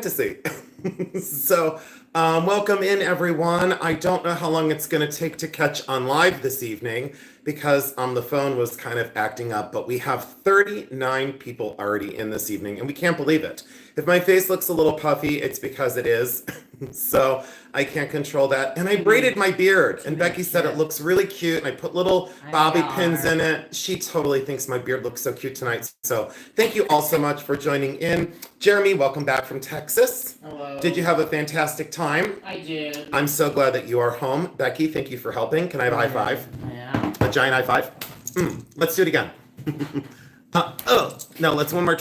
to see. So, welcome in, everyone. I don't know how long it's going to take to catch on live this evening because the phone was kind of acting up, but we have 39 people already in this evening, and we can't believe it. If my face looks a little puffy, it's because it is. So I can't control that. And I braided my beard, and Becky said it looks really cute, and I put little bobby pins in it. She totally thinks my beard looks so cute tonight. So thank you all so much for joining in. Jeremy, welcome back from Texas. Hello. Did you have a fantastic time? I did. I'm so glad that you are home. Becky, thank you for helping. Can I have a high five? Yeah. A giant high five? Let's do it again. No, let's one more.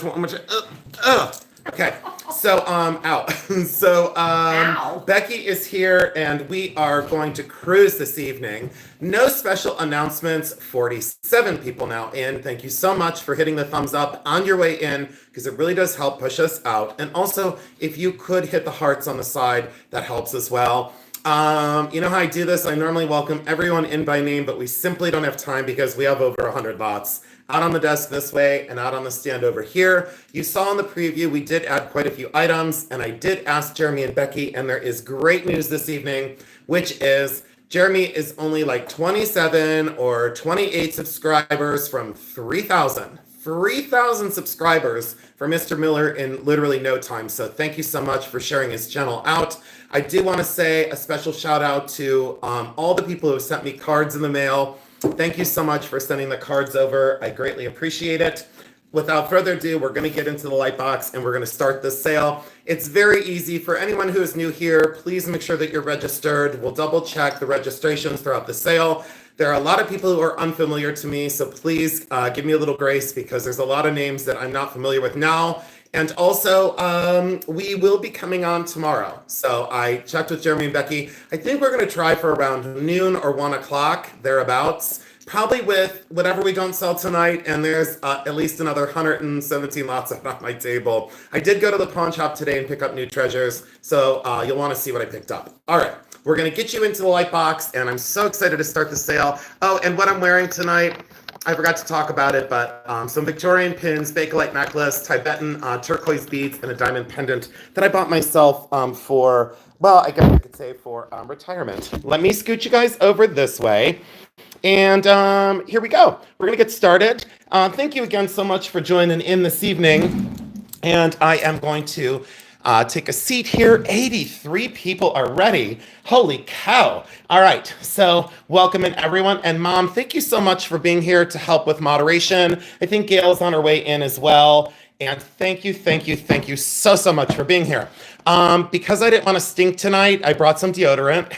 Okay. So, ow. So, Ow. Becky is here and we are going to cruise this evening. No special announcements. 47 people now in. Thank you so much for hitting the thumbs up on your way in because it really does help push us out. And also, if you could hit the hearts on the side, that helps as well. You know how I do this? I normally welcome everyone in by name, but we simply don't have time because we have over 100 lots out on the desk this way and out on the stand over here. You saw in the preview, we did add quite a few items, and I did ask Jeremy and Becky, and there is great news this evening, which is Jeremy is only like 27 or 28 subscribers from 3,000. 3,000 subscribers for Mr. Miller in literally no time. So thank you so much for sharing his channel out. I do want to say a special shout out to all the people who have sent me cards in the mail. Thank you so much for sending the cards over. I greatly appreciate it. Without further ado, we're going to get into the light box and we're going to start this sale. It's very easy. For anyone who is new here, please make sure that you're registered. We'll double check the registrations throughout the sale. There are a lot of people who are unfamiliar to me, so please give me a little grace because there's a lot of names that I'm not familiar with now. And also, we will be coming on tomorrow. So I checked with Jeremy and Becky. I think we're going to try for around noon or 1 o'clock, thereabouts. Probably with whatever we don't sell tonight, and there's at least another 117 lots on my table. I did go to the pawn shop today and pick up new treasures, so you'll want to see what I picked up. All right, we're going to get you into the light box, and I'm so excited to start the sale. Oh, and what I'm wearing tonight, I forgot to talk about it, but some Victorian pins, Bakelite necklace, Tibetan turquoise beads, and a diamond pendant that I bought myself for, well, I guess I could say for retirement. Let me scoot you guys over this way. And here we go. We're going to get started. Thank you again so much for joining in this evening. And I am going to take a seat here. 83 people are ready. Holy cow. All right. So welcome in, everyone. And Mom, thank you so much for being here to help with moderation. I think Gail's on her way in as well. And thank you so much for being here. Because I didn't want to stink tonight, I brought some deodorant.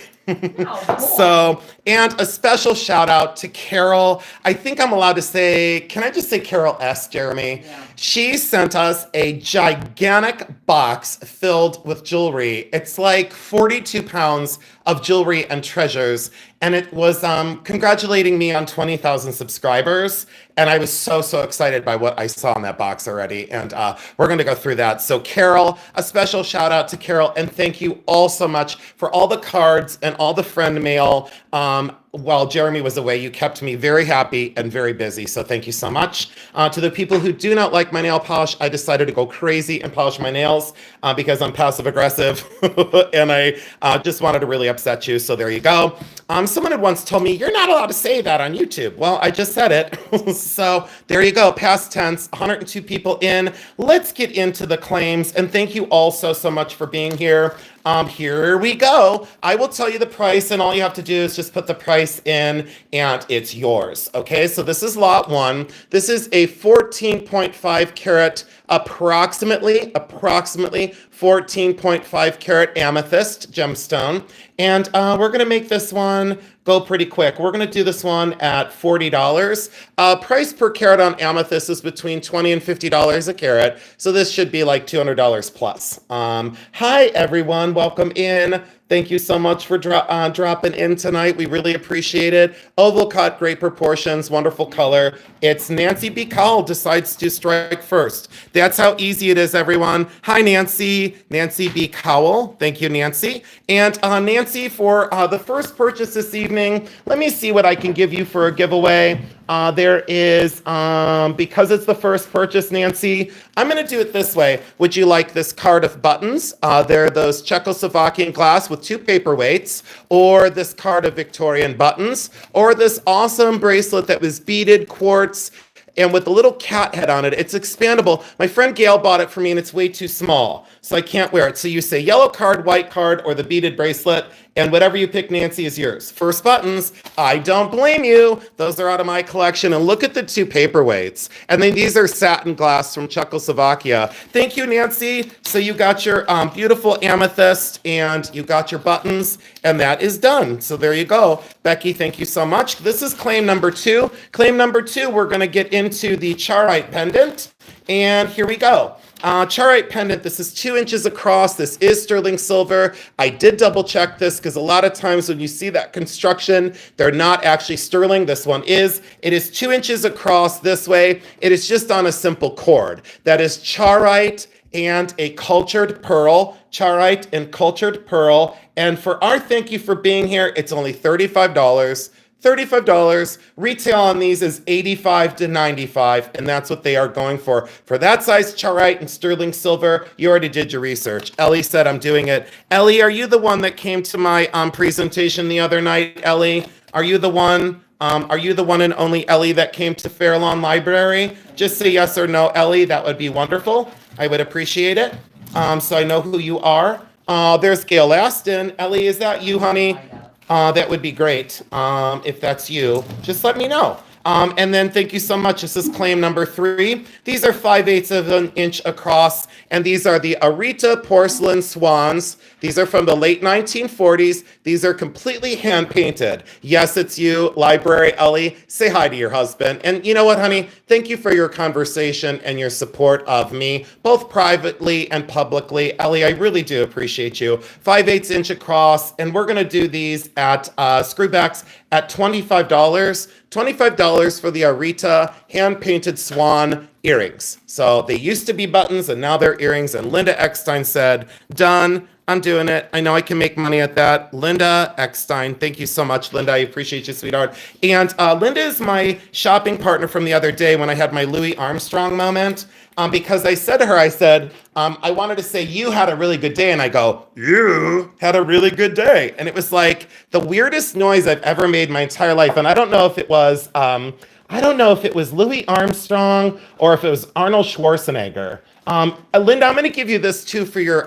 So, and a special shout out to Carol. I think I'm allowed to say, can I just say Carol S., Jeremy? Yeah. She sent us a gigantic box filled with jewelry. It's like 42 pounds of jewelry and treasures. And it was congratulating me on 20,000 subscribers. And I was so excited by what I saw in that box already. And we're going to go through that. So Carol, a special shout out to Carol. And thank you all so much for all the cards and all the friend mail. While Jeremy was away, you kept me very happy and very busy. So thank you so much. To the people who do not like my nail polish, I decided to go crazy and polish my nails because I'm passive aggressive. And I just wanted to really upset you. So there you go. Someone had once told me, you're not allowed to say that on YouTube. Well, I just said it. So there you go. Past tense, 102 people in. Let's get into the claims. And thank you all so much for being here. Here we go. I will tell you the price, and all you have to do is just put the price in, and it's yours. Okay, so this is lot 1. This is a 14.5 carat, approximately 14.5 carat amethyst gemstone. And we're going to make this one go pretty quick. We're going to do this one at $40. Price per carat on amethyst is between $20 and $50 a carat. So this should be like $200 plus. Hi, everyone. Welcome in. Thank you so much for dropping in tonight. We really appreciate it. Oval cut, great proportions, wonderful color. It's Nancy B. Cowell decides to strike first. That's how easy it is, everyone. Hi, Nancy. Nancy B. Cowell. Thank you, Nancy. And Nancy, for the first purchase this evening, let me see what I can give you for a giveaway. There is, because it's the first purchase, Nancy, I'm going to do it this way. Would you like this card of buttons? There are those Czechoslovakian glass with 2 paperweights, or this card of Victorian buttons, or this awesome bracelet that was beaded quartz and with a little cat head on it. It's expandable. My friend Gail bought it for me and it's way too small, so I can't wear it. So you say yellow card, white card, or the beaded bracelet, and whatever you pick, Nancy, is yours. First buttons, I don't blame you. Those are out of my collection. And look at the 2 paperweights. And then these are satin glass from Czechoslovakia. Thank you, Nancy. So you got your beautiful amethyst and you got your buttons, and that is done. So there you go. Becky, thank you so much. This is claim number 2. Claim number 2, we're going to get into the Charite pendant. And here we go. Charite pendant, this is 2 inches across. This is sterling silver. I did double check this because a lot of times when you see that construction, they're not actually sterling. This one is. It is 2 inches across this way. It is just on a simple cord. That is Charite and a cultured pearl. Charite and cultured pearl. And for our thank you for being here, it's only $35. $35. Retail on these is $85 to $95, and that's what they are going for. For that size Charite and sterling silver, you already did your research. Ellie said I'm doing it. Ellie, are you the one that came to my presentation the other night, Ellie? Are you the one? Are you the one and only Ellie that came to Fairlawn Library? Just say yes or no, Ellie. That would be wonderful. I would appreciate it. So I know who you are. There's Gail Aston. Ellie, is that you, honey? That would be great. If that's you, just let me know. And then thank you so much. This is claim number 3. These are 5/8 of an inch across, and these are the Arita porcelain swans. These are from the late 1940s. These are completely hand painted. Yes, it's you, Library Ellie. Say hi to your husband. And you know what, honey? Thank you for your conversation and your support of me, both privately and publicly. Ellie, I really do appreciate you. 5/8 inch across, and we're gonna do these at screwbacks at $25. $25 for the Arita hand-painted swan earrings. So they used to be buttons and now they're earrings. And Linda Eckstein said, done. I'm doing it. I know I can make money at that. Linda Eckstein, thank you so much, Linda. I appreciate you, sweetheart. And Linda is my shopping partner from the other day when I had my Louis Armstrong moment. Because I said to her, I said, I wanted to say, you had a really good day. And I go, you had a really good day. And it was like the weirdest noise I've ever made in my entire life. And I don't know if it was, Louis Armstrong or if it was Arnold Schwarzenegger. Linda, I'm going to give you this too for your,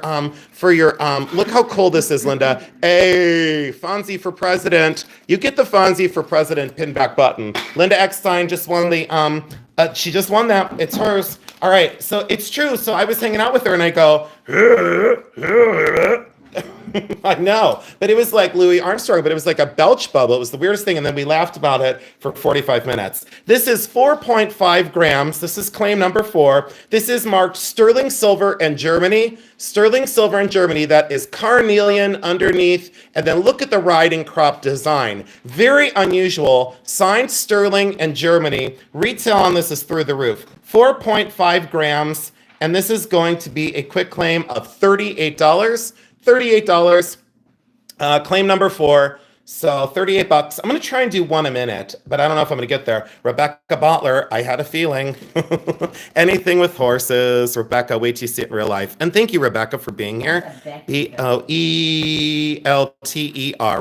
look how cool this is, Linda. Hey, Fonzie for president. You get the Fonzie for president pin back button. Linda Eckstein just won the, she just won that. It's hers. All right. So it's true. So I was hanging out with her and I go, I know, but it was like Louis Armstrong, but it was like a belch bubble. It was the weirdest thing. And then we laughed about it for 45 minutes. This is 4.5 grams. This is claim number 4. This is marked sterling silver and Germany. Sterling silver in Germany. That is carnelian underneath. And then look at the riding crop design. Very unusual. Signed sterling and Germany. Retail on this is through the roof. 4.5 grams. And this is going to be a quick claim of $38. $38. Claim number 4. So $38. I'm going to try and do one a minute, but I don't know if I'm going to get there. Rebecca Butler, I had a feeling. Anything with horses. Rebecca, wait till you see it in real life. And thank you, Rebecca, for being here. Boelter.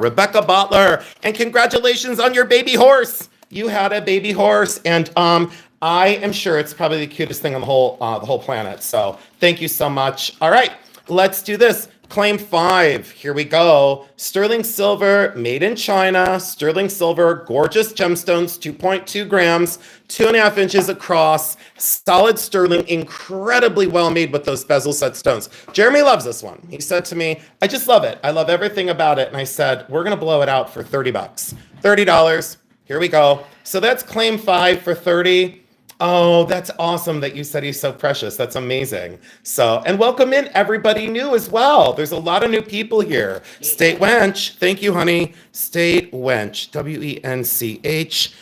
Rebecca Butler. And congratulations on your baby horse. You had a baby horse, and I am sure it's probably the cutest thing on the whole planet. So thank you so much. All right, let's do this. Claim 5, here we go. Sterling silver, made in China. Sterling silver, gorgeous gemstones, 2.2 grams, 2.5 inches across. Solid sterling, incredibly well made with those bezel set stones. Jeremy loves this one. He said to me, I just love it. I love everything about it. And I said, we're gonna blow it out for $30. $30, here we go. So that's claim 5 for 30. Oh, that's awesome that you said he's so precious. That's amazing. So, and welcome in everybody new as well. There's a lot of new people here. State Wench. Thank you, honey. State Wench. W-E-N-C-H.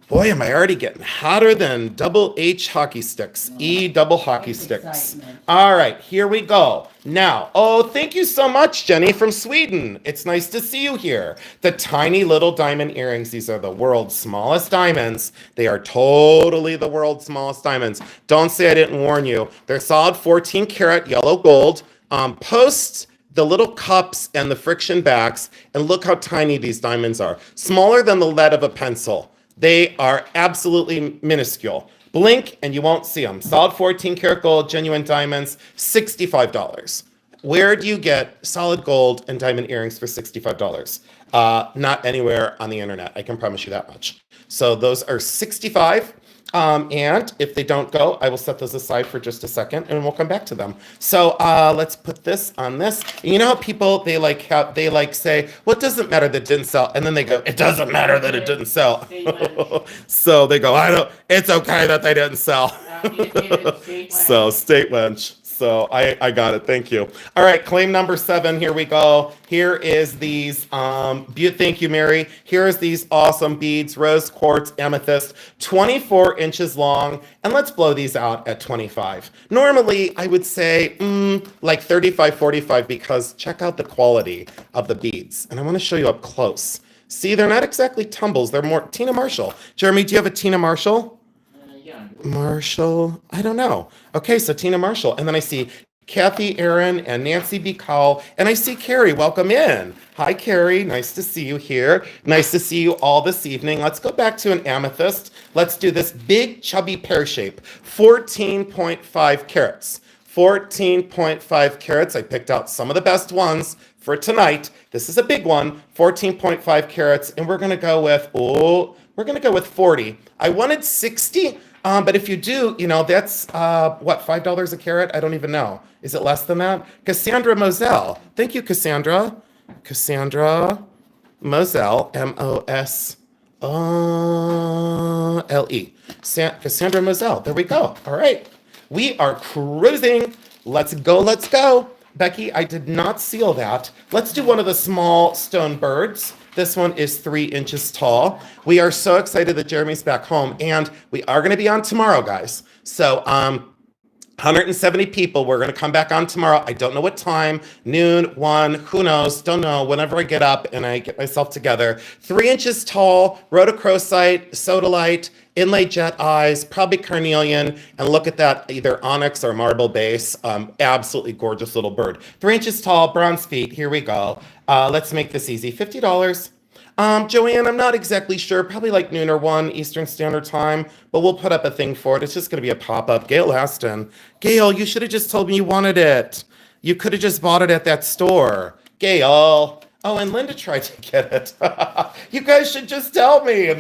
Boy, am I already getting hotter than double H hockey sticks. E double hockey sticks. Excitement. All right, here we go. Now, thank you so much, Jenny from Sweden. It's nice to see you here. The tiny little diamond earrings. These are the world's smallest diamonds. They are totally the world's smallest diamonds. Don't say I didn't warn you. They're solid 14 karat yellow gold. Post the little cups and the friction backs, and look how tiny these diamonds are. Smaller than the lead of a pencil. They are absolutely minuscule. Blink and you won't see them. Solid 14 karat gold, genuine diamonds, $65. Where do you get solid gold and diamond earrings for $65? Not anywhere on the internet. I can promise you that much. So those are $65. And if they don't go, I will set those aside for just a second and we'll come back to them. So let's put this on this. You know how people, they say, well, it doesn't matter that it didn't sell. And then they go, it doesn't matter that it didn't sell. So they go, it's okay that they didn't sell. So state wench. So I got it. Thank you. All right. Claim number 7. Here we go. Here is these. Thank you, Mary. Here's these awesome beads. Rose quartz amethyst, 24 inches long. And let's blow these out at 25. Normally, I would say like 35, 45, because check out the quality of the beads. And I want to show you up close. See, they're not exactly tumbles. They're more Tina Marshall. Jeremy, do you have a Tina Marshall? Marshall, I don't know. Okay, so Tina Marshall. And then I see Kathy Aaron and Nancy B. Cowell. And I see Carrie. Welcome in. Hi, Carrie. Nice to see you here. Nice to see you all this evening. Let's go back to an amethyst. Let's do this big, chubby pear shape. 14.5 carats. 14.5 carats. I picked out some of the best ones for tonight. This is a big one. 14.5 carats. And we're going to go with, we're 40. I wanted 60. But if you do, that's, $5 a carat? I don't even know. Is it less than that? Cassandra Moselle. Thank you, Cassandra. Cassandra Moselle, Moselle. Cassandra Moselle. There we go. All right. We are cruising. Let's go. Let's go. Becky, I did not seal that. Let's do one of the small stone birds. This one is 3 inches tall. We are so excited that Jeremy's back home, and we are going to be on tomorrow, guys. So 170 people. We're going to come back on tomorrow. I don't know what time, noon, 1, who knows, don't know. Whenever I get up and I get myself together. 3 inches tall, rhodochrosite, sodalite, inlaid jet eyes, probably carnelian, and look at that, either onyx or marble base. Absolutely gorgeous little bird. 3 inches tall, bronze feet. Here we go. Let's make this easy. $50. Joanne, I'm not exactly sure. Probably like noon or 1 Eastern Standard Time, but we'll put up a thing for it. It's just going to be a pop-up. Gail Aston. Gail, you should have just told me you wanted it. You could have just bought it at that store. Gail. Oh, and Linda tried to get it. You guys should just tell me.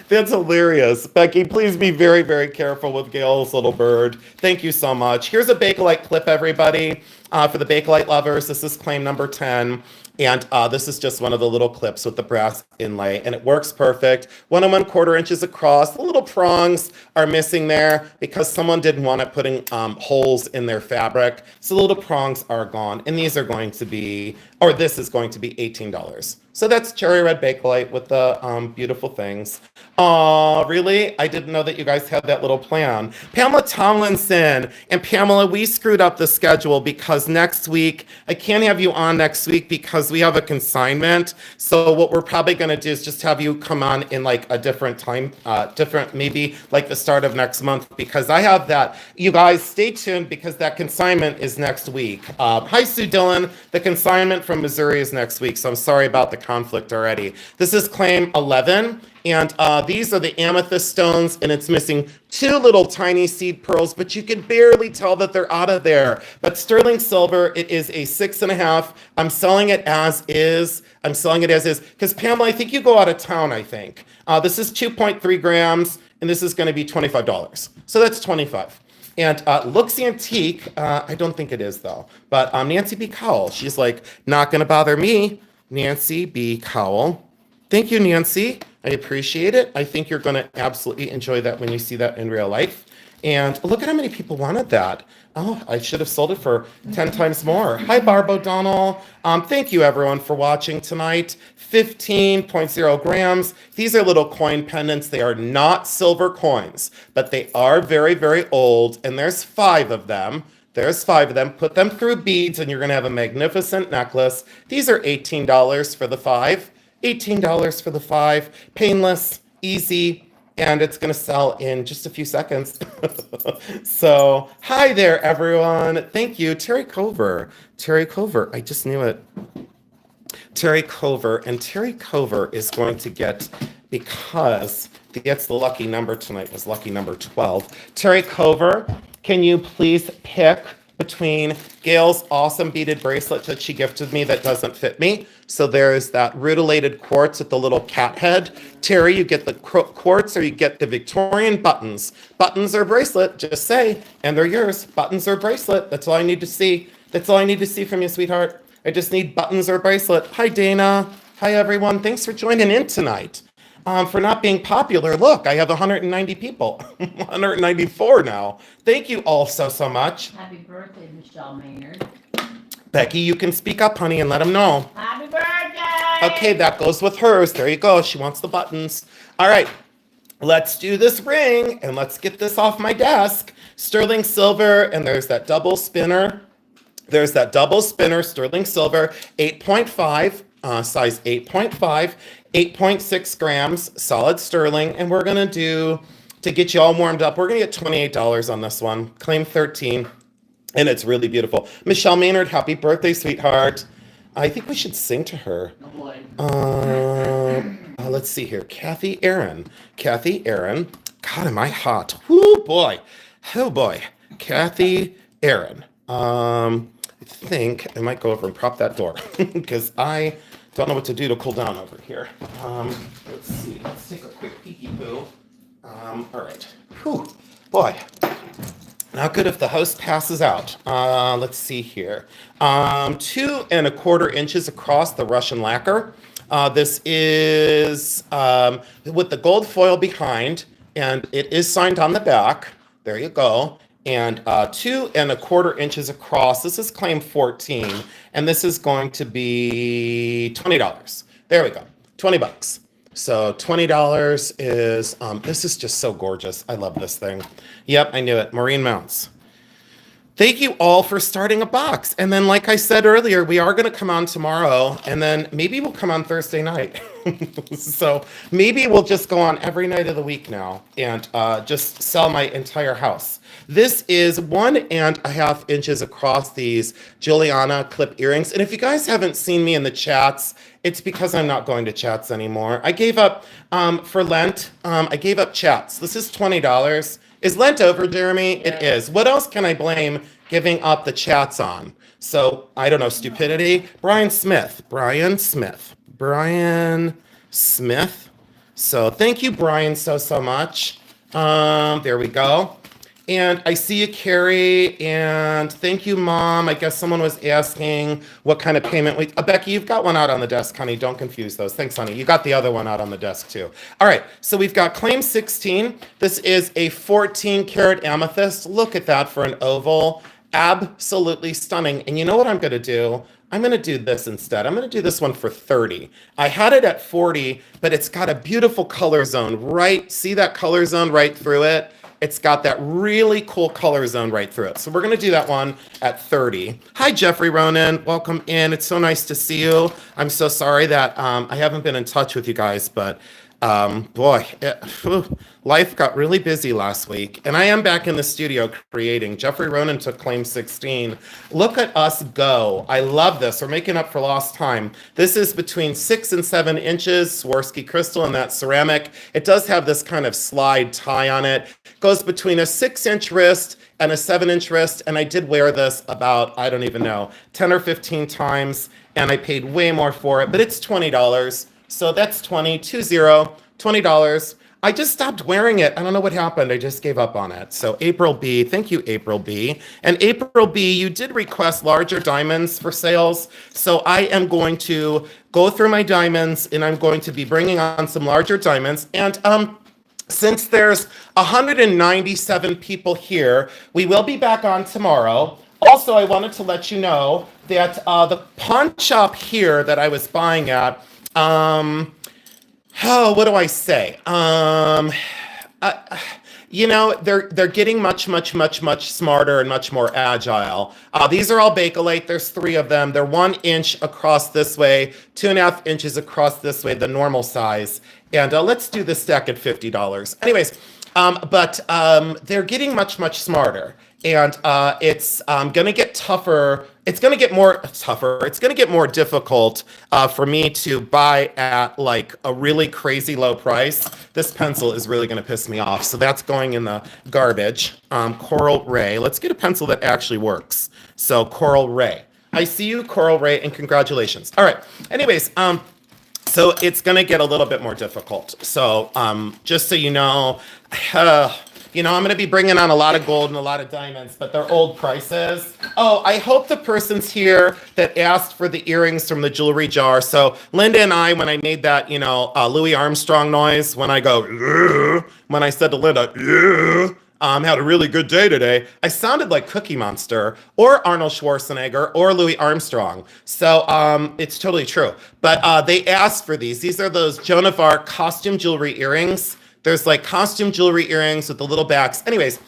That's hilarious. Becky, please be very, very careful with Gail's little bird. Thank you so much. Here's a Bakelite clip, everybody. For the Bakelite lovers, this is claim number 10. And this is just one of the little clips with the brass inlay, and it works perfect. 1 1/4 inches across. The little prongs are missing there because someone didn't want it putting holes in their fabric. So the little prongs are gone, and these are going to be, or this is going to be $18. So that's cherry red Bakelite with the beautiful things. Oh, really? I didn't know that you guys had that little plan. Pamela Tomlinson. And Pamela, we screwed up the schedule because next week, I can't have you on next week because we have a consignment. So what we're probably going to do is just have you come on in like a different time, maybe like the start of next month, because I have that. You guys stay tuned because that consignment is next week. Hi, Sue Dillon. The consignment from Missouri is next week. So I'm sorry about the conflict already. This is claim 11. And these are the amethyst stones, and it's missing 2 little tiny seed pearls, but you can barely tell that they're out of there. But sterling silver, it is a 6.5. I'm selling it as is. Because Pamela, I think you go out of town, I think. This is 2.3 grams, and this is going to be $25. So that's 25. And looks antique. I don't think it is, though. But Nancy B. Cowell, she's like, not going to bother me. Nancy B. Cowell. Thank you, Nancy. I appreciate it. I think you're going to absolutely enjoy that when you see that in real life. And look at how many people wanted that. Oh, I should have sold it for 10 times more. Hi, Barb O'Donnell. Thank you, everyone, for watching tonight. 15.0 grams. These are little coin pendants. They are not silver coins, but they are very, very old. And there's 5 of them. There's 5 of them. Put them through beads, and you're going to have a magnificent necklace. These are $18 for the 5. $18 for the 5. Painless, easy, and it's going to sell in just a few seconds. So, hi there, everyone. Thank you. Terry Cover. Terry Cover. I just knew it. Terry Cover. And Terry Cover is going to get, because that's the lucky number tonight, was lucky number 12. Terry Cover, can you please pick between Gail's awesome beaded bracelet that she gifted me that doesn't fit me? So there's that rutilated quartz with the little cat head. Terry, you get the quartz or you get the Victorian buttons. Buttons or bracelet, just say, and they're yours. Buttons or bracelet, that's all I need to see. That's all I need to see from you, sweetheart. I just need buttons or bracelet. Hi, Dana. Hi, everyone. Thanks for joining in tonight. For not being popular. Look, I have 190 people. 194 now. Thank you all so much. Happy birthday, Michelle Maynard. Becky, you can speak up, honey, and let them know. Happy birthday! Okay, that goes with hers. There you go. She wants the buttons. All right, let's do this ring, and let's get this off my desk. Sterling silver, and there's that double spinner. There's that double spinner, sterling silver, 8.5, size 8.5, 8.6 grams, solid sterling, and we're going to do, to get you all warmed up, we're going to get $28 on this one. Claim 13. And it's really beautiful. Michelle Maynard, happy birthday, sweetheart. I think we should sing to her. Oh boy. Let's see here. Kathy Aaron. Kathy Aaron. God, am I hot? Whoo, boy. Oh, boy. Kathy Aaron. I think I might go over and prop that door because I don't know what to do to cool down over here. Let's see. Let's take a quick peeky poo. All right. Whew, boy. Not good if the host passes out. Let's see here. 2 1/4 inches across the Russian lacquer. This is with the gold foil behind, and it is signed on the back. There you go. And 2 1/4 inches across. This is claim 14, and this is going to be $20. There we go. $20. So $20 is, this is just so gorgeous. I love this thing. Yep, I knew it. Maureen Mounts. Thank you all for starting a box. And then, like I said earlier, we are going to come on tomorrow, and then maybe we'll come on Thursday night. So maybe we'll just go on every night of the week now and just sell my entire house. This is 1.5 inches across these Juliana clip earrings. And if you guys haven't seen me in the chats, it's because I'm not going to chats anymore. I gave up for Lent. I gave up chats. This is $20. Is Lent over, Jeremy? Yeah. It is. What else can I blame giving up the chats on? So, I don't know, stupidity. Brian Smith. So, thank you, Brian, so much. There we go. And I see you, Carrie, and thank you, Mom. I guess someone was asking what kind of payment Becky, you've got one out on the desk, honey. Don't confuse those. Thanks, honey. You got the other one out on the desk, too. All right, so we've got claim 16. This is a 14-karat amethyst. Look at that for an oval. Absolutely stunning. And you know what I'm going to do? I'm going to do this instead. I'm going to do this one for 30. I had it at 40, but it's got a beautiful color zone right. See that color zone right through it? It's got that really cool color zone right through it. So we're going to do that one at 30. Hi, Jeffrey Ronan. Welcome in. It's so nice to see you. I'm so sorry that I haven't been in touch with you guys, but life got really busy last week. And I am back in the studio creating. Jeffrey Ronan took claim 16. Look at us go. I love this. We're making up for lost time. This is between 6 and 7 inches, Swarovski crystal in that ceramic. It does have this kind of slide tie on it. Goes between a 6-inch wrist and a 7-inch wrist. And I did wear this about, I don't even know, 10 or 15 times. And I paid way more for it, but it's $20. So that's $20. I just stopped wearing it. I don't know what happened. I just gave up on it. So April B, thank you, April B. And April B, you did request larger diamonds for sales. So I am going to go through my diamonds and I'm going to be bringing on some larger diamonds. And Since there's 197 people here, we will be back on tomorrow. Also, I wanted to let you know that the pawn shop here that I was buying at, what do I say? They're getting much smarter and much more agile. These are all Bakelite. There's 3 of them. They're 1 inch across this way, 2.5 inches across this way, the normal size. And let's do this stack at $50. Anyways, they're getting much smarter. And it's going to get tougher. It's going to get more tougher. It's going to get more difficult for me to buy at like a really crazy low price. This pencil is really going to piss me off. So that's going in the garbage. Coral Ray. Let's get a pencil that actually works. So Coral Ray. I see you, Coral Ray, and congratulations. All right. Anyways, so it's going to get a little bit more difficult. So just so you know, I'm going to be bringing on a lot of gold and a lot of diamonds, but they're old prices. Oh, I hope the person's here that asked for the earrings from the jewelry jar. So Linda and I, when I made that, Louis Armstrong noise, when I go, "Ugh," when I said to Linda, "Ugh," had a really good day today, I sounded like Cookie Monster or Arnold Schwarzenegger or Louis Armstrong. So it's totally true. But they asked for these. These are those Joan of Arc costume jewelry earrings. There's like costume jewelry earrings with the little backs. Anyways,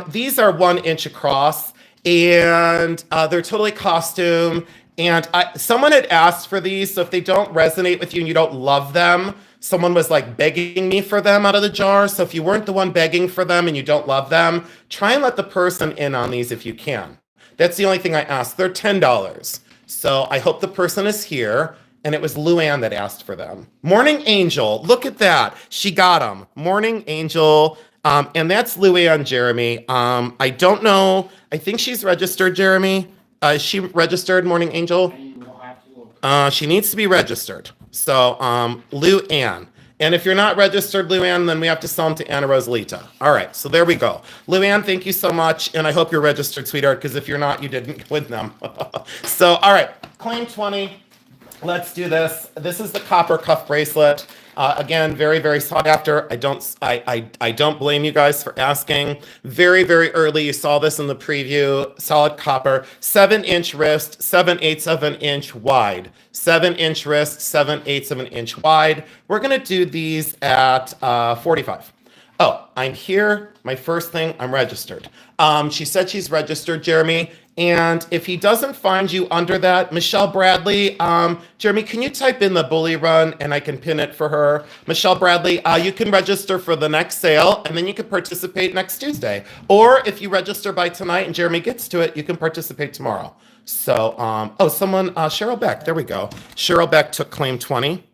these are 1 inch across and they're totally costume. And someone had asked for these. So if they don't resonate with you and you don't love them, someone was like begging me for them out of the jar. So if you weren't the one begging for them and you don't love them, try and let the person in on these if you can. That's the only thing I asked. They're $10. So I hope the person is here. And it was Luann that asked for them. Morning Angel, look at that. She got them. Morning Angel. And that's Luann Jeremy. I don't know. I think she's registered, Jeremy. Is she registered, Morning Angel? She needs to be registered. So Luann. And if you're not registered, Luann, then we have to sell them to Anna Rosalita. All right, so there we go. Luann, thank you so much. And I hope you're registered, sweetheart, because if you're not, you didn't win them. So, all right, claim 20. Let's do this. This is the copper cuff bracelet. Again, very sought after. I don't blame you guys for asking. Very early. You saw this in the preview. Solid copper, 7 inch wrist, 7/8 of an inch wide. 7 inch wrist, 7/8 of an inch wide. We're gonna do these at 45. Oh, I'm here. My first thing, I'm registered. She said she's registered, Jeremy. And if he doesn't find you under that, Michelle Bradley, Jeremy, can you type in the Bully Run and I can pin it for her? Michelle Bradley, you can register for the next sale and then you can participate next Tuesday. Or if you register by tonight and Jeremy gets to it, you can participate tomorrow. So, Cheryl Beck, there we go. Cheryl Beck took claim 20.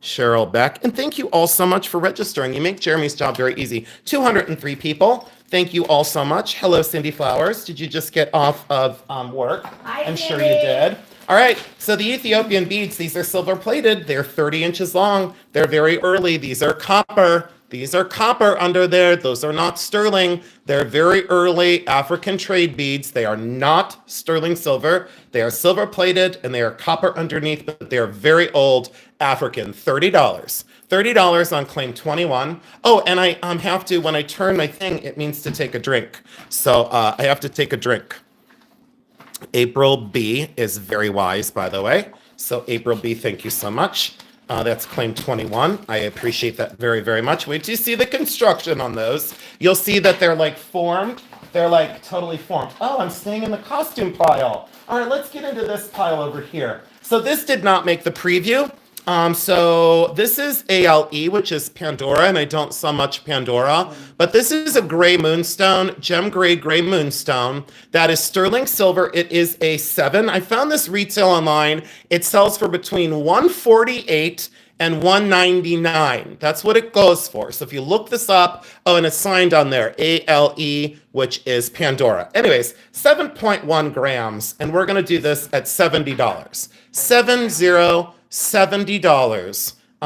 Cheryl Beck. And thank you all so much for registering. You make Jeremy's job very easy. 203 people. Thank you all so much. Hello, Cindy Flowers. Did you just get off of work? I'm sure you did. All right. So the Ethiopian beads, these are silver plated. They're 30 inches long. They're very early. These are copper. These are copper under there. Those are not sterling. They're very early African trade beads. They are not sterling silver. They are silver plated and they are copper underneath, but they are very old African. $30. $30 on claim 21. Oh, and I have to, when I turn my thing, it means to take a drink. So I have to take a drink. April B is very wise, by the way. So April B, thank you so much. That's claim 21. I appreciate that very much. Wait till you see the construction on those. You'll see that they're like formed. They're like totally formed. Oh, I'm staying in the costume pile. All right, let's get into this pile over here. So this did not make the preview. So this is ALE, which is Pandora, and I don't sell much Pandora, but this is a gray moonstone, gem grade gray moonstone that is sterling silver. It is a 7. I found this retail online. It sells for between $148 and $199. That's what it goes for. So if you look this up, oh, and it's signed on there, ALE, which is Pandora. Anyways, 7.1 grams, and we're gonna do this at $70. $70.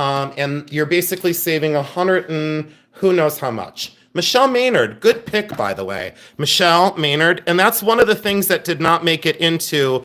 And you're basically saving 100 and who knows how much. Michelle Maynard, good pick, by the way. Michelle Maynard, and that's one of the things that did not make it into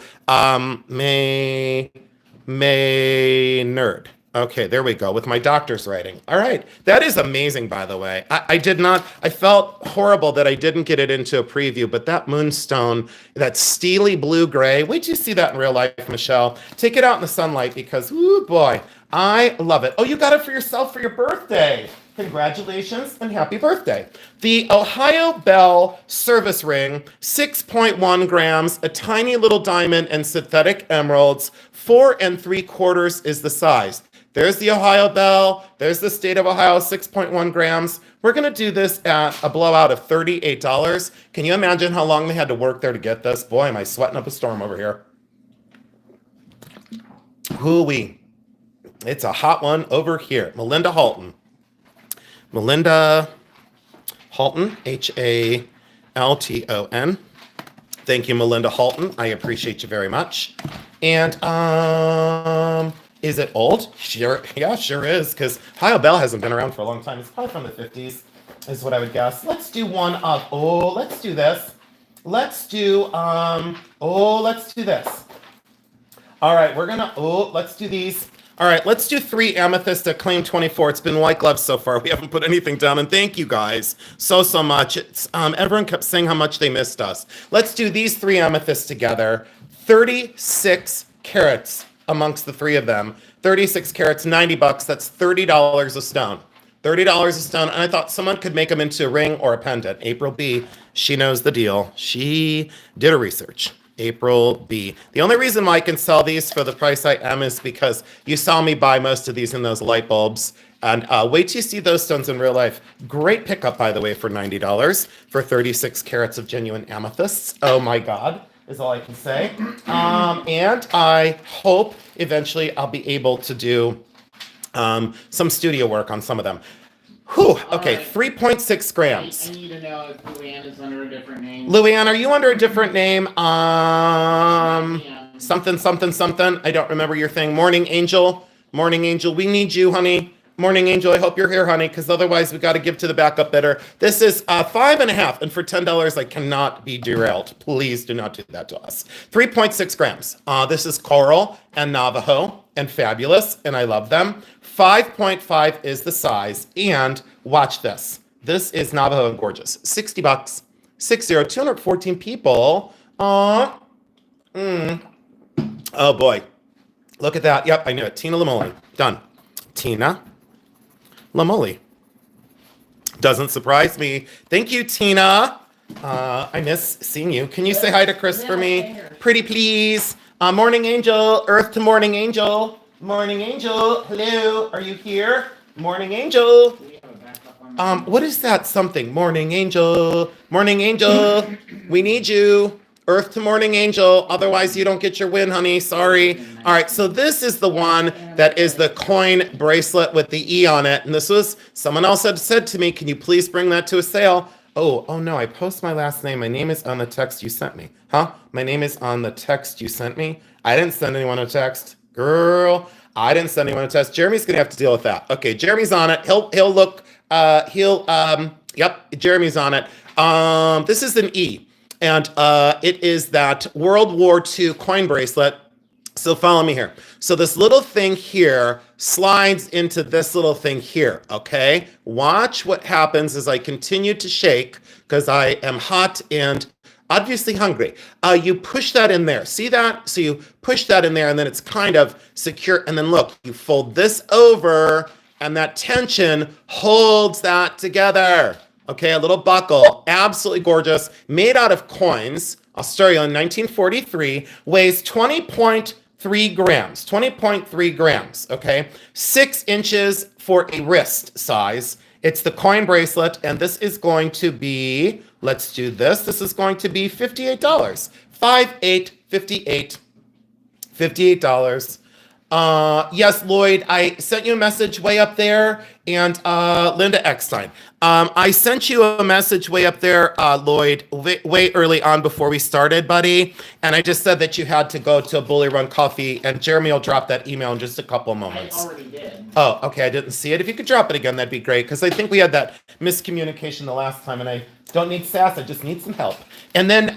Maynard. Okay, there we go, with my doctor's writing. All right, that is amazing, by the way. I felt horrible that I didn't get it into a preview, but that moonstone, that steely blue-gray, wait till you see that in real life, Michelle. Take it out in the sunlight because, ooh, boy, I love it. Oh, you got it for yourself for your birthday. Congratulations and happy birthday. The Ohio Bell service ring, 6.1 grams, a tiny little diamond and synthetic emeralds, 4 3/4 is the size. There's the Ohio Bell. There's the state of Ohio, 6.1 grams. We're going to do this at a blowout of $38. Can you imagine how long they had to work there to get this? Boy, am I sweating up a storm over here. Hoo-wee. It's a hot one over here. Melinda Halton. Melinda Halton, Halton. Thank you, Melinda Halton. I appreciate you very much. And, is it old? Sure, yeah, sure is, because Ohio Bell hasn't been around for a long time. It's probably from the 50s, is what I would guess. Let's do one of, let's do this. Let's do, let's do this. All right, we're gonna, let's do these. All right, let's do 3 amethyst at claim 24. It's been white gloves so far. We haven't put anything down, and thank you guys so much. It's everyone kept saying how much they missed us. Let's do these 3 amethysts together. 36 carats amongst the 3 of them. 36 carats, $90. That's $30 a stone. $30 a stone, and I thought someone could make them into a ring or a pendant. April B, she knows the deal. She did her research. April B. The only reason why I can sell these for the price I am is because you saw me buy most of these in those light bulbs. And wait till you see those stones in real life. Great pickup, by the way, for $90 for 36 carats of genuine amethysts. Oh my God, is all I can say. And I hope eventually I'll be able to do some studio work on some of them. Whew, okay, right. 3.6 grams. I need to know if Luann is under a different name. Luann, are you under a different name? Something. I don't remember your thing. Morning Angel. Morning Angel, we need you, honey. Morning Angel, I hope you're here, honey, because otherwise we got to give to the backup bidder. This is 5.5, and for $10, I cannot be derailed. Please do not do that to us. 3.6 grams. This is coral and Navajo and fabulous, and I love them. 5.5 is the size, and watch this. This is Navajo and gorgeous. $60. 214 people. Oh boy. Look at that. Yep, I knew it. Tina Lamoli. Done. Tina Lamoli. Doesn't surprise me. Thank you, Tina. I miss seeing you. Can you say hi to Chris for me? Pretty please. Morning Angel. Earth to Morning Angel. Morning Angel. Hello. Are you here? Morning Angel. What is that something? Morning Angel. Morning Angel. We need you. Earth to Morning Angel. Otherwise, you don't get your win, honey. Sorry. All right. So this is the one that is the coin bracelet with the E on it. And this was, someone else had said to me, can you please bring that to a sale? Oh no, I post my last name. My name is on the text you sent me. Huh? My name is on the text you sent me. I didn't send anyone a text. Girl, I didn't send anyone a text. Jeremy's going to have to deal with that. Okay, Jeremy's on it. He'll look, yep, Jeremy's on it. This is an E. And it is that World War II coin bracelet. So follow me here. So this little thing here slides into this little thing here, okay? Watch what happens as I continue to shake because I am hot and obviously hungry. You push that in there. See that? So you push that in there and then it's kind of secure. And then look, you fold this over and that tension holds that together. Okay, a little buckle, absolutely gorgeous, made out of coins. Australia in 1943, weighs 20.3 grams, 20.3 grams, okay? 6 inches for a wrist size. It's the coin bracelet, and this is going to be, let's do this. This is going to be $58. $58. Yes, Lloyd, I sent you a message way up there. and Linda Eckstein. I sent you a message way up there, Lloyd, way early on before we started, buddy. And I just said that you had to go to BullyRunCoffee, and Jeremy will drop that email in just a couple of moments. I already did. Oh, okay. I didn't see it. If you could drop it again, that'd be great. Because I think we had that miscommunication the last time, and I don't need sass. I just need some help. And then,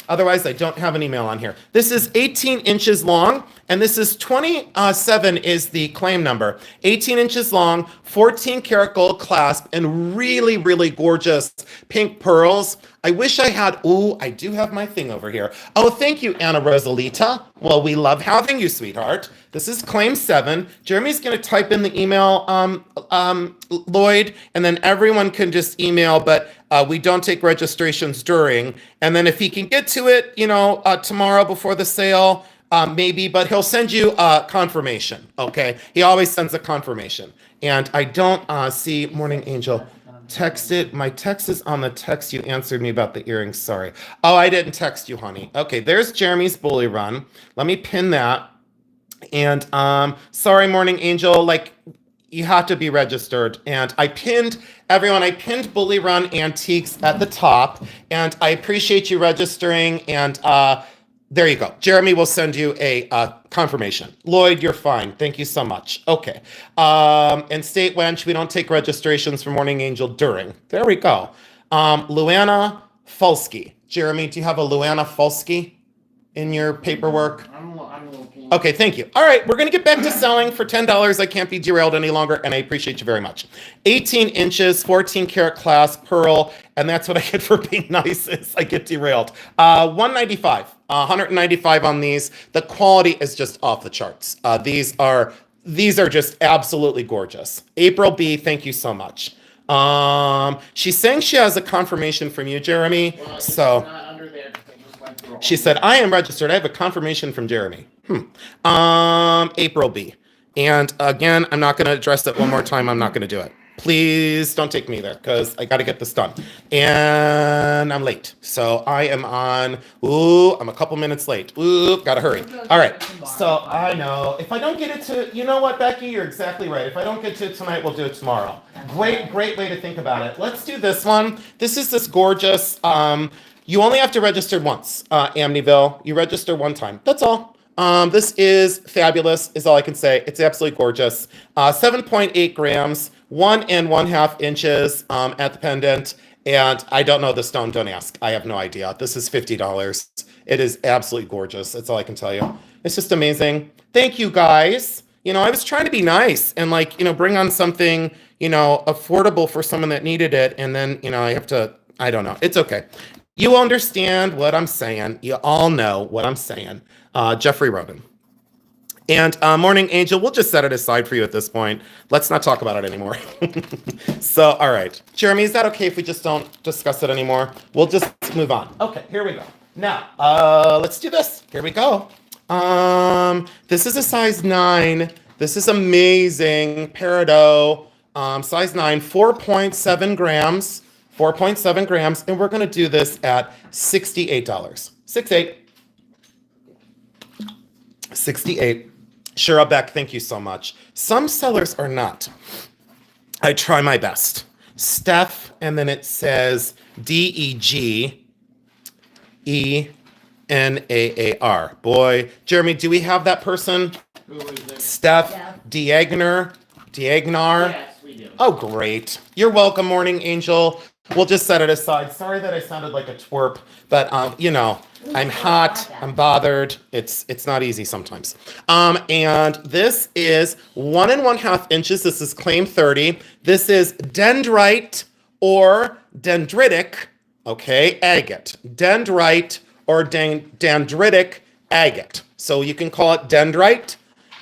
otherwise, I don't have an email on here. This is 18 inches long, and this is 27 is the claim number. 18 inches long, 14 karat gold clasp, and really, really gorgeous pink pearls. I wish I had, ooh, I do have my thing over here. Oh, thank you, Anna Rosalita. Well, we love having you, sweetheart. This is claim 7. Jeremy's going to type in the email, Lloyd, and then everyone can just email, but we don't take registrations during. And then if he can get to it, tomorrow before the sale, maybe, but he'll send you a confirmation, okay? He always sends a confirmation. And I don't see Morning Angel. Texted. My text is on the text you answered me about the earrings. Sorry. Oh, I didn't text you, honey. Okay, there's Jeremy's Bully Run. Let me pin that. And sorry, Morning Angel. Like, you have to be registered. And I pinned everyone. I pinned Bully Run Antiques at the top. And I appreciate you registering. And there you go. Jeremy will send you a confirmation. Lloyd, you're fine. Thank you so much. Okay. And State Wench, we don't take registrations for Morning Angel during. There we go. Luana Fulski. Jeremy, do you have a Luana Fulski in your paperwork? I'm looking. Okay, thank you. All right, we're going to get back to selling for $10. I can't be derailed any longer, and I appreciate you very much. 18 inches, 14 karat clasp, pearl, and that's what I get for being nice is I get derailed. 195, 195 on these. The quality is just off the charts. These are just absolutely gorgeous. April B, thank you so much. She's saying she has a confirmation from you, Jeremy. Well, so. Not under there, 'cause I just went through all She said, I am registered. I have a confirmation from Jeremy. April B. And again, I'm not going to address it one more time. I'm not going to do it. Please don't take me there because I got to get this done. And I'm late. So I am on, I'm a couple minutes late. Got to hurry. All right. So I know if I don't get it to, you know what, Becky, you're exactly right. If I don't get to it tonight, we'll do it tomorrow. Great way to think about it. Let's do this one. This is this gorgeous, you only have to register once, Amityville. You register one time. That's all. This is fabulous, is all I can say. It's absolutely gorgeous. 7.8 grams, 1 1/2 inches at the pendant. And I don't know the stone, don't ask. I have no idea. This is $50. It is absolutely gorgeous. That's all I can tell you. It's just amazing. Thank you, guys. I was trying to be nice and bring on something, affordable for someone that needed it. And then, I don't know. It's okay. You understand what I'm saying. You all know what I'm saying. Jeffrey Roden. And Morning Angel, we'll just set it aside for you at this point. Let's not talk about it anymore. So, all right. Jeremy, is that okay if we just don't discuss it anymore? We'll just move on. Okay, here we go. Now, let's do this. Here we go. This is a size 9. This is amazing. Peridot, size 9, 4.7 grams. 4.7 grams, and we're going to do this at $68. 68. Cheryl Beck, thank you so much. Some sellers are not. I try my best. Steph, and then it says DEGENAAR. Boy, Jeremy, do we have that person? Who is it? Steph Yeah. Diagnar. Yes, we do. Oh, great. You're welcome, Morning Angel. We'll just set it aside. Sorry that I sounded like a twerp, but I'm hot, I'm bothered. It's not easy sometimes. And this is 1 1/2 inches. This is claim 30. This is dendrite or dendritic, okay, agate. Dendrite or dendritic agate. So you can call it dendrite.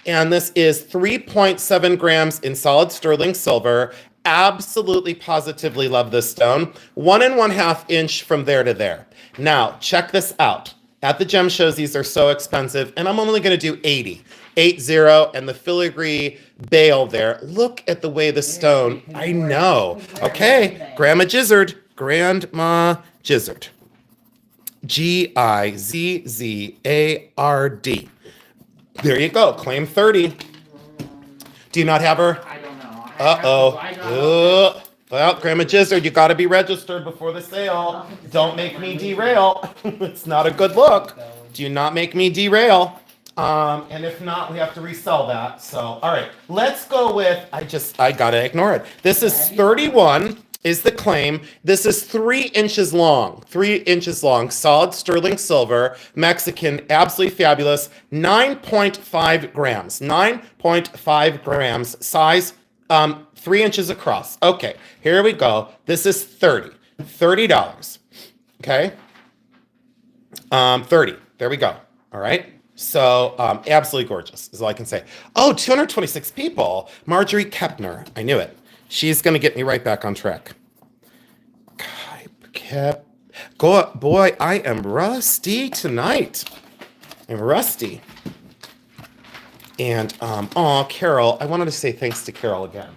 And this is 3.7 grams in solid sterling silver. Absolutely, positively love this stone. 1 1/2 inch from there to there. Now, check this out. At the gem shows, these are so expensive, and I'm only going to do 80. 80, and the filigree bail there. Look at the way the stone, I know. Okay, Grandma Gizzard. Grandma Gizzard. Gizzard. There you go, claim 30. Do you not have her? I don't know. Uh-oh. I got Well, Grandma Gizzard, you got to be registered before the sale. Don't make me derail. It's not a good look. Do not make me derail. And if not, we have to resell that. So, all right, let's go with, I got to ignore it. This is 31 is the claim. This is 3 inches long, 3 inches long, solid sterling silver, Mexican, absolutely fabulous, 9.5 grams, 9.5 grams, size 3 inches across. Okay, here we go. This is $30. Okay. 30. There we go. All right. So absolutely gorgeous is all I can say. Oh, 226 people. Marjorie Kepner. I knew it. She's going to get me right back on track. Boy, I am rusty tonight. I'm rusty. And, Carol, I wanted to say thanks to Carol again.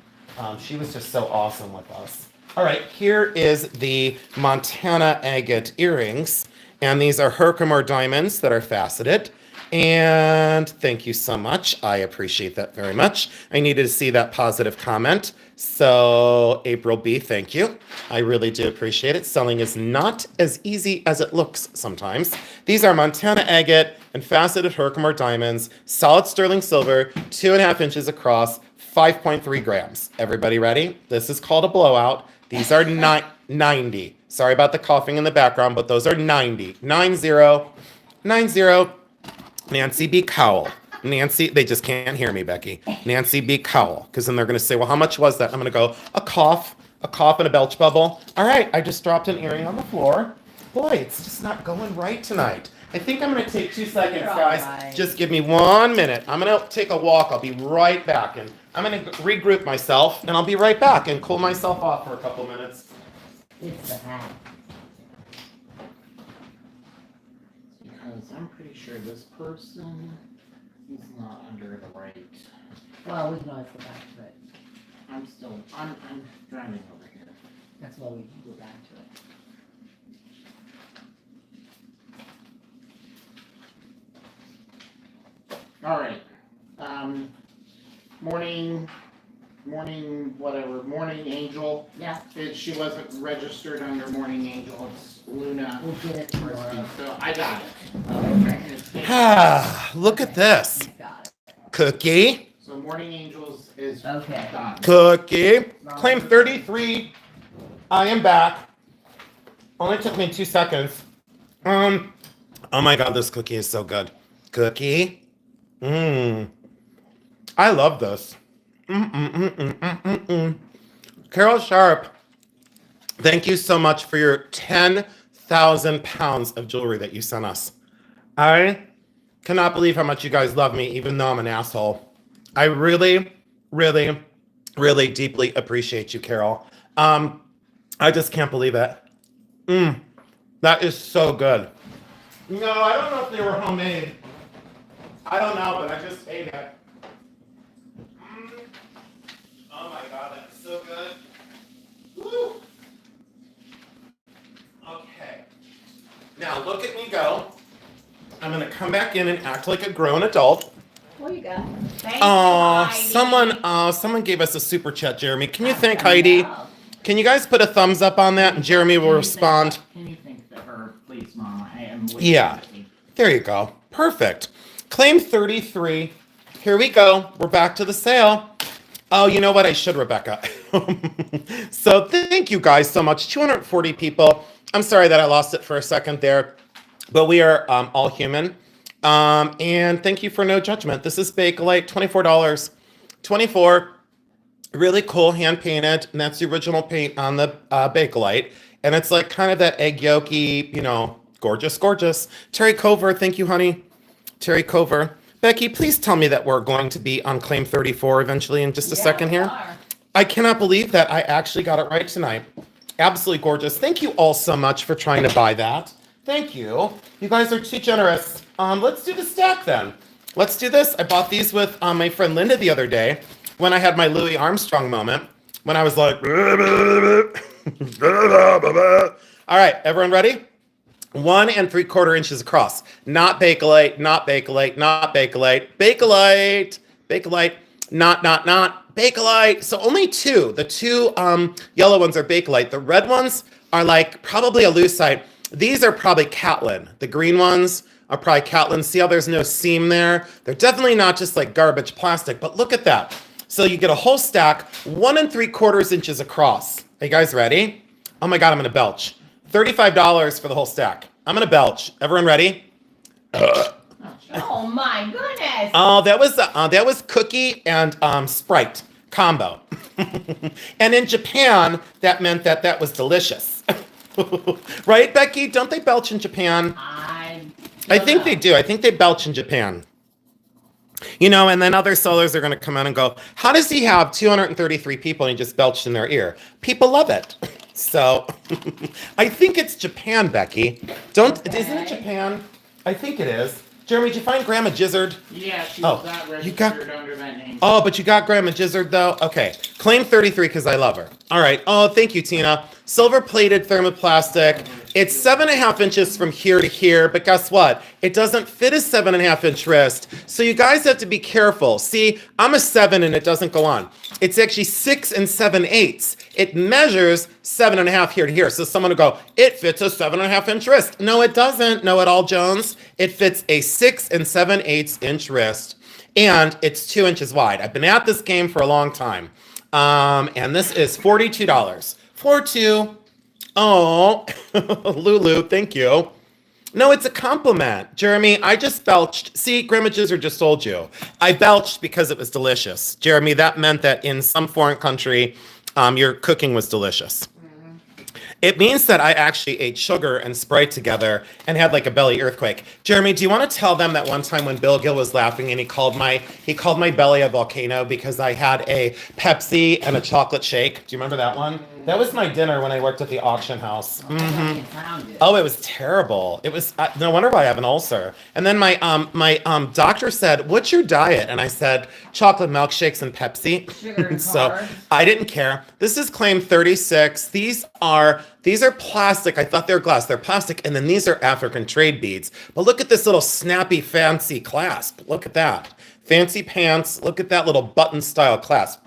She was just so awesome with us. All right, here is the Montana agate earrings. And these are Herkimer diamonds that are faceted. And thank you so much. I appreciate that very much. I needed to see that positive comment. So April B, thank you. I really do appreciate it. Selling is not as easy as it looks sometimes. These are Montana agate and faceted Herkimer diamonds, solid sterling silver, 2.5 inches across, 5.3 grams. Everybody ready? This is called a blowout. These are 90. Sorry about the coughing in the background, but those are 90. 90. Nancy B. Cowell. Nancy, they just can't hear me, Becky. Nancy B. Cowell. Because then they're going to say, well, how much was that? I'm going to go, a cough and a belch bubble. All right, I just dropped an earring on the floor. Boy, it's just not going right tonight. I think I'm going to take 2 seconds, guys. Right. Just give me 1 minute. I'm going to take a walk. I'll be right back. And I'm going to regroup myself, and I'll be right back and cool myself off for a couple minutes. It's the hat. Because I'm pretty sure this person is not under the right. Well, we can always go back to it. I'm driving over here. That's why we can go back to it. All right. Morning Angel. Yeah, She wasn't registered under Morning Angel. It's Luna. we did it tomorrow. So I got it. Okay. Ah, look at this. You got it. Cookie. So Morning Angels is Okay. done. Cookie. Claim 33. I am back. Only took me 2 seconds. Oh my God, this cookie is so good. Cookie. I love this. Carol Sharp, thank you so much for your 10,000 pounds of jewelry that you sent us. I cannot believe how much you guys love me, even though I'm an asshole. I really, really, really deeply appreciate you, Carol. I just can't believe it. That is so good. No, I don't know if they were homemade. I don't know, but I just ate it. Oh my God, that's so good. Woo. Okay. Now look at me go. I'm gonna come back in and act like a grown adult. What you got? Thank you, Heidi. Someone gave us a super chat, Jeremy. Can you thank Heidi? Can you guys put a thumbs up on that and Jeremy will respond? Can you think that her, please, Mama? I am waiting. Yeah. There you go. Perfect. Claim 33. Here we go. We're back to the sale. Oh, you know what? I should, Rebecca. So thank you guys so much. 240 people. I'm sorry that I lost it for a second there, but we are all human. And thank you for no judgment. This is Bakelite, $24. 24. Really cool, hand painted. And that's the original paint on the Bakelite. And it's like kind of that egg yolky, gorgeous, gorgeous. Terry Cover, thank you, honey. Terry Cover. Becky, please tell me that we're going to be on claim 34 eventually in just a second here. I cannot believe that I actually got it right tonight. Absolutely gorgeous. Thank you all so much for trying to buy that. Thank you. You guys are too generous. Let's do the stack then. Let's do this. I bought these with my friend Linda the other day when I had my Louis Armstrong moment, when I was like, all right, everyone ready? 1 3/4 inches across. Not Bakelite, not Bakelite, not Bakelite. Bakelite, Bakelite. not Bakelite. So only two. The two yellow ones are Bakelite. The red ones are like probably a lucite. These are probably Catlin. The green ones are probably Catlin. See how there's no seam there? They're definitely not just like garbage plastic, but look at that. So you get a whole stack, 1 3/4 inches across. Are you guys ready? Oh my God, I'm gonna belch. $35 for the whole stack. I'm gonna belch. Everyone ready? Oh my goodness. Oh, that was cookie and Sprite combo. And in Japan, that meant that was delicious. Right, Becky? Don't they belch in Japan? I think they do. I think they belch in Japan. You know, and then other sellers are going to come out and go, how does he have 233 people and he just belched in their ear? People love it. So I think it's Japan, Becky. Isn't it Japan? I think it is. Jeremy, did you find Grandma Gizzard? Yeah, she was not registered under that name. Oh, but you got Grandma Gizzard, though? Okay. Claim 33 because I love her. All right. Oh, thank you, Tina. Silver-plated thermoplastic. It's 7.5 inches from here to here, but guess what? It doesn't fit a 7.5-inch wrist, so you guys have to be careful. See, I'm a 7 and it doesn't go on. It's actually 6 7/8. It measures 7.5 here to here. So someone will go, it fits a 7.5-inch wrist. No, it doesn't. Know it all, Jones. It fits a 6 7/8 inch wrist, and it's 2 inches wide. I've been at this game for a long time. And this is $42. 42. Oh, Lulu, thank you. No, it's a compliment. Jeremy, I just belched. See, Grandma Gizzard just told you. I belched because it was delicious. Jeremy, that meant that in some foreign country, your cooking was delicious. It means that I actually ate sugar and Sprite together and had like a belly earthquake. Jeremy, do you want to tell them that one time when Bill Gill was laughing and he called my belly a volcano because I had a Pepsi and a chocolate shake? Do you remember that one? That was my dinner when I worked at the auction house. Oh, it was terrible. It was no wonder why I have an ulcer. And then my doctor said, "What's your diet?" And I said, "Chocolate milkshakes and Pepsi." So I didn't care. This is claim 36. These are plastic. I thought they were glass. They're plastic. And then these are African trade beads. But look at this little snappy, fancy clasp. Look at that. Fancy pants. Look at that little button style clasp.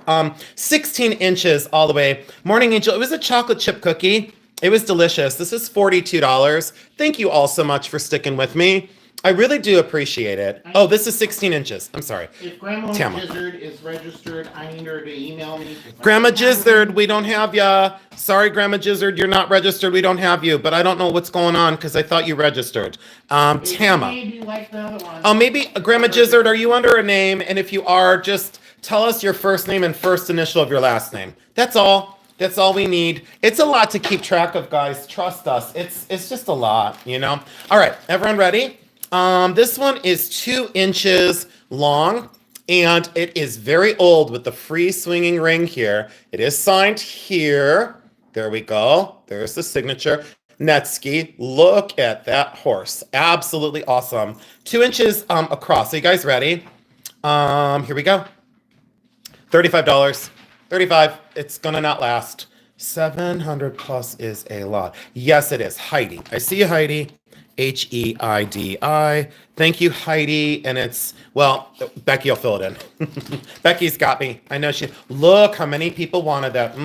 16 inches all the way. Morning Angel. It was a chocolate chip cookie. It was delicious. This is $42. Thank you all so much for sticking with me. I really do appreciate it. Oh, this is 16 inches. I'm sorry. If Grandma Gizzard is registered, I need her to email me. Grandma Gizzard, we don't have ya. Sorry, Grandma Gizzard, you're not registered. We don't have you. But I don't know what's going on because I thought you registered. Tama. Maybe like the other one. Oh, maybe Grandma Gizzard, are you under a name? And if you are, just tell us your first name and first initial of your last name. That's all. That's all we need. It's a lot to keep track of, guys. Trust us. It's just a lot, you know? All right, everyone ready? This one is 2 inches long, and it is very old with the free swinging ring here. It is signed here. There we go. There's the signature. Netsky, look at that horse. Absolutely awesome. 2 inches across. So you guys ready? Here we go. $35. 35. It's gonna not last. 700 plus is a lot. Yes, it is. Heidi. I see you, Heidi. Heidi. Thank you, Heidi. And it's, well, Becky will fill it in. Becky's got me. I know she, look how many people wanted that.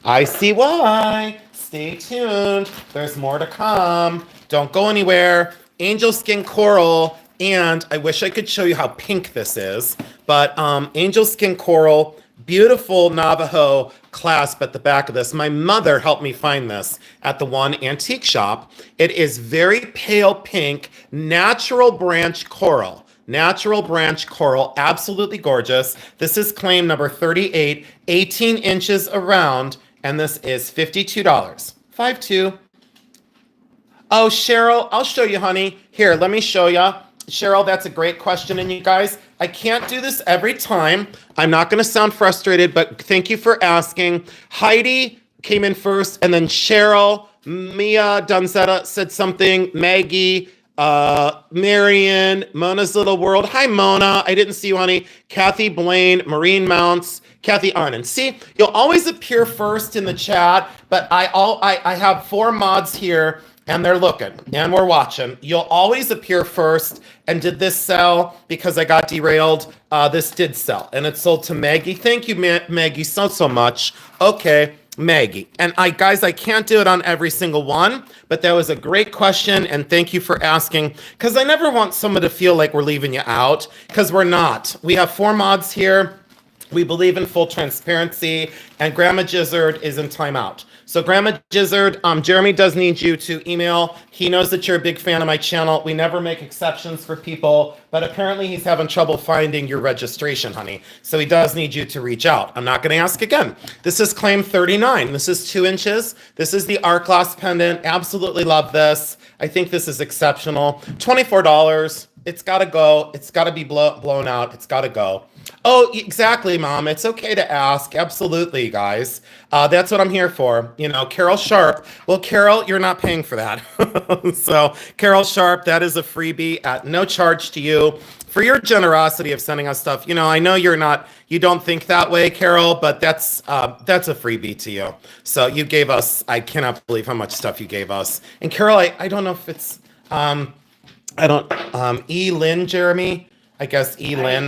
I see why. Stay tuned. There's more to come. Don't go anywhere. Angel skin coral. And I wish I could show you how pink this is. But angel skin coral, beautiful Navajo clasp at the back of this. My mother helped me find this at the one antique shop. It is very pale pink, natural branch coral. Natural branch coral, absolutely gorgeous. This is claim number 38, 18 inches around, and this is $52. 52. Oh, Cheryl, I'll show you, honey. Here, let me show you. Cheryl, that's a great question, and you guys, I can't do this every time. I'm not going to sound frustrated, but thank you for asking. Heidi came in first, and then Cheryl, Mia Donzetta said something, Maggie, Marion, Mona's Little World. Hi, Mona. I didn't see you, honey. Kathy Blaine, Marine Mounts, Kathy Arnon. See, you'll always appear first in the chat, but I have 4 mods here, and they're looking, and we're watching. You'll always appear first. And did this sell? Because I got derailed. This did sell, and it sold to Maggie. Thank you, Maggie, so much. Okay, Maggie. And I can't do it on every single one, but that was a great question, and thank you for asking, because I never want someone to feel like we're leaving you out, because we're not. We have 4 mods here. We believe in full transparency, and Grandma Gizzard is in timeout. So Grandma Gizzard, Jeremy does need you to email. He knows that you're a big fan of my channel. We never make exceptions for people, but apparently he's having trouble finding your registration, honey. So he does need you to reach out. I'm not going to ask again. This is claim 39. This is 2 inches. This is the art glass pendant. Absolutely love this. I think this is exceptional. $24. It's got to go. It's got to be blown out. It's got to go. Oh, exactly, Mom. It's okay to ask. Absolutely, guys. That's what I'm here for. You know, Carol Sharp. Well, Carol, you're not paying for that. So, Carol Sharp, that is a freebie at no charge to you for your generosity of sending us stuff. You know, I know you don't think that way, Carol, but that's a freebie to you. So you gave us, I cannot believe how much stuff you gave us. And Carol, I don't know if it's, E. Lynn, Jeremy. I guess E. Lynn. I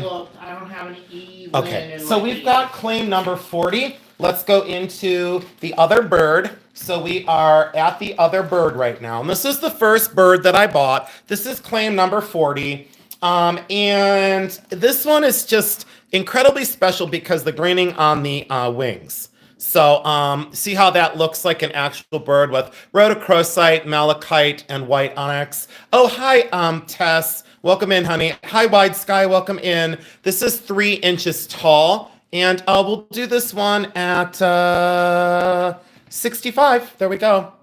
don't have any E. Lynn. Okay, so we've got claim number 40. Let's go into the other bird. So we are at the other bird right now. And this is the first bird that I bought. This is claim number 40. And this one is just incredibly special because the graining on the wings. So see how that looks like an actual bird with rhodochrosite, malachite, and white onyx. Oh, hi, Tess. Welcome in, honey. Hi, Wide Sky. Welcome in. This is 3 inches tall, and we'll do this one at 65. There we go.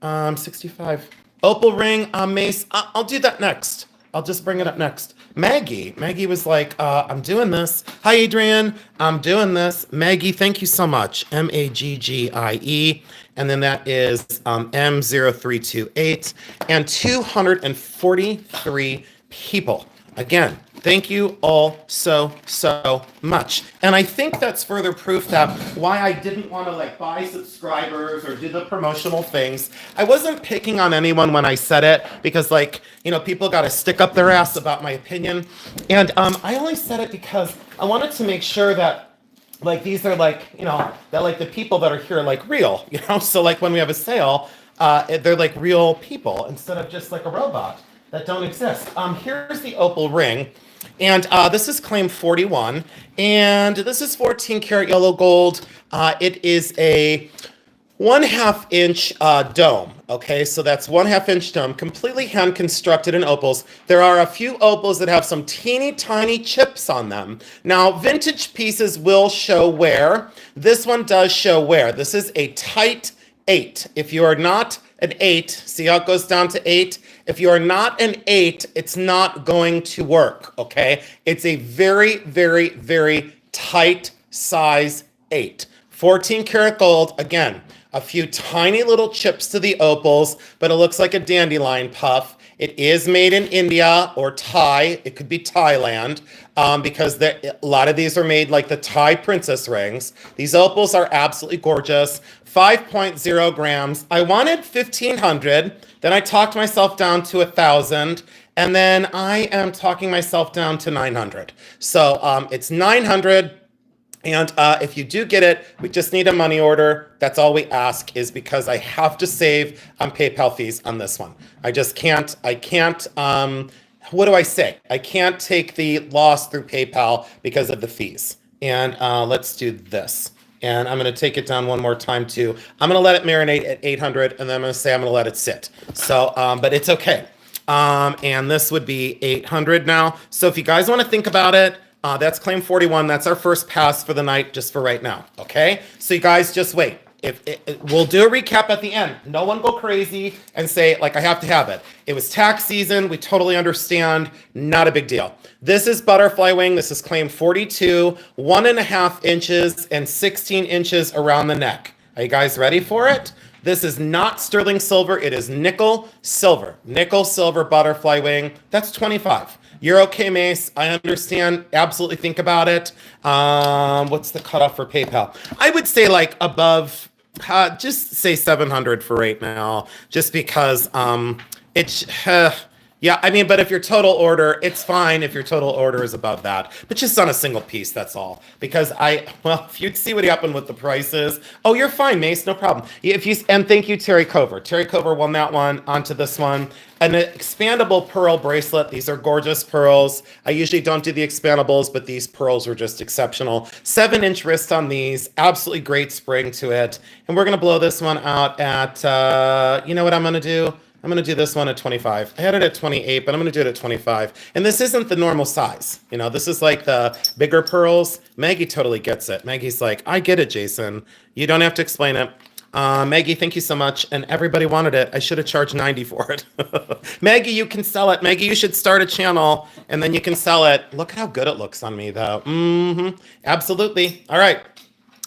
65. Opal ring, mace. I'll do that next. I'll just bring it up next. Maggie was like, I'm doing this. Hi, Adrian. I'm doing this. Maggie, thank you so much. Maggie. And then that is M0328 and 243 people. Again, thank you all so much. And I think that's further proof that why I didn't want to like buy subscribers or do the promotional things. I wasn't picking on anyone when I said it because like, you know, people got to stick up their ass about my opinion. And I only said it because I wanted to make sure that like these are like, you know, that like the people that are here are like real, you know? So like when we have a sale, they're like real people instead of just like a robot that don't exist. Here's the opal ring. And this is claim 41. And this is 14 karat yellow gold. It is a 1/2 inch dome. Okay, so that's 1/2 inch dome, completely hand constructed in opals. There are a few opals that have some teeny tiny chips on them. Now, vintage pieces will show wear. This one does show wear. This is a tight 8. If you are not an 8, see how it goes down to 8? If you are not an 8, it's not going to work, okay? It's a very, very, very tight size 8. 14 karat gold, again, a few tiny little chips to the opals, but it looks like a dandelion puff. It is made in India or Thai. It could be Thailand because a lot of these are made like the Thai princess rings. These opals are absolutely gorgeous. 5.0 grams. I wanted 1,500. Then I talked myself down to 1,000. And then I am talking myself down to 900. So it's 900. And if you do get it, we just need a money order. That's all we ask is because I have to save on PayPal fees on this one. I can't, what do I say? I can't take the loss through PayPal because of the fees. And let's do this. And I'm going to take it down one more time too. I'm going to let it marinate at 800 and then I'm going to say I'm going to let it sit. So, but it's okay. And this would be 800 now. So if you guys want to think about it, that's claim 41. That's our first pass for the night, just for right now. Okay. So you guys just wait. We'll do a recap at the end. No one go crazy and say like, I have to have it. It was tax season. We totally understand. Not a big deal. This is butterfly wing. This is claim 42, 1.5 inches and 16 inches around the neck. Are you guys ready for it? This is not sterling silver. It is nickel silver. Nickel silver butterfly wing. That's 25. You're okay, Mace. I understand. Absolutely think about it. What's the cutoff for PayPal? I would say like above Just say 700 for right now, just because it's yeah, I mean, but if your total order, it's fine if your total order is above that, but just on a single piece, that's all. Because well, if you'd see what happened with the prices, oh, you're fine, Mace, no problem. If you and thank you, Terry Cover. Terry Cover won that one onto this one. An expandable pearl bracelet. These are gorgeous pearls. I usually don't do the expandables, but these pearls were just exceptional. 7-inch wrist on these. Absolutely great spring to it. And we're going to blow this one out at, you know what I'm going to do? I'm going to do this one at 25. I had it at 28, but I'm going to do it at 25. And this isn't the normal size. You know, this is like the bigger pearls. Maggie totally gets it. Maggie's like, I get it, Jason. You don't have to explain it. Maggie, thank you so much. And everybody wanted it. I should have charged 90 for it. Maggie, you can sell it. Maggie, you should start a channel and then you can sell it. Look at how good it looks on me, though. Absolutely. All right.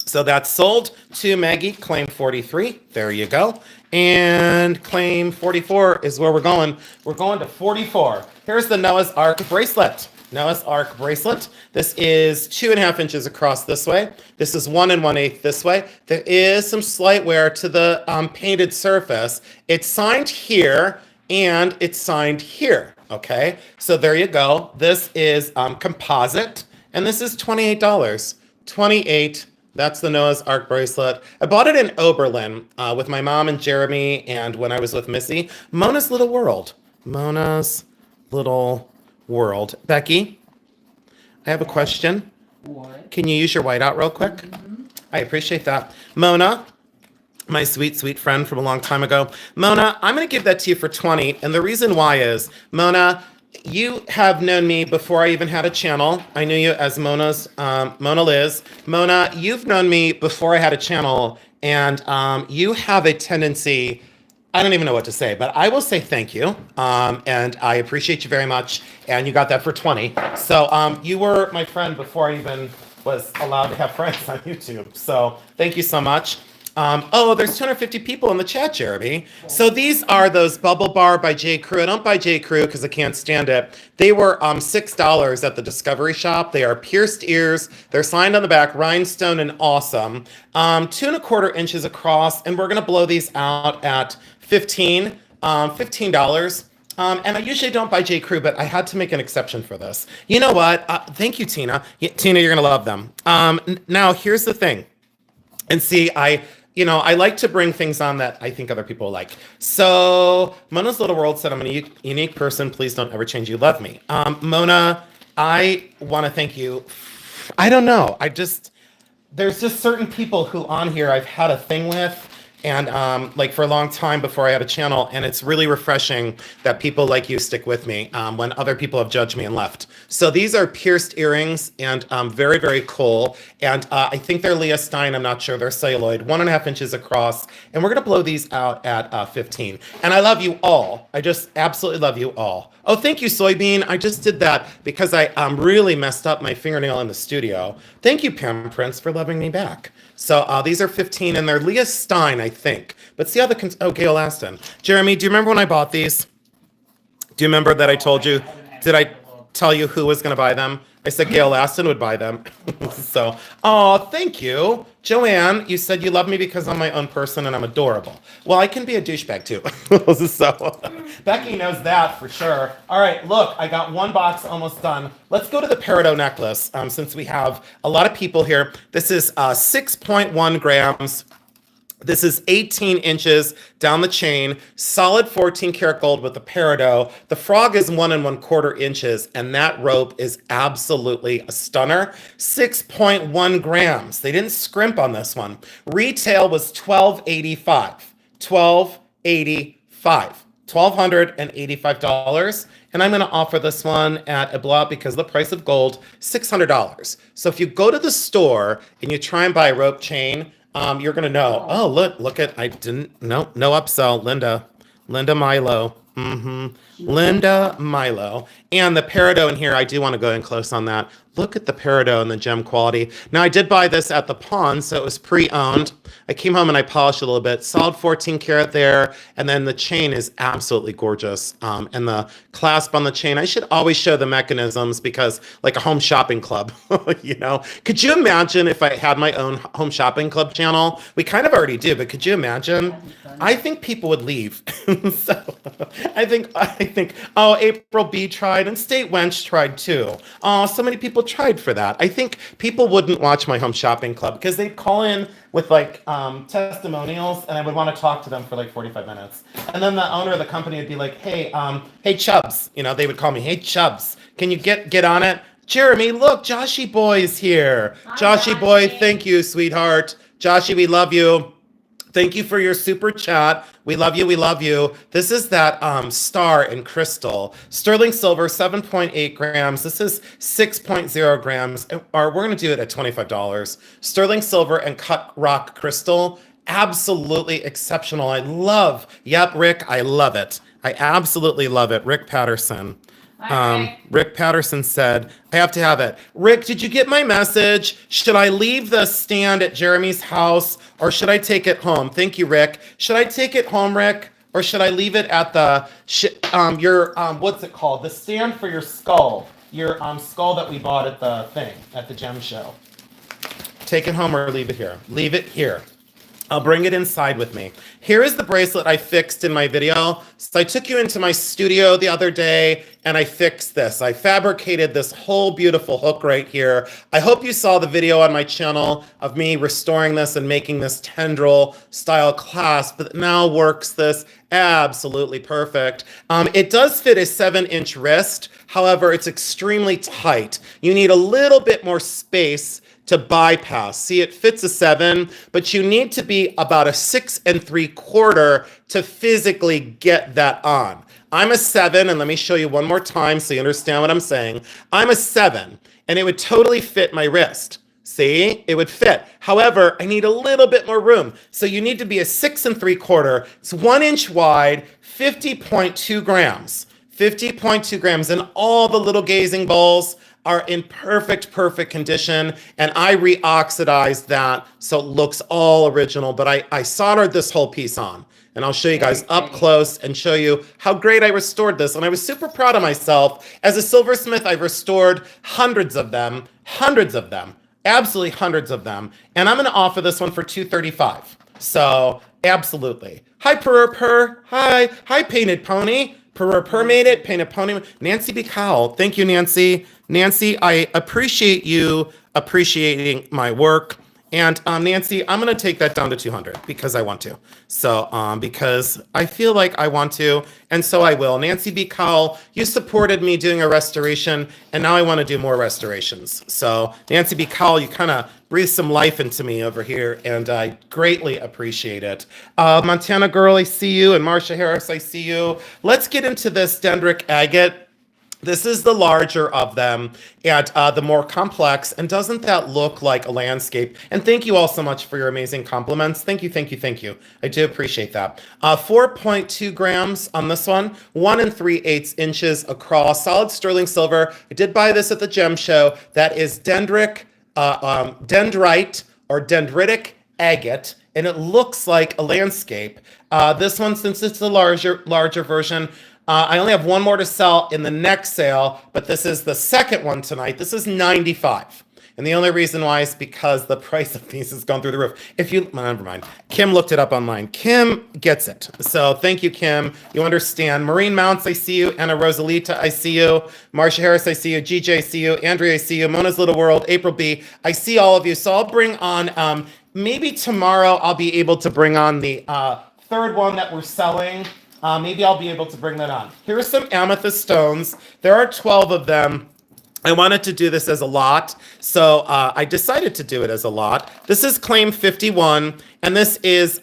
So that's sold to Maggie. Claim 43. There you go. And claim 44 is where we're going. We're going to 44. Here's the Noah's Ark bracelet. Noah's Ark bracelet. This is 2.5 inches across this way. This is 1 1/8 this way. There is some slight wear to the painted surface. It's signed here and it's signed here. Okay, so there you go. This is composite, and this is $28. 28. That's the Noah's Ark bracelet. I bought it in Oberlin with my mom and Jeremy, and when I was with Missy. Mona's Little World. Mona's Little World. Becky, I have a question. What? Can you use your whiteout real quick? Mm-hmm. I appreciate that. Mona, my sweet, sweet friend from a long time ago. Mona, I'm going to give that to you for 20. And the reason why is, Mona, you have known me before I even had a channel. I knew you as Mona's Mona Liz. Mona, you've known me before I had a channel, and you have a tendency. I don't even know what to say, but I will say thank you, and I appreciate you very much. And you got that for 20. So you were my friend before I even was allowed to have friends on YouTube. So thank you so much. Oh, there's 250 people in the chat, Jeremy. So these are those Bubble Bar by J. Crew. I don't buy J. Crew because I can't stand it. They were $6 at the Discovery Shop. They are pierced ears. They're signed on the back, rhinestone and awesome. 2¼ inches across, and we're gonna blow these out at $15. And I usually don't buy J. Crew, but I had to make an exception for this. You know what? Thank you, Tina. Tina, you're gonna love them. Now here's the thing. And see, I like to bring things on that I think other people like. So Mona's Little World said, I'm a unique person. Please don't ever change. You love me. Mona, I want to thank you. I don't know. There's just certain people who on here I've had a thing with. And like for a long time before I had a channel, and it's really refreshing that people like you stick with me when other people have judged me and left. So these are pierced earrings, and very, very cool. And I think they're Leah Stein. I'm not sure. They're celluloid, 1.5 inches across. And we're gonna blow these out at 15. And I love you all. I just absolutely love you all. Oh, thank you, Soybean. I just did that because I really messed up my fingernail in the studio. Thank you, Pam Prince, for loving me back. So these are 15, and they're Leah Stein, I think. But see how Gail Aston. Jeremy, do you remember when I bought these? Do you remember that I told you? Did I tell you who was going to buy them? I said Gail Aston would buy them. So, oh, thank you. Joanne, you said you love me because I'm my own person and I'm adorable. Well, I can be a douchebag too. So, Becky knows that for sure. All right, look, I got one box almost done. Let's go to the Peridot necklace since we have a lot of people here. This is 6.1 grams. This is 18 inches down the chain, solid 14 karat gold with the Peridot. The frog is 1 1/4 inches, and that rope is absolutely a stunner. 6.1 grams. They didn't scrimp on this one. Retail was $12.85. $1,285. And I'm going to offer this one at a blowout because of the price of gold, $600. So if you go to the store and you try and buy a rope chain, you're gonna know. Oh, look at no upsell, Linda Milo. Linda Milo. And the Peridot in here, I do want to go in close on that. Look at the Peridot and the gem quality. Now, I did buy this at the pawn, so it was pre-owned. I came home and I polished it a little bit. Solid 14 karat there. And then the chain is absolutely gorgeous. And the clasp on the chain, I should always show the mechanisms because like a home shopping club, you know. Could you imagine if I had my own home shopping club channel? We kind of already do, but could you imagine? I think people would leave. So I think, oh, April B tried and State Wench tried too. Oh, so many people tried for that. I think people wouldn't watch my home shopping club because they'd call in with like testimonials and I would want to talk to them for like 45 minutes. And then the owner of the company would be like, hey, hey Chubbs, you know, they would call me, hey Chubbs, can you get on it? Jeremy, look, Joshy Boy is here. Joshy Boy, thank you, sweetheart. Joshy, we love you. Thank you for your super chat. We love you. We love you. This is that star in crystal. Sterling silver, 7.8 grams. This is 6.0 grams. Or we're going to do it at $25. Sterling silver and cut rock crystal. Absolutely exceptional. I love. Yep, Rick, I love it. I absolutely love it. Rick Patterson. Rick Patterson said, I have to have it. Rick, did you get my message? Should I leave the stand at Jeremy's house or should I take it home? Thank you, Rick. Should I take it home, Rick? Or should I leave it at the, what's it called? The stand for your skull. Your skull that we bought at the thing, at the gem show. Take it home or leave it here? Leave it here. I'll bring it inside with me. Here is the bracelet I fixed in my video. So I took you into my studio the other day and I fixed this. I fabricated this whole beautiful hook right here. I hope you saw the video on my channel of me restoring this and making this tendril style clasp that now works this absolutely perfect. It does fit a 7-inch wrist. However, it's extremely tight. You need a little bit more space to bypass. See, it fits a 7, but you need to be about a 6 3/4 to physically get that on. I'm a 7, and let me show you one more time so you understand what I'm saying. I'm a 7, and it would totally fit my wrist. See, it would fit. However, I need a little bit more room. So you need to be a 6 3/4. It's 1 inch wide, 50.2 grams. 50.2 grams, and all the little gazing bowls are in perfect condition, and I re-oxidized that so it looks all original, but I soldered this whole piece on, and I'll show you guys up close and show you how great I restored this, and I was super proud of myself. As a silversmith, I've restored hundreds of them, absolutely hundreds of them, and I'm gonna offer this one for $235, so absolutely. Hi, Purr, hi, Painted Pony. Purr made it, Painted Pony. Nancy B. Cowell, thank you, Nancy. Nancy, I appreciate you appreciating my work. And Nancy, I'm going to take that down to 200 because I want to. So because I feel like I want to, and so I will. Nancy B. Cowell, you supported me doing a restoration, and now I want to do more restorations. So Nancy B. Cowell, you kind of breathed some life into me over here, and I greatly appreciate it. Montana Girl, I see you, and Marsha Harris, I see you. Let's get into this Dendritic agate. This is the larger of them and the more complex. And doesn't that look like a landscape? And thank you all so much for your amazing compliments. Thank you. I do appreciate that. 4.2 grams on this one, 1 3/8 inches across, solid sterling silver. I did buy this at the gem show. That is Dendritic or Dendritic agate. And it looks like a landscape. This one, since it's the larger version, I only have one more to sell in the next sale, but this is the second one tonight. This is $95. And the only reason why is because the price of these has gone through the roof. Never mind. Kim looked it up online. Kim gets it. So thank you, Kim. You understand. Marine Mounts, I see you. Anna Rosalita, I see you. Marsha Harris, I see you. GJ, I see you. Andrea, I see you. Mona's Little World, April B, I see all of you. So I'll bring on, maybe tomorrow I'll be able to bring on the third one that we're selling. Maybe I'll be able to bring that on. Here are some amethyst stones. There are 12 of them. I wanted to do this as a lot, so I decided to do it as a lot. This is claim 51, and this is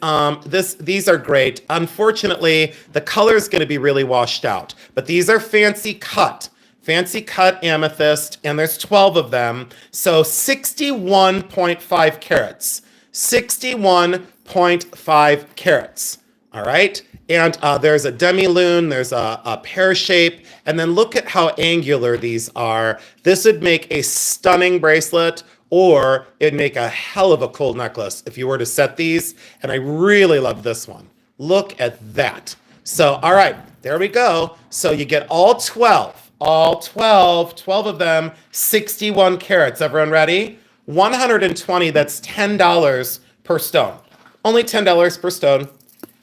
these are great. Unfortunately, the color is going to be really washed out, but these are fancy cut amethyst, and there's 12 of them. So 61.5 carats. 61.5 carats. All right. And there's a demi-lune, there's a pear shape, and then look at how angular these are. This would make a stunning bracelet, or it'd make a hell of a cool necklace if you were to set these. And I really love this one. Look at that. So, all right, there we go. So you get all 12 of them, 61 carats. Everyone ready? 120, that's $10 per stone. Only $10 per stone.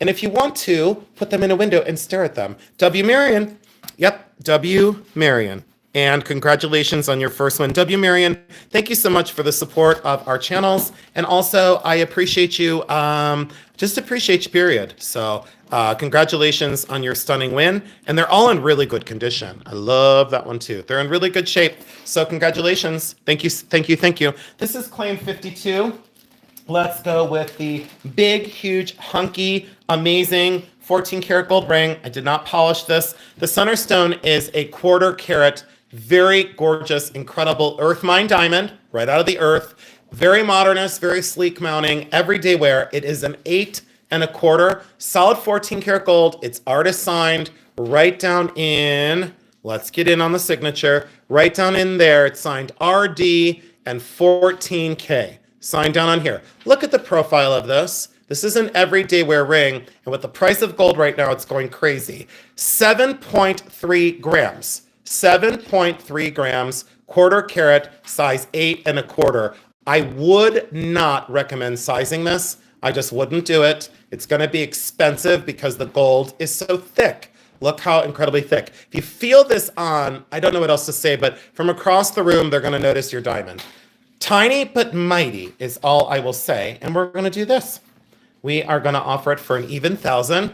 And if you want to, put them in a window and stare at them. W. Marion. Yep, W. Marion. And congratulations on your first one. W. Marion, thank you so much for the support of our channels. And also, I appreciate you, just appreciate you, period. So congratulations on your stunning win. And they're all in really good condition. I love that one too. They're in really good shape. So congratulations. Thank you, thank you, thank you. This is claim 52. Let's go with the big, huge, hunky, amazing 14 karat gold ring. I did not polish this. The center stone is a 1/4 carat, very gorgeous, incredible earth mine diamond, right out of the earth. Very modernist, very sleek mounting, everyday wear. It is an 8 1/4, solid 14 karat gold. It's artist signed right down in, let's get in on the signature, right down in there. It's signed RD and 14K. Signed down on here. Look at the profile of this. This is an everyday wear ring, and with the price of gold right now, it's going crazy. 7.3 grams. 7.3 grams, 1/4 carat, size 8 1/4. I would not recommend sizing this. I just wouldn't do it. It's going to be expensive because the gold is so thick. Look how incredibly thick. If you feel this on, I don't know what else to say, but from across the room, they're going to notice your diamond. Tiny but mighty is all I will say. And we're going to do this. We are going to offer it for an even 1,000.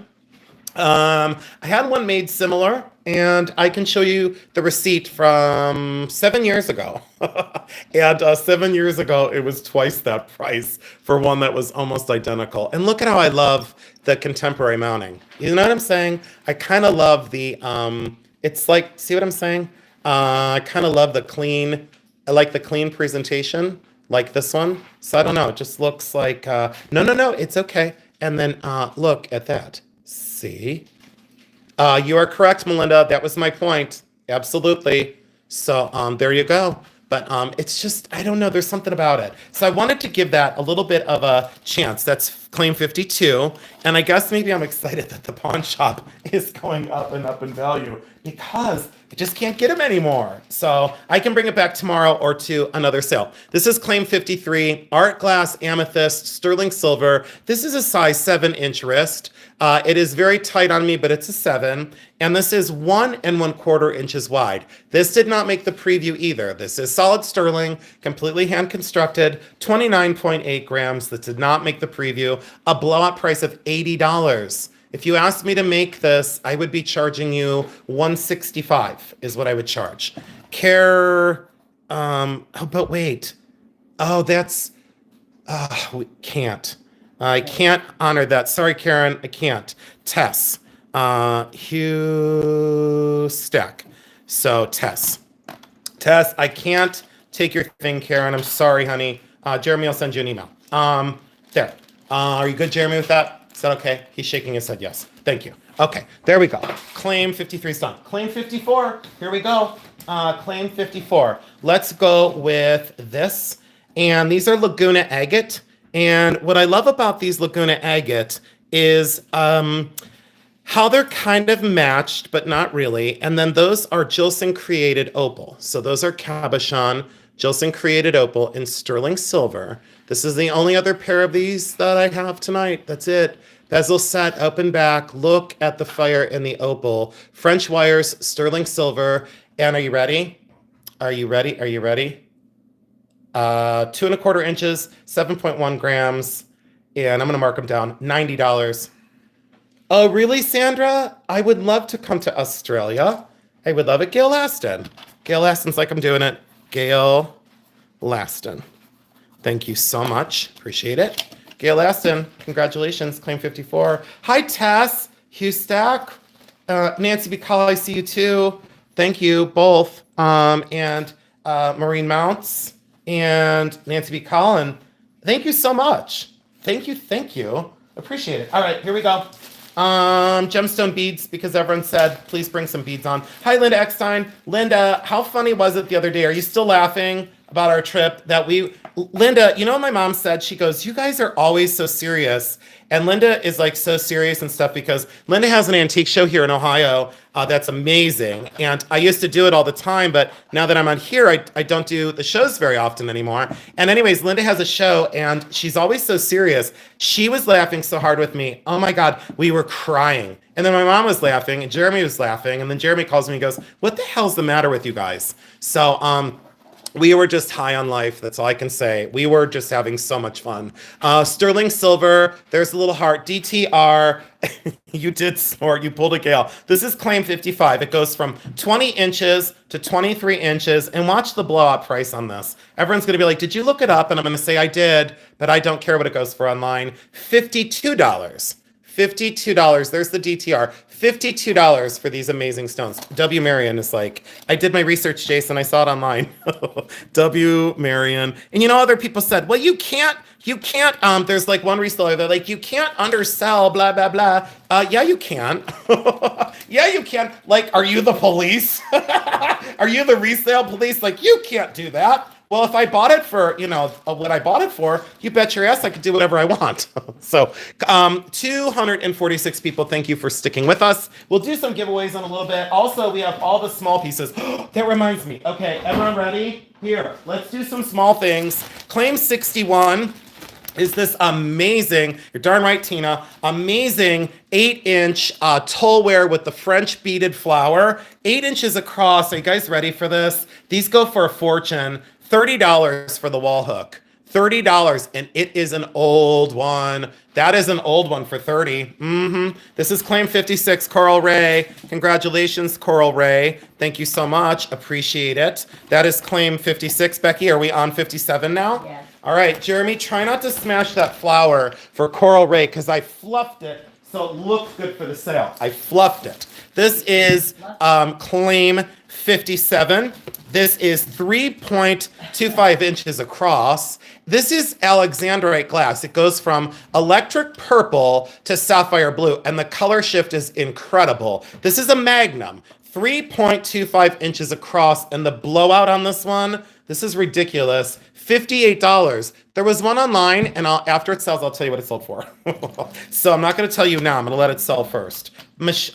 I had one made similar, and I can show you the receipt from 7 years ago. And 7 years ago, it was twice that price for one that was almost identical. And look at how I love the contemporary mounting. You know what I'm saying? I kind of love the, it's like, see what I'm saying? I kind of love the clean, I like the clean presentation, like this one. So I don't know, it just looks like, no, it's okay. And then look at that. See? You are correct, Melinda. That was my point. Absolutely. So there you go. But it's just, I don't know, there's something about it. So I wanted to give that a little bit of a chance. That's claim 52. And I guess maybe I'm excited that the pawn shop is going up and up in value because I just can't get them anymore. So I can bring it back tomorrow or to another sale. This is claim 53, art glass, amethyst, sterling silver. This is a size 7-inch wrist. It is very tight on me, but it's a 7. And this is 1 1/4 inches wide. This did not make the preview either. This is solid sterling, completely hand constructed, 29.8 grams. That did not make the preview. A blowout price of $80. If you asked me to make this, I would be charging you $165 is what I would charge. But wait. Oh, that's, we can't. I can't honor that. Sorry, Karen, I can't. Tess. Hugh Stack. So Tess, I can't take your thing, Karen. I'm sorry, honey. Jeremy, I'll send you an email. There. Are you good, Jeremy, with that? Is that okay? He's shaking his head yes. Thank you. Okay, there we go. Claim 53 is done. Claim 54. Here we go. Claim 54. Let's go with this. And these are Laguna agate. And what I love about these Laguna agate is how they're kind of matched, but not really. And then those are Jilson created opal. So those are cabochon, Jilson created opal in sterling silver. This is the only other pair of these that I have tonight. That's it. Bezel set, open back. Look at the fire in the opal. French wires, sterling silver. And are you ready? Are you ready? Are you ready? 2 1/4 inches, 7.1 grams. And I'm going to mark them down. $90. Oh, really, Sandra? I would love to come to Australia. I would love it. Gail Aston. Gail Aston's like I'm doing it. Gail Laston. Thank you so much. Appreciate it. Gail Aston, congratulations. Claim 54. Hi, Tess. Hugh Stack. Nancy Bacall, I see you too. Thank you both. And Maureen Mounts and Nancy B. Collin. Thank you so much. Thank you. Appreciate it. All right, here we go. Gemstone beads, because everyone said, please bring some beads on. Hi, Linda Eckstein. Linda, how funny was it the other day? Are you still laughing about our trip Linda, you know what my mom said? She goes, you guys are always so serious. And Linda is like so serious and stuff because Linda has an antique show here in Ohio that's amazing. And I used to do it all the time, but now that I'm on here, I don't do the shows very often anymore. And anyways, Linda has a show and she's always so serious. She was laughing so hard with me. Oh my God, we were crying. And then my mom was laughing and Jeremy was laughing. And then Jeremy calls me and goes, what the hell's the matter with you guys? So, we were just high on life. That's all I can say. We were just having so much fun. Sterling silver. There's a little heart. DTR. You did snort. You pulled a Gale. This is claim 55. It goes from 20 inches to 23 inches. And watch the blowout price on this. Everyone's going to be like, did you look it up? And I'm going to say I did, but I don't care what it goes for online. $52. $52. There's the DTR. $52 for these amazing stones. W. Marion is like, I did my research, Jason. I saw it online. W. Marion. And you know, other people said, well, you can't, there's like one reseller, they're like, you can't undersell, blah, blah, blah. Yeah, you can. Yeah, you can. Like, are you the police? Are you the resale police? Like, you can't do that. Well, if I bought it for, you know, what I bought it for, you bet your ass I could do whatever I want. So 246 people, thank you for sticking with us. We'll do some giveaways in a little bit. Also, we have all the small pieces. That reminds me. Okay, everyone ready? Here, let's do some small things. Claim 61 is this amazing, you're darn right, Tina, amazing 8-inch tollware with the French beaded flower, 8 inches across. Are you guys ready for this? These go for a fortune. $30 for the wall hook. $30, and it is an old one. That is an old one for $30. This is claim 56, Coral Ray. Congratulations, Coral Ray. Thank you so much. Appreciate it. That is claim 56. Becky, are we on 57 now? Yes. All right, Jeremy, try not to smash that flower for Coral Ray because I fluffed it so it looks good for the sale. I fluffed it. This is claim 57. This is 3.25 inches across. This is Alexandrite glass. It goes from electric purple to sapphire blue, and the color shift is incredible. This is a magnum, 3.25 inches across, and the blowout on this one, this is ridiculous. $58. There was one online, and after it sells, I'll tell you what it sold for. So I'm not going to tell you now. I'm going to let it sell first.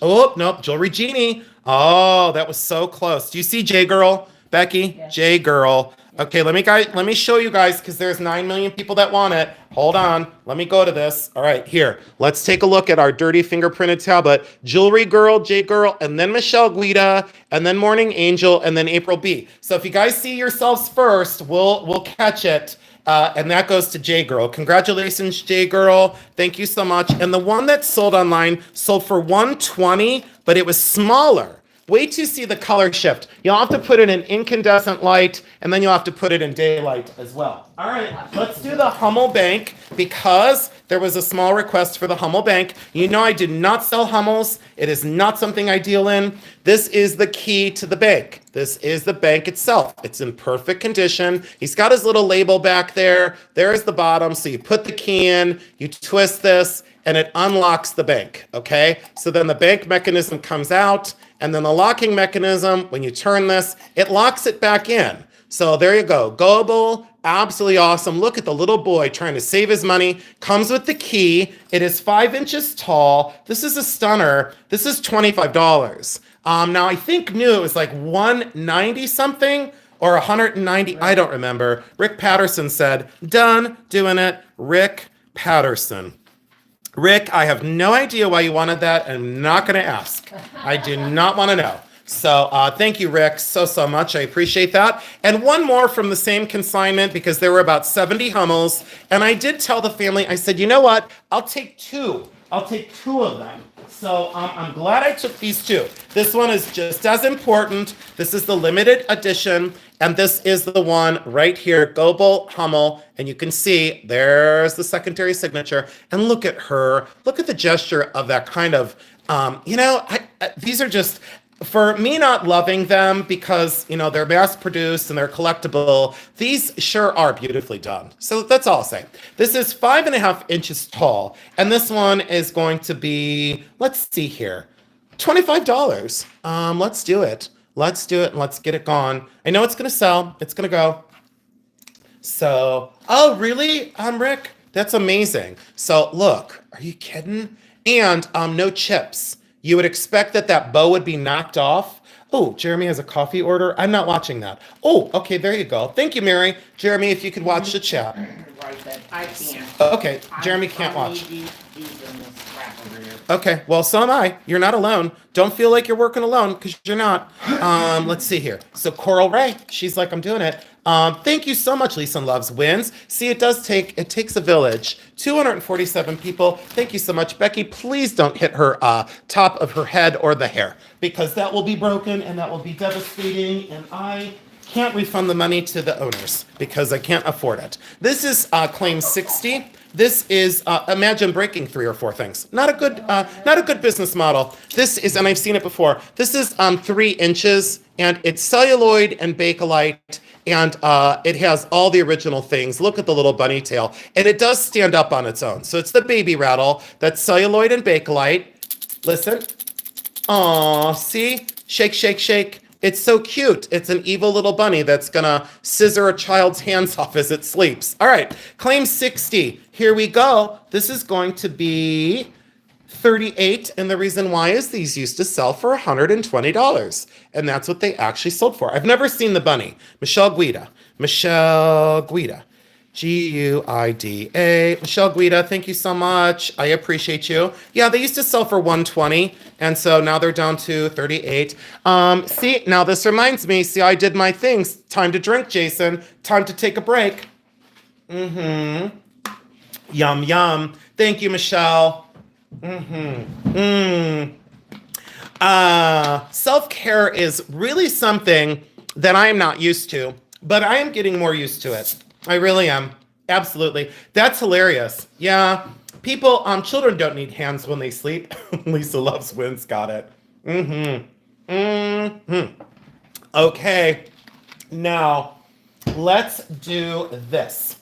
Oh, nope, Jewelry Genie. Oh, that was so close. Do you see J-Girl, Becky? Yes. J-Girl. Okay, let me show you guys because there's 9 million people that want it. Hold on. Let me go to this. All right, here. Let's take a look at our dirty fingerprinted tablet. Jewelry Girl, J-Girl, and then Michelle Guida, and then Morning Angel, and then April B. So if you guys see yourselves first, we'll catch it. And that goes to J-Girl. Congratulations, J-Girl. Thank you so much. And the one that sold online sold for $120, but it was smaller. Wait to see the color shift. You'll have to put it in incandescent light, and then you'll have to put it in daylight as well. All right, let's do the Hummel Bank because there was a small request for the Hummel Bank. You know I do not sell Hummels. It is not something I deal in. This is the key to the bank. This is the bank itself. It's in perfect condition. He's got his little label back there. There's the bottom. So you put the key in, you twist this, and it unlocks the bank, okay? So then the bank mechanism comes out, and then the locking mechanism, when you turn this, it locks it back in. So there you go. Global, absolutely awesome. Look at the little boy trying to save his money. Comes with the key. It is 5 inches tall. This is a stunner. This is $25. Now, I think new it was like $190 something or 190. I don't remember. Rick Patterson said, done doing it. Rick Patterson. Rick, I have no idea why you wanted that. I'm not going to ask. I do not want to know. So thank you, Rick, so much. I appreciate that. And one more from the same consignment because there were about 70 Hummels. And I did tell the family, I said, you know what? I'll take two. I'll take two of them. So I'm glad I took these two. This one is just as important. This is the limited edition. And this is the one right here, Global Hummel. And you can see there's the secondary signature. And look at her. Look at the gesture of that kind of, these are just, for me not loving them because, you know, they're mass produced and they're collectible, these sure are beautifully done. So that's all I'll say. This is 5.5 inches tall. And this one is going to be, let's see here, $25. Let's do it. Let's do it and let's get it gone. I know it's going to sell. It's going to go. So, oh, really? Rick? That's amazing. So look, are you kidding? And no chips. You would expect that that bow would be knocked off. Oh, Jeremy has a coffee order. I'm not watching that. Oh, okay, there you go. Thank you, Mary. Jeremy, if you could watch the chat. Right, that I can't. Okay, Jeremy can't I watch. need these in this crap over here. Okay, well, so am I. You're not alone. Don't feel like you're working alone, because you're not. Let's see here. So Coral Ray, she's like, I'm doing it. Thank you so much, Lisa Loves Wins. See, it takes a village. 247 people. Thank you so much. Becky, please don't hit her top of her head or the hair, because that will be broken and that will be devastating, and I can't refund the money to the owners because I can't afford it. This is claim 60. This is imagine breaking 3 or 4 things. Not a good business model. This is, and I've seen it before. This is 3 inches, and it's celluloid and Bakelite, and it has all the original things. Look at the little bunny tail, and it does stand up on its own. So it's the baby rattle. That's celluloid and Bakelite. Listen. Aw, see? Shake, shake, shake. It's so cute. It's an evil little bunny that's gonna scissor a child's hands off as it sleeps. All right, claim 60. Here we go. This is going to be 38, and the reason why is these used to sell for $120, and that's what they actually sold for. I've never seen the bunny. Michelle Guida. Guida. Michelle Guida, thank you so much. I appreciate you. Yeah, they used to sell for $120, and so now they're down to 38. See, now this reminds me. See, I did my things. Time to drink, Jason. Time to take a break. Yum, yum. Thank you, Michelle. Self-care is really something that I am not used to, but I am getting more used to it. I really am. Absolutely. That's hilarious. Yeah. People, children don't need hands when they sleep. Lisa Loves Wins. Got it. Okay. Now, let's do this.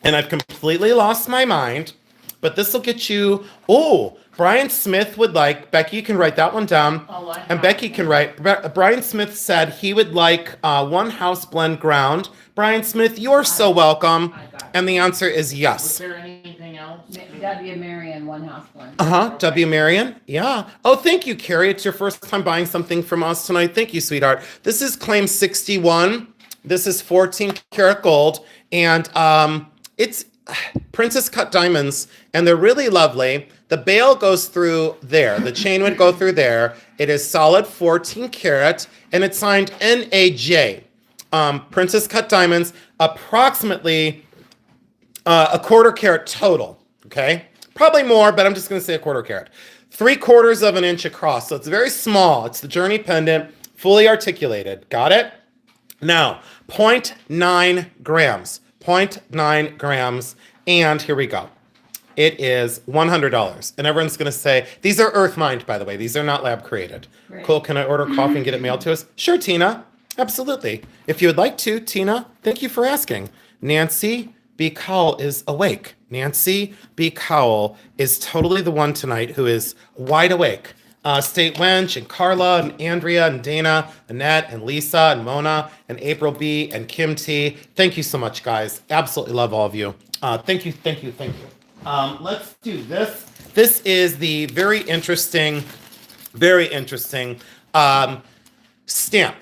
And I've completely lost my mind, but this will get you. Oh, Brian Smith would like, Becky, you can write that one down. And Becky can write, Brian Smith said he would like 1 house blend ground. Brian Smith, you're so welcome. And the answer is yes. Was there anything else? W. Marion, 1 house blend. Okay. W. Marion. Yeah. Oh, thank you, Carrie. It's your first time buying something from us tonight. Thank you, sweetheart. This is claim 61. This is 14 karat gold. And it's princess cut diamonds, and they're really lovely. The bail goes through there. The chain would go through there. It is solid 14 karat, and it's signed NAJ. Princess cut diamonds, approximately a 1/4 carat total. Okay, probably more, but I'm just going to say a 1/4 carat. 3/4 of an inch across, so it's very small. It's the journey pendant, fully articulated. Got it? Now, 0.9 grams. 0.9 grams, and here we go. It is $100, and everyone's going to say, these are earth mined, by the way. These are not lab created. Right. Cool, can I order coffee and get it mailed to us? Sure, Tina, absolutely. If you would like to, Tina, thank you for asking. Nancy B. Cowell is awake. Nancy B. Cowell is totally the one tonight who is wide awake. State Wench and Carla and Andrea and Dana, Annette and Lisa and Mona and April B. and Kim T. Thank you so much, guys. Absolutely love all of you. Thank you. Let's do this. This is the very interesting stamp.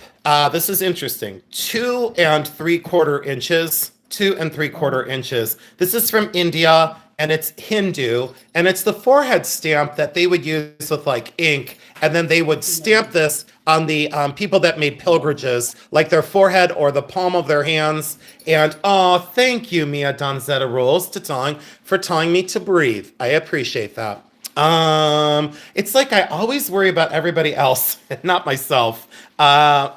This is interesting. 2 3/4 inches. 2 3/4 inches. This is from India. And it's Hindu, and it's the forehead stamp that they would use with like ink, and then they would stamp this on the people that made pilgrimages, like their forehead or the palm of their hands. And oh, thank you, Mia Donzetta Rules, for telling me to breathe. I appreciate that. It's like I always worry about everybody else, not myself.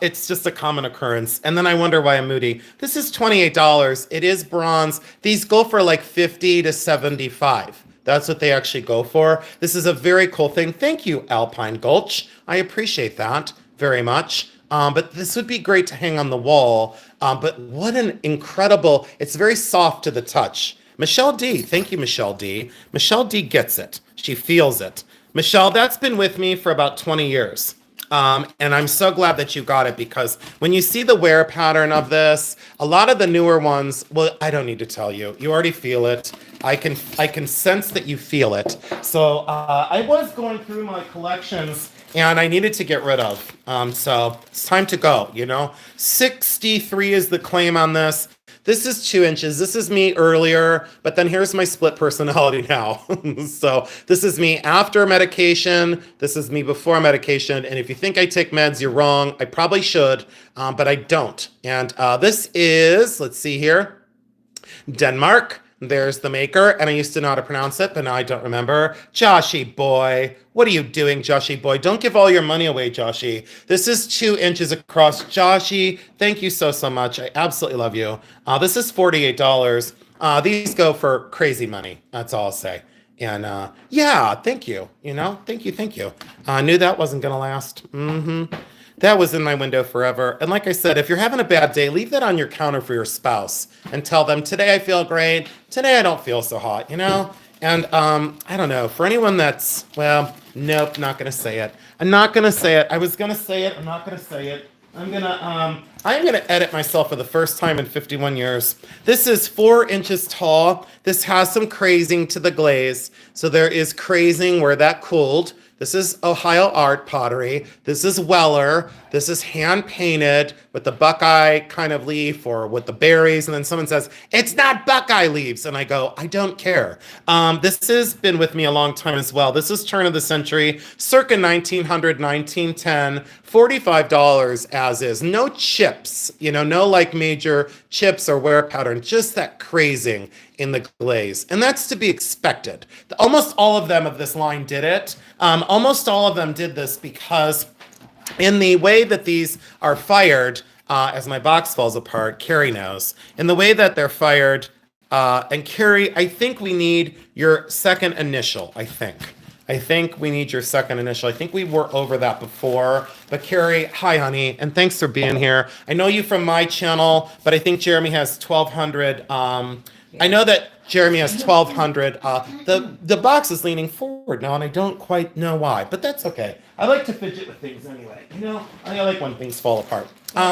It's just a common occurrence. And then I wonder why I'm moody. This is $28. It is bronze. These go for like 50 to 75. That's what they actually go for. This is a very cool thing. Thank you, Alpine Gulch. I appreciate that very much. But this would be great to hang on the wall. But what an incredible, it's very soft to the touch. Michelle D, thank you, Michelle D. Michelle D gets it. She feels it. Michelle, that's been with me for about 20 years. And I'm so glad that you got it, because when you see the wear pattern of this, a lot of the newer ones, well, I don't need to tell you. You already feel it. I can sense that you feel it. So I was going through my collections and I needed to get rid of. So it's time to go, 63 is the claim on this. This is 2 inches. This is me earlier, but then here's my split personality now. So this is me after medication. This is me before medication. And if you think I take meds, you're wrong. I probably should, but I don't. And this is, let's see here, Denmark. There's the maker, and I used to know how to pronounce it, but now I don't remember. Joshy boy. What are you doing, Joshy boy? Don't give all your money away, Joshy. This is 2 inches across. Joshy, thank you so much. I absolutely love you. This is $48. These go for crazy money. That's all I'll say. And yeah, thank you. Thank you. I knew that wasn't going to last. That was in my window forever. And like I said, if you're having a bad day, leave that on your counter for your spouse and tell them, today I feel great. Today I don't feel so hot, And I don't know, for anyone that's, well, nope, not going to say it. I'm not going to say it. I was going to say it. I'm not going to say it. I'm going to edit myself for the first time in 51 years. This is 4 inches tall. This has some crazing to the glaze. So there is crazing where that cooled. This is Ohio Art Pottery. This is Weller. This is hand painted with the Buckeye kind of leaf or with the berries. And then someone says, it's not Buckeye leaves. And I go, I don't care. This has been with me a long time as well. This is turn of the century, circa 1900, 1910, $45 as is. No chips, no like major chips or wear pattern, just that crazing in the glaze. And that's to be expected. Almost all of them of this line did it. Almost all of them did this because in the way that these are fired, as my box falls apart, Carrie knows, in the way that they're fired, and Carrie, I think we need your second initial, I think we need your second initial. I think we were over that before. But Carrie, hi, honey, and thanks for being here. I know you from my channel, but I think Jeremy has 1,200. I know that Jeremy has 1,200. The box is leaning forward now, and I don't quite know why, but that's okay. I like to fidget with things anyway. I like when things fall apart.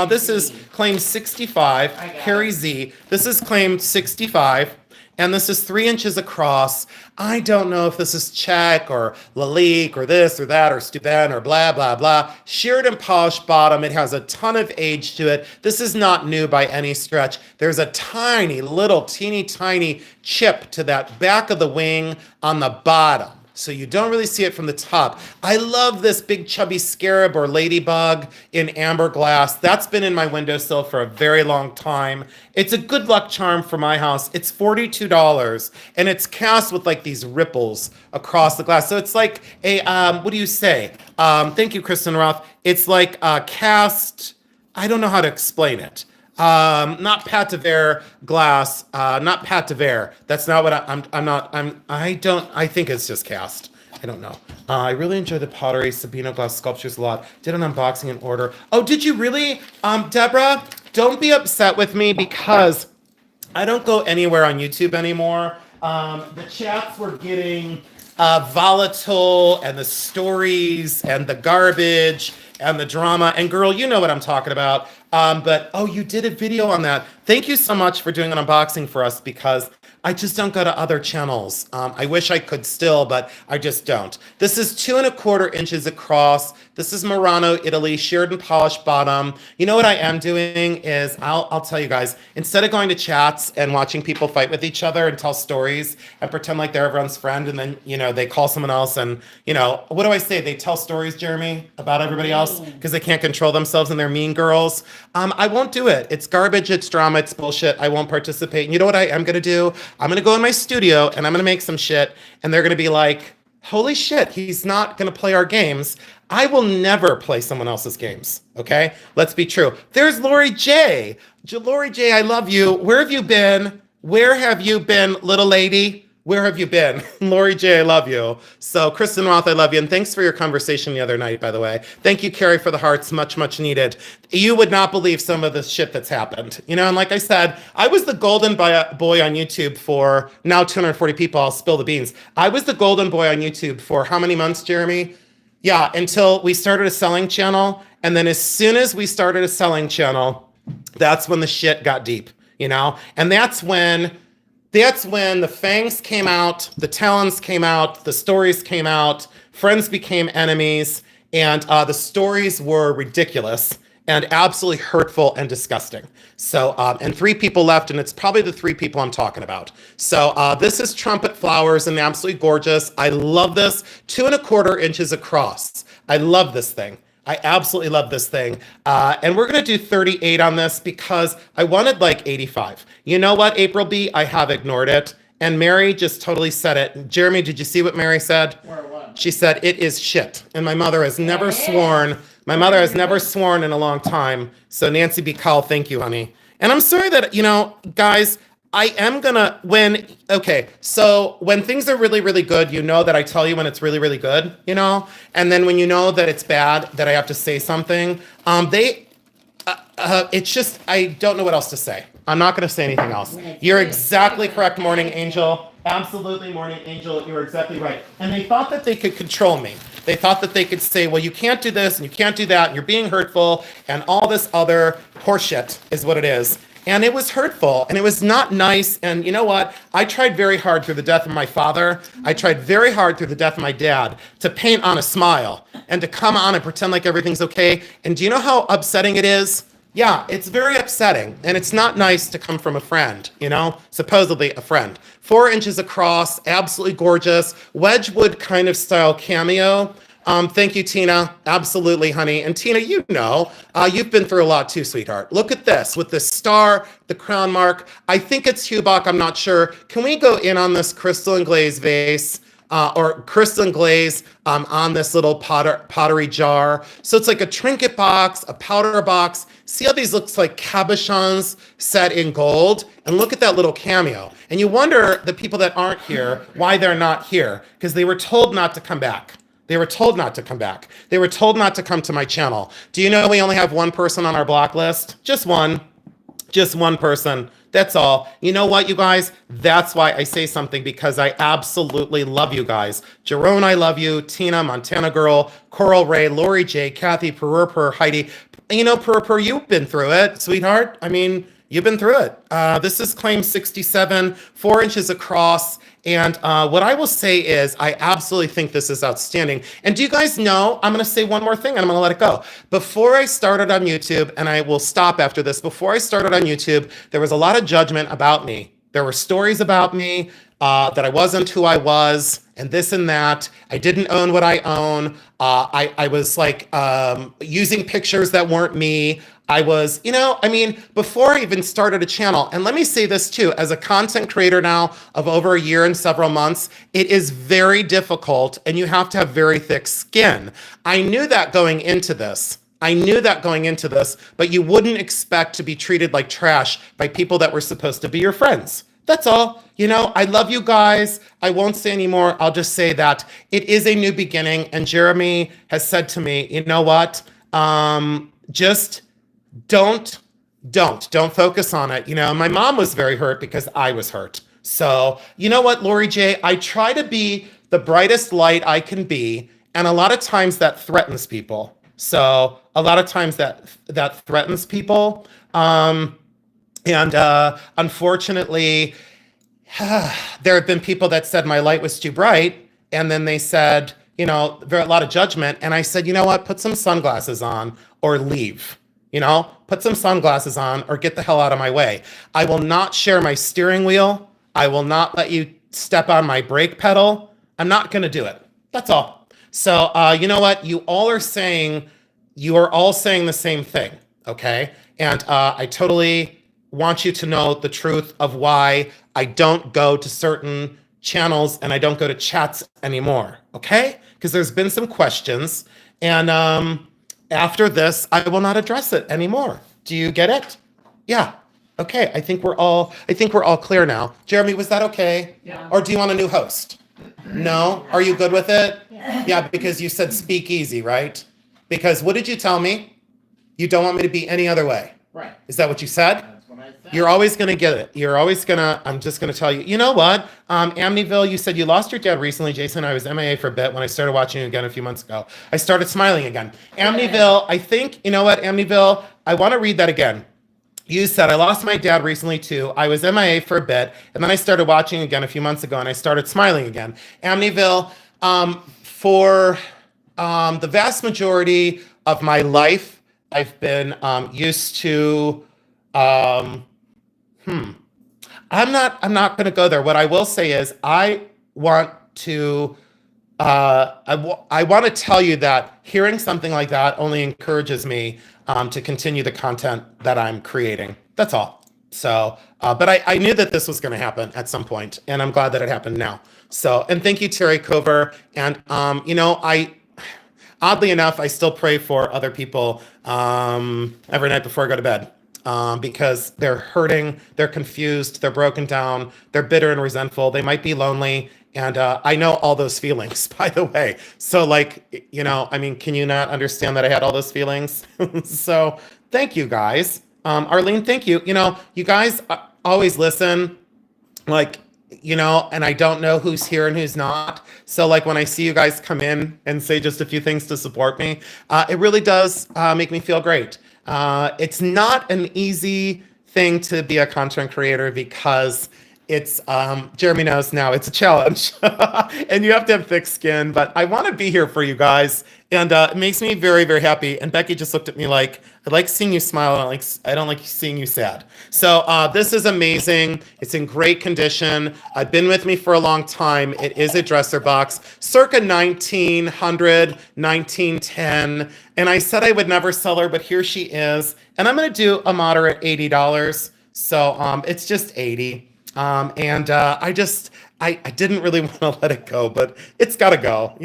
This is claim 65, Carrie Z. This is claim 65. And this is 3 inches across. I don't know if this is Czech or Lalique or this or that or Steuben or blah, blah, blah. Sheared and polished bottom. It has a ton of age to it. This is not new by any stretch. There's a tiny, little, teeny, tiny chip to that back of the wing on the bottom. So you don't really see it from the top. I love this big chubby scarab or ladybug in amber glass. That's been in my windowsill for a very long time. It's a good luck charm for my house. It's $42 and it's cast with like these ripples across the glass. So it's like a, what do you say? Thank you, Kristen Roth. It's like cast, I don't know how to explain it. Not pâte de verre glass, not pâte de verre. That's not what I think it's just cast. I don't know. I really enjoy the pottery Sabino glass sculptures a lot. Did an unboxing in order. Oh, did you really? Deborah, don't be upset with me because I don't go anywhere on YouTube anymore. The chats were getting volatile and the stories and the garbage and the drama. And girl, you know what I'm talking about. But, oh, you did a video on that. Thank you so much for doing an unboxing for us because I just don't go to other channels. I wish I could still, but I just don't. This is 2 1/4 inches across. This is Murano, Italy, sheared and polished bottom. You know what I am doing is, I'll tell you guys, instead of going to chats and watching people fight with each other and tell stories and pretend like they're everyone's friend and then, they call someone else and, what do I say? They tell stories, Jeremy, about everybody else because they can't control themselves and they're mean girls. I won't do it. It's garbage, it's drama, it's bullshit. I won't participate. And you know what I am going to do? I'm going to go in my studio and I'm going to make some shit and they're going to be like, holy shit, he's not going to play our games. I will never play someone else's games. Okay? Let's be true. There's Lori J. Lori J, I love you. Where have you been? Where have you been, little lady? Where have you been? Lori J, I love you. So Kristen Roth, I love you. And thanks for your conversation the other night, by the way. Thank you, Carrie, for the hearts. Much, much needed. You would not believe some of the shit that's happened. You know, and like I said, I was the golden boy on YouTube for now 240 people. I'll spill the beans. I was the golden boy on YouTube for how many months, Jeremy? Yeah, until we started a selling channel. And then as soon as we started a selling channel, that's when the shit got deep, you know? And that's when the fangs came out, the talons came out, the stories came out, friends became enemies, and the stories were ridiculous and absolutely hurtful and disgusting. So, and 3 people left, and it's probably the 3 people I'm talking about. So this is Trumpet Flowers and absolutely gorgeous. I love this, 2¼ inches across. I love this thing. I absolutely love this thing. And we're going to do 38 on this because I wanted like 85. You know what, April B? I have ignored it. And Mary just totally said it. Jeremy, did you see what Mary said? What? She said, it is shit. And my mother has never sworn. My mother has never sworn in a long time. So Nancy B. Call, thank you, honey. And I'm sorry that, you know, guys, I am gonna, so when things are really, really good, you know that I tell you when it's really, really good, you know? And then when you know that it's bad, that I have to say something, it's just, I don't know what else to say. I'm not gonna say anything else. You're exactly correct, Morning Angel. Absolutely, Morning Angel, you're exactly right. And they thought that they could control me. They thought that they could say, well, you can't do this and you can't do that and you're being hurtful and all this other horseshit is what it is. And it was hurtful and it was not nice. And you know what? I tried very hard through the death of my father. I tried very hard through the death of my dad to paint on a smile and to come on and pretend like everything's okay. And do you know how upsetting it is? Yeah, it's very upsetting. And it's not nice to come from a friend, you know, supposedly a friend. 4 inches across, absolutely gorgeous, Wedgwood kind of style cameo. Thank you, Tina. Absolutely, honey. And Tina, you know, you've been through a lot too, sweetheart. Look at this with the star, the crown mark. I think it's Hubach. I'm not sure. Can we go in on this crystalline glaze vase or crystalline glaze on this little pottery jar? So it's like a trinket box, a powder box. See how these looks like cabochons set in gold? And look at that little cameo. And you wonder, the people that aren't here, why they're not here, because they were told not to come back. They were told not to come back. They were told not to come to my channel. Do you know we only have 1 person on our block list? Just one person. That's all. You know what, you guys? That's why I say something, because I absolutely love you guys. Jerome, I love you. Tina, Montana Girl, Coral Ray, Lori J, Kathy, Purr, Heidi. You know, Purr, you've been through it, sweetheart. I mean, you've been through it. This is claim 67, 4 inches across. And what I will say is I absolutely think this is outstanding. And do you guys know, I'm going to say one more thing and I'm going to let it go. Before I started on YouTube, and I will stop after this, before I started on YouTube, there was a lot of judgment about me. There were stories about me that I wasn't who I was and this and that. I didn't own what I own. I was like using pictures that weren't me. I was, you know, I mean, before I even started a channel, and let me say this too, as a content creator now of over a year and several months, it is very difficult and you have to have very thick skin. I knew that going into this. But you wouldn't expect to be treated like trash by people that were supposed to be your friends. That's all. You know, I love you guys. I won't say anymore. I'll just say that it is a new beginning. And Jeremy has said to me, you know what? Just don't focus on it. You know, my mom was very hurt because I was hurt. So, you know what, Lori J, I try to be the brightest light I can be. And a lot of times that threatens people. So a lot of times that threatens people. Unfortunately, there have been people that said my light was too bright. And then they said, you know, there are a lot of judgment. And I said, you know what, put some sunglasses on or leave. You know, put some sunglasses on or get the hell out of my way. I will not share my steering wheel. I will not let you step on my brake pedal. I'm not going to do it. That's all. So, you know what? You are all saying the same thing. Okay. And I totally want you to know the truth of why I don't go to certain channels and I don't go to chats anymore. Okay. Because there's been some questions and, after this, I will not address it anymore. Do you get it? Yeah. Okay, I think we're all clear now. Jeremy, was that okay? Yeah. Or do you want a new host? No? Are you good with it? Yeah, because you said speak easy, right? Because what did you tell me? You don't want me to be any other way. Right. Is that what you said? That's what I said. You're always going to get it. I'm just going to tell you. You know what? Amityville, you said you lost your dad recently. Jason, I was MIA for a bit when I started watching you again a few months ago. I started smiling again. Amityville, I think, you know what, Amityville, I want to read that again. You said, I lost my dad recently too. I was MIA for a bit, and then I started watching again a few months ago, and I started smiling again. Amityville, for the vast majority of my life, I've been used to, I'm not going to go there. What I will say is I want to tell you that hearing something like that only encourages me to continue the content that I'm creating. That's all. So, but I knew that this was going to happen at some point, and I'm glad that it happened now. So, and thank you, Terry Cover. And, oddly enough, I still pray for other people every night before I go to bed. Because they're hurting, they're confused, they're broken down, they're bitter and resentful, they might be lonely, and I know all those feelings, by the way. So, can you not understand that I had all those feelings? So, thank you, guys. Arlene, thank you. You guys always listen, and I don't know who's here and who's not. So, when I see you guys come in and say just a few things to support me, it really does make me feel great. It's not an easy thing to be a content creator because it's, Jeremy knows now, it's a challenge and you have to have thick skin, but I want to be here for you guys. And it makes me very, very happy. And Becky just looked at me like, I like seeing you smile. And I don't like seeing you sad. So this is amazing. It's in great condition. It's been with me for a long time. It is a dresser box, circa 1900, 1910. And I said I would never sell her, but here she is. And I'm going to do a moderate $80. So it's just 80. I didn't really want to let it go, but it's got to go,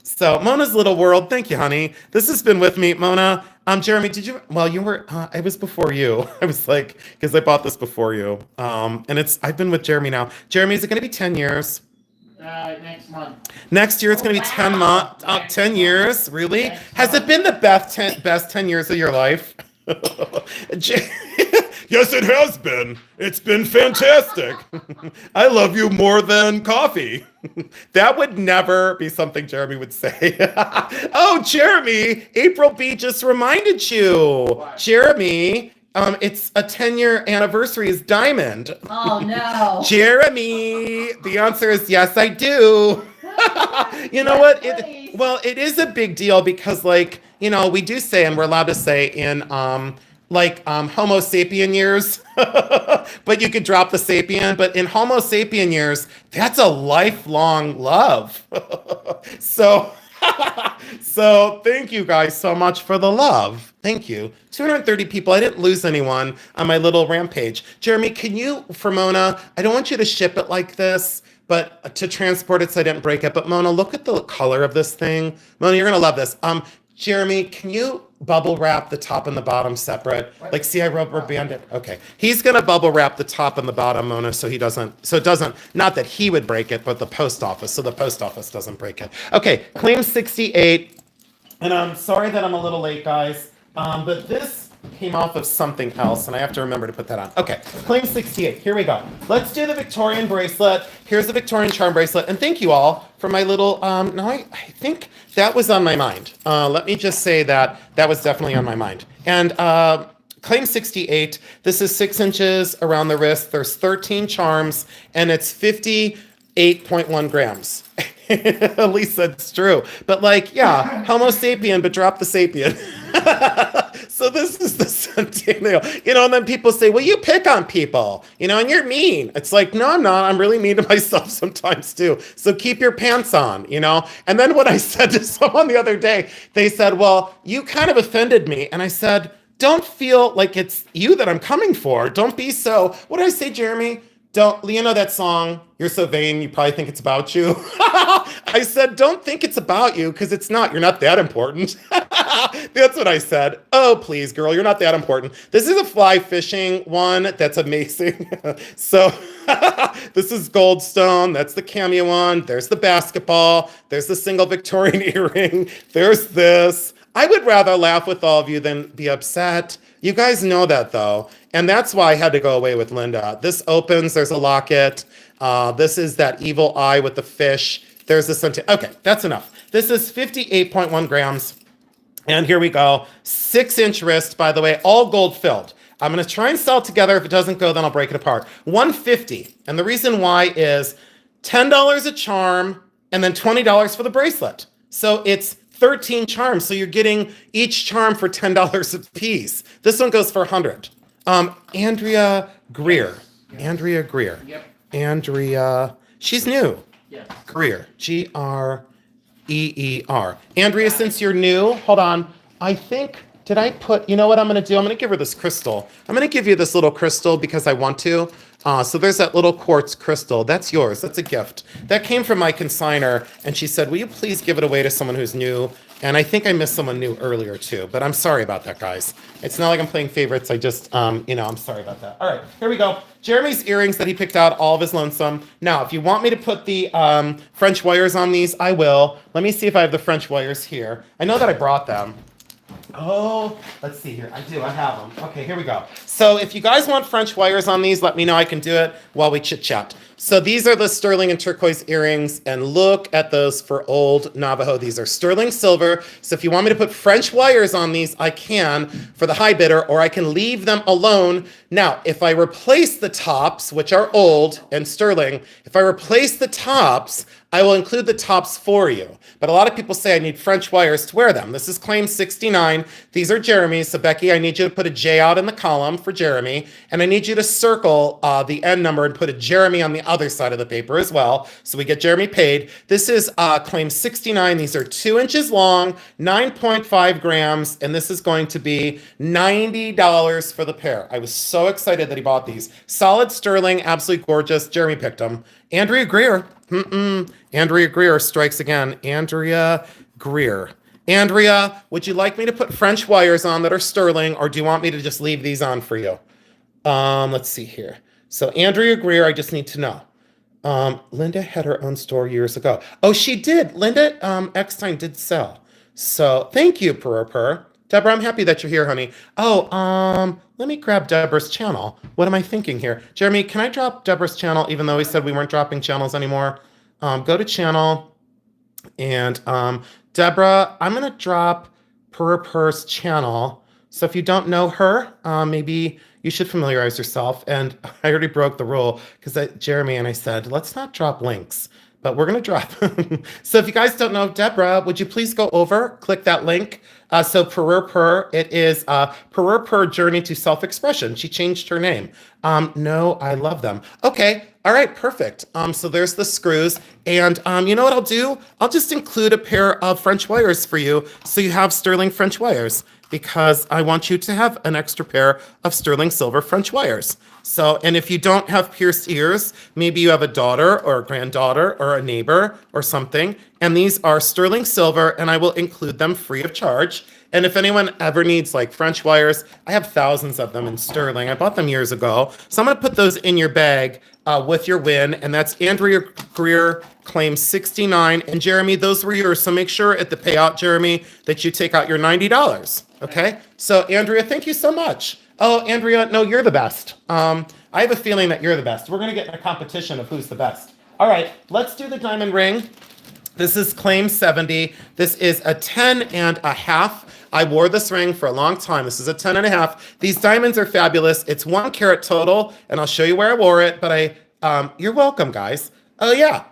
So Mona's Little World, thank you, honey. This has been with me, Mona. Jeremy, you were, I was before you. I was because I bought this before you. I've been with Jeremy now. Jeremy, is it going to be 10 years? Next month. Next year, it's going to be 10 months, 10 years, really? Has it been the best 10 years of your life? Yes, it has been. It's been fantastic. I love you more than coffee. That would never be something Jeremy would say. Oh, Jeremy, April B just reminded you. What? Jeremy, it's a 10-year anniversary is diamond. Oh, no. Jeremy, the answer is yes, I do. You know what? It is a big deal because, we do say, and we're allowed to say in, Homo sapien years, but you could drop the sapien. But in Homo sapien years, that's a lifelong love. So thank you guys so much for the love. Thank you. 230 people. I didn't lose anyone on my little rampage. Jeremy, can you, for Mona, I don't want you to ship it like this, but to transport it so I didn't break it. But Mona, look at the color of this thing. Mona, you're going to love this. Jeremy, can you bubble wrap the top and the bottom separate? See, I rubber banded. Okay. He's going to bubble wrap the top and the bottom, Mona, so it doesn't, not that he would break it, but the post office, so the post office doesn't break it. Okay. Claim 68. And I'm sorry that I'm a little late, guys. But this came off of something else, and I have to remember to put that on. Okay, claim 68. Here we go. Let's do the Victorian bracelet. Here's the Victorian charm bracelet, and thank you all for my little. No, I think that was on my mind. Let me just say that was definitely on my mind. And claim 68. This is 6 inches around the wrist. There's 13 charms, and it's 58.1 grams. At least that's true. But Homo sapien, but drop the sapien. So this is the centennial, and then people say, well, you pick on people, and you're mean. It's no, I'm not. I'm really mean to myself sometimes too. So keep your pants on, And then what I said to someone the other day, they said, well, you kind of offended me. And I said, don't feel like it's you that I'm coming for. Don't be so, what did I say, Jeremy? Don't, you know that song, You're So Vain, you probably think it's about you. I said, don't think it's about you, because it's not. You're not that important. That's what I said. Oh, please, girl, you're not that important. This is a fly fishing one that's amazing. So this is Goldstone. That's the Cameo one. There's the basketball. There's the single Victorian earring. There's this. I would rather laugh with all of you than be upset. You guys know that, though. And that's why I had to go away with Linda. This opens. There's a locket. This is that evil eye with the fish. There's this. Okay, that's enough. This is 58.1 grams. And here we go. 6-inch wrist, by the way, all gold filled. I'm going to try and sell it together. If it doesn't go, then I'll break it apart. $150. And the reason why is $10 a charm and then $20 for the bracelet. So it's 13 charms. So you're getting each charm for $10 a piece. This one goes for 100. Andrea Greer. Yes. Andrea Greer. Yep. Andrea, she's new. Yes. Greer. Greer. Andrea, since you're new, hold on. I think, did I put, you know what I'm going to do? I'm going to give her this crystal. I'm going to give you this little crystal because I want to. So there's that little quartz crystal. That's yours. That's a gift. That came from my consignor, and she said, will you please give it away to someone who's new? And I think I missed someone new earlier, too. But I'm sorry about that, guys. It's not like I'm playing favorites. I just, I'm sorry about that. All right, here we go. Jeremy's earrings that he picked out, all of his lonesome. Now, if you want me to put the French wires on these, I will. Let me see if I have the French wires here. I know that I brought them. Oh, let's see here. I do. I have them. Okay, here we go. So if you guys want French wires on these, let me know. I can do it while we chit chat. So these are the sterling and turquoise earrings, and look at those for old Navajo. These are sterling silver. So if you want me to put French wires on these, I can for the high bidder, or I can leave them alone. Now, if I replace the tops, which are old and sterling, if I replace the tops, I will include the tops for you. But a lot of people say I need French wires to wear them. This is claim 69. These are Jeremy's. So Becky, I need you to put a J out in the column for Jeremy. And I need you to circle the end number and put a Jeremy on the other side of the paper as well. So we get Jeremy paid. This is claim 69. These are 2 inches long, 9.5 grams. And this is going to be $90 for the pair. I was so excited that he bought these. Solid sterling, absolutely gorgeous. Jeremy picked them. Andrea Greer. Andrea Greer strikes again. Andrea Greer. Andrea, would you like me to put French wires on that are sterling, or do you want me to just leave these on for you? Let's see here. So Andrea Greer, I just need to know. Linda had her own store years ago. Oh, she did. Linda Eckstein did sell. So thank you, Purr. Deborah, I'm happy that you're here, honey. Oh, let me grab Deborah's channel. What am I thinking here? Jeremy, can I drop Deborah's channel, even though we said we weren't dropping channels anymore? Go to channel, and Deborah, I'm going to drop Purr's channel. So if you don't know her, maybe you should familiarize yourself. And I already broke the rule because Jeremy and I said, let's not drop links. But we're going to drop. So if you guys don't know Deborah, would you please go over, click that link. So Purr, it is Purr Journey to Self-Expression. She changed her name. No, I love them. Okay, all right, perfect. So there's the screws. And you know what I'll do? I'll just include a pair of French wires for you so you have sterling French wires, because I want you to have an extra pair of sterling silver French wires. So, and if you don't have pierced ears, maybe you have a daughter or a granddaughter or a neighbor or something, and these are sterling silver, and I will include them free of charge. And if anyone ever needs like French wires, I have thousands of them in sterling. I bought them years ago. So I'm going to put those in your bag with your win. And that's Andrea Greer, claim 69. And Jeremy, those were yours. So make sure at the payout, Jeremy, that you take out your $90. Okay? So Andrea, thank you so much. Oh, Andrea, no, you're the best. I have a feeling that you're the best. We're going to get in a competition of who's the best. All right, let's do the diamond ring. This is claim 70. This is a 10.5. I wore this ring for a long time. This is a 10.5. These diamonds are fabulous. It's 1 carat total, and I'll show you where I wore it, but you're welcome, guys. Oh, yeah.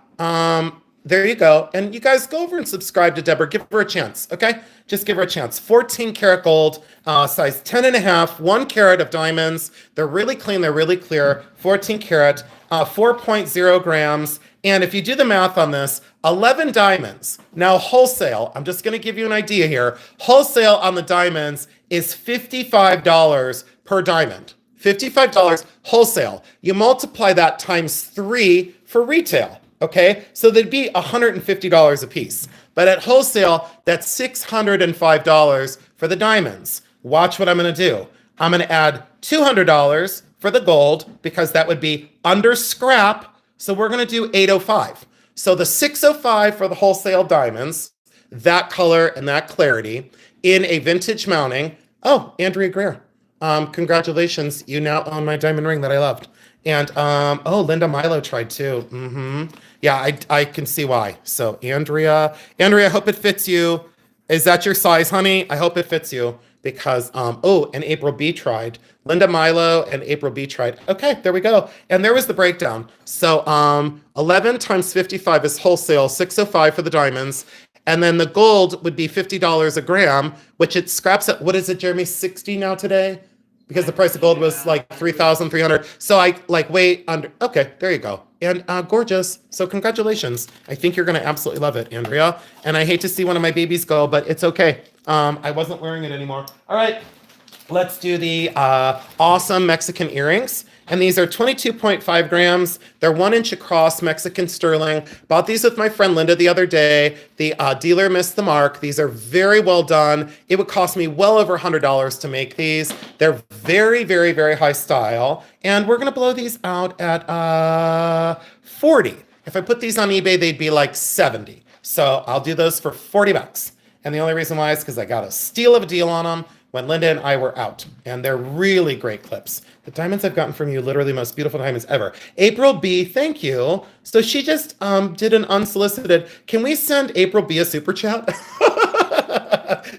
There you go. And you guys go over and subscribe to Deborah. Give her a chance, okay? Just give her a chance. 14 karat gold, size 10.5, 1 carat of diamonds. They're really clean. They're really clear. 14 karat, 4.0 grams. And if you do the math on this, 11 diamonds. Now, wholesale, I'm just going to give you an idea here. Wholesale on the diamonds is $55 per diamond. $55 wholesale. You multiply that times 3 for retail, okay? So they'd be $150 a piece. But at wholesale, that's $605 for the diamonds. Watch what I'm gonna do. I'm gonna add $200 for the gold because that would be under scrap. So we're gonna do $805. So the $605 for the wholesale diamonds, that color and that clarity in a vintage mounting. Oh, Andrea Greer. Congratulations. You now own my diamond ring that I loved. And oh, Linda Milo tried too. Yeah, I can see why. So Andrea, I hope it fits you. Is that your size, honey? I hope it fits you because oh, and April B tried. Linda Milo and April B tried. Okay, there we go. And there was the breakdown. So 11 times 55 is wholesale, 605 for the diamonds. And then the gold would be $50 a gram, which it scraps at, what is it, Jeremy, 60 now today? Because the price of gold was like 3,300. So I like way under, okay, there you go. And gorgeous. So congratulations. I think you're gonna absolutely love it, Andrea. And I hate to see one of my babies go, but it's okay. I wasn't wearing it anymore. All right, let's do the awesome Mexican earrings. And these are 22.5 grams. They're 1 inch across, Mexican sterling. Bought these with my friend Linda the other day. The dealer missed the mark. These are very well done. It would cost me well over $100 to make these. They're very, very, very high style. And we're gonna blow these out at 40. If I put these on eBay, they'd be like 70. So I'll do those for 40 bucks. And the only reason why is because I got a steal of a deal on them when Linda and I were out. And they're really great clips. The diamonds I've gotten from you, literally the most beautiful diamonds ever. April B, thank you. So she just did an unsolicited, can we send April B a super chat?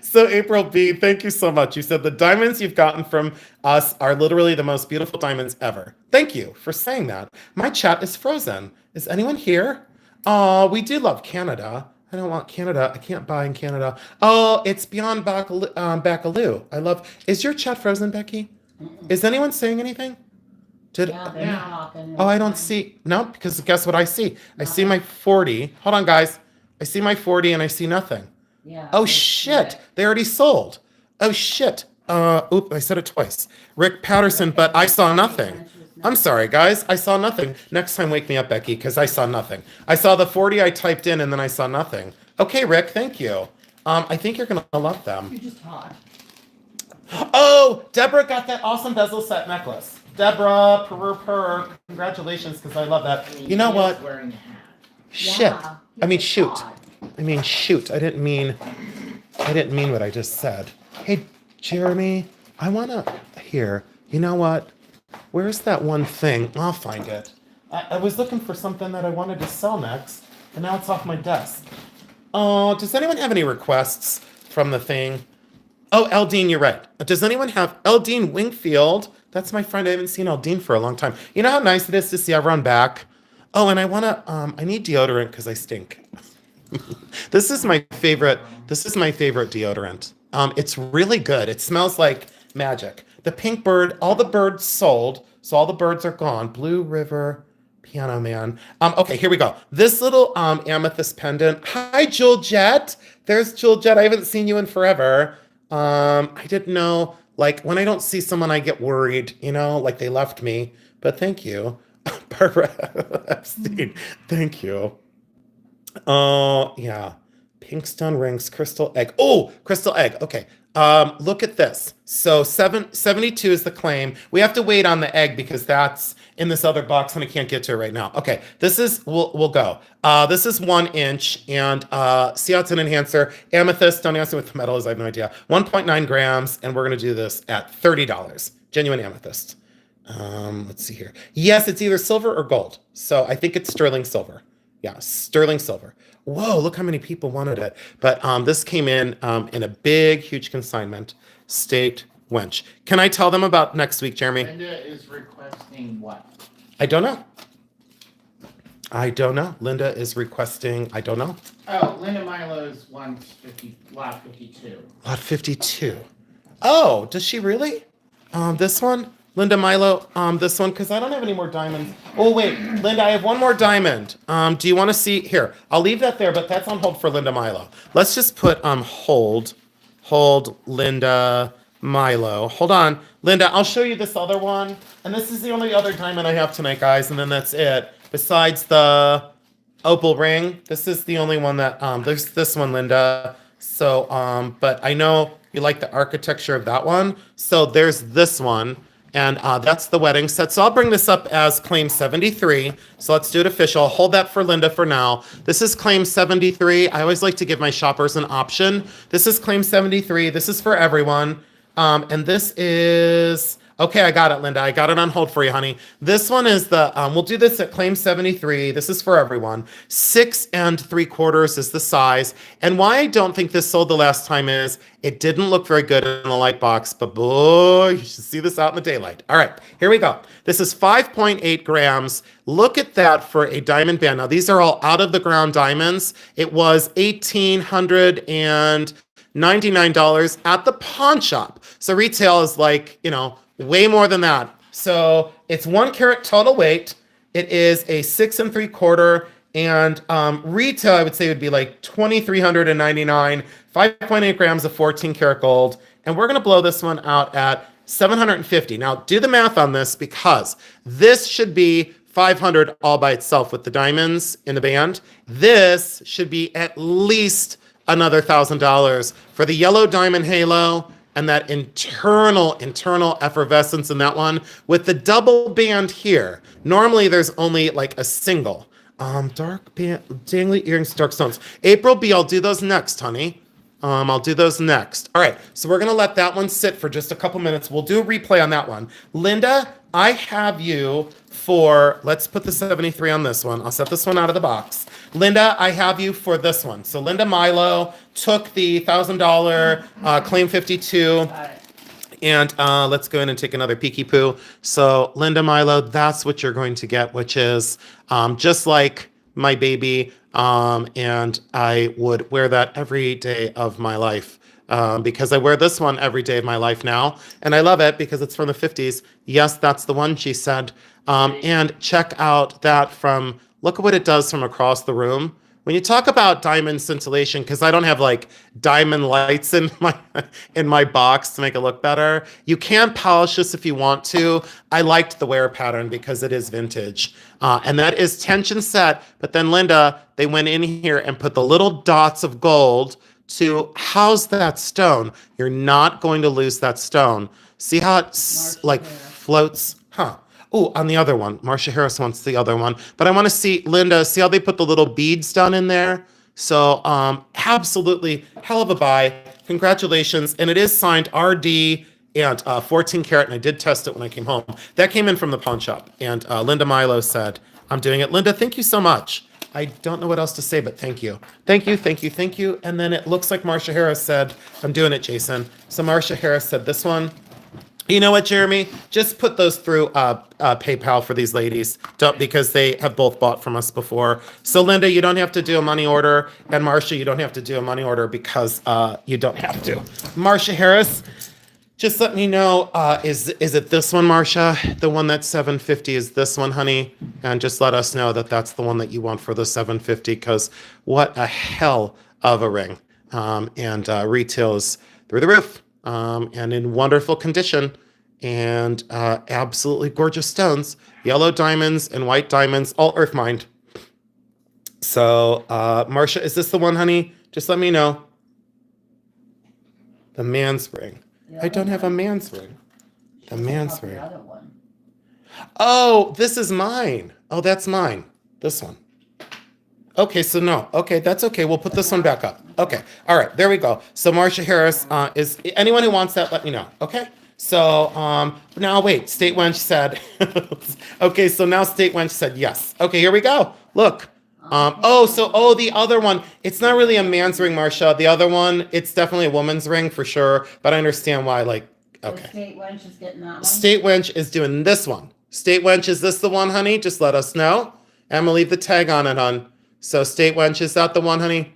So April B, thank you so much. You said the diamonds you've gotten from us are literally the most beautiful diamonds ever. Thank you for saying that. My chat is frozen. Is anyone here? Oh, we do love Canada. I don't want Canada. I can't buy in Canada. Oh, it's beyond Bakaloo. I love, is your chat frozen, Becky? Is anyone saying anything? Yeah, they're talking. Oh, I don't see. No, because guess what I see? I see my 40. Hold on, guys. I see my 40 and I see nothing. Yeah. Oh, shit. They already sold. Oh, shit. Oop, I said it twice. Rick Patterson, but I saw nothing. I'm sorry, guys. I saw nothing. Next time, wake me up, Becky, because I saw nothing. I saw the 40 I typed in and then I saw nothing. Okay, Rick, thank you. I think you're going to love them. You just hot. Oh, Deborah got that awesome bezel set necklace. Deborah, congratulations, because I love that. You know what? Wearing a hat. Shit. Yeah, I mean, shoot. hot. Shoot. I didn't mean what I just said. Hey, Jeremy, I want to, here, you know what? Where's that one thing? I'll find it. I was looking for something that I wanted to sell next, and now it's off my desk. Oh, does anyone have any requests from the thing? Oh, Eldine, you're right. Does anyone have Eldine Wingfield? That's my friend. I haven't seen Eldine for a long time. You know how nice it is to see everyone back? Oh, and I want to, I need deodorant because I stink. This is my favorite deodorant. It's really good. It smells like magic. The pink bird, all the birds sold, so all the birds are gone. Blue River, Piano Man. Okay, here we go. This little amethyst pendant. Hi, Jewel Jet. There's Jewel Jet. I haven't seen you in forever. I didn't know, like, when I don't see someone, I get worried, you know, like they left me. But thank you. Barbara Epstein, thank you. Oh, yeah. Pink stone rings, crystal egg. Oh, crystal egg. Okay. Look at this. So 72 is the claim. We have to wait on the egg because that's in this other box and I can't get to it right now. Okay, this is, we'll go. This is 1 inch and see how it's an enhancer. Amethyst, don't ask me what the metal is, I have no idea. 1.9 grams and we're gonna do this at $30. Genuine amethyst. Let's see here. Yes, it's either silver or gold. So I think it's sterling silver. Yeah, sterling silver. Whoa, look how many people wanted it. But this came in a big, huge consignment. State wench. Can I tell them about next week, Jeremy? Linda is requesting what? I don't know. Linda is requesting, I don't know. Oh, Linda Milo's lot 52. Lot 52. Oh, does she really? This one? Linda Milo, this one, because I don't have any more diamonds. Oh, wait, Linda, I have one more diamond. Do you want to see? Here, I'll leave that there, but that's on hold for Linda Milo. Let's just put hold Linda Milo. Hold on. Linda, I'll show you this other one. And this is the only other diamond I have tonight, guys. And then that's it. Besides the opal ring, this is the only one that, there's this one, Linda. So, but I know you like the architecture of that one. So there's this one. And that's the wedding set. So I'll bring this up as claim 73. So let's do it official. I'll hold that for Linda for now. This is claim 73. I always like to give my shoppers an option. This is claim 73. This is for everyone. And this is, okay, I got it, Linda. I got it on hold for you, honey. This one is the, we'll do this at claim 73. This is for everyone. 6 3/4 is the size. And why I don't think this sold the last time is it didn't look very good in the light box, but boy, you should see this out in the daylight. All right, here we go. This is 5.8 grams. Look at that for a diamond band. Now, these are all out of the ground diamonds. It was $1,899 at the pawn shop. So retail is like, you know, way more than that. So it's 1 carat total weight. It is a 6 3/4, and retail I would say would be like $2,399. 5.8 grams of 14 karat gold, and we're gonna blow this one out at $750. Now do the math on this because this should be $500 all by itself with the diamonds in the band. This should be at least another $1,000 for the yellow diamond halo and that internal effervescence in that one with the double band here. Normally there's only like a single. Dark band, dangly earrings, dark stones. April B, I'll do those next, honey. I'll do those next. All right, so we're gonna let that one sit for just a couple minutes. We'll do a replay on that one. Linda, I have you for, let's put the 73 on this one. I'll set this one out of the box. Linda, I have you for this one. So Linda Milo took the $1,000 claim 52. And let's go in and take another peeky poo. So Linda Milo, that's what you're going to get, which is just like my baby. And I would wear that every day of my life because I wear this one every day of my life now. And I love it because it's from the 50s. Yes, that's the one, she said. And check out that from, look at what it does from across the room. When you talk about diamond scintillation, because I don't have like diamond lights in my box to make it look better, you can polish this if you want to. I liked the wear pattern because it is vintage. And that is tension set. But then Linda, they went in here and put the little dots of gold to house that stone. You're not going to lose that stone. See how it like floats? Huh. Oh, on the other one. Marcia Harris wants the other one. But I want to see, Linda, see how they put the little beads down in there? So absolutely hell of a buy. Congratulations. And it is signed RD and 14 karat. And I did test it when I came home. That came in from the pawn shop. And Linda Milo said, I'm doing it. Linda, thank you so much. I don't know what else to say, but thank you. Thank you, thank you, thank you. And then it looks like Marcia Harris said, I'm doing it, Jason. So Marcia Harris said this one. You know what, Jeremy? Just put those through PayPal for these ladies because they have both bought from us before. So Linda, you don't have to do a money order. And Marcia, you don't have to do a money order because you don't have to. Marcia Harris, just let me know, is it this one, Marcia? The one that's $750 is this one, honey? And just let us know that that's the one that you want for the $750 because what a hell of a ring. And retail is through the roof. And in wonderful condition and absolutely gorgeous stones, yellow diamonds and white diamonds, all earth mined. So, Marcia, is this the one, honey? Just let me know. The man's ring. I don't have a man's ring. The man's ring. Oh, this is mine. Oh, that's mine. This one. Okay, so no. Okay, that's okay. We'll put this one back up. Okay. All right, there we go. So Marcia Harris is anyone who wants that, let me know. Okay. So now wait, State Wench said okay, so now State Wench said yes. Okay, here we go. Look. The other one, it's not really a man's ring, Marcia. The other one, it's definitely a woman's ring for sure, but I understand why, like, okay. State Wench is getting that one. State Wench is doing this one. State Wench, is this the one, honey? Just let us know. I'm gonna leave the tag on it, hon. So State Wench, is that the one, honey?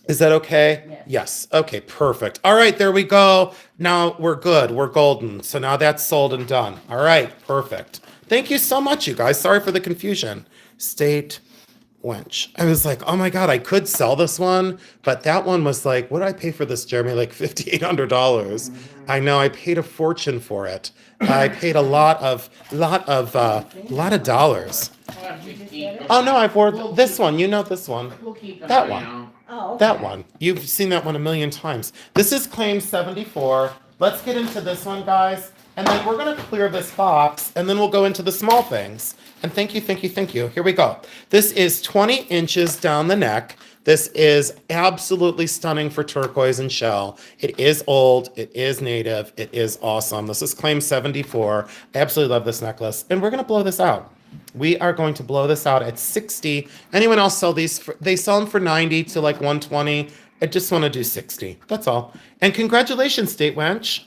Is that okay? Yes. Yes. Okay, perfect. All right, there we go. Now we're good. We're golden. So now that's sold and done. All right, perfect. Thank you so much, you guys. Sorry for the confusion. State wench. I was like, oh my God, I could sell this one, but that one was like, what did I pay for this, Jeremy? Like $5,800. I know I paid a fortune for it. I paid a lot of dollars. Oh no, I've wore this one. You know this one. That one. Oh, That one. You've seen that one a million times. This is claim 74. Let's get into this one, guys. And then we're going to clear this box, and then we'll go into the small things. And thank you, thank you, thank you. Here we go. This is 20 inches down the neck. This is absolutely stunning for turquoise and shell. It is old. It is native. It is awesome. This is claim 74. I absolutely love this necklace. And we're going to blow this out. We are going to blow this out at 60. Anyone else sell these? They sell them for 90 to like 120. I just want to do 60. That's all. And congratulations, State Wench.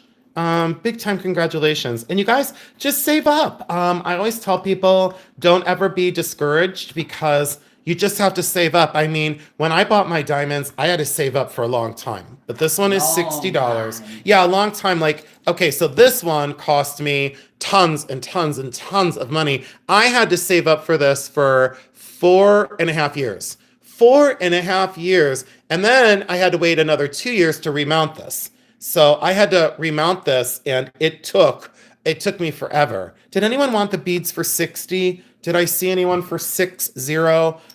Big time congratulations. And you guys, just save up. I always tell people, don't ever be discouraged because you just have to save up. I mean, when I bought my diamonds, I had to save up for a long time. But this one is $60. Yeah, a long time. Like, okay, so this one cost me tons and tons and tons of money. I had to save up for this for 4.5 years. 4.5 years. And then I had to wait another 2 years to remount this. So I had to remount this, and it took me forever. Did anyone want the beads for 60? Did I see anyone for 60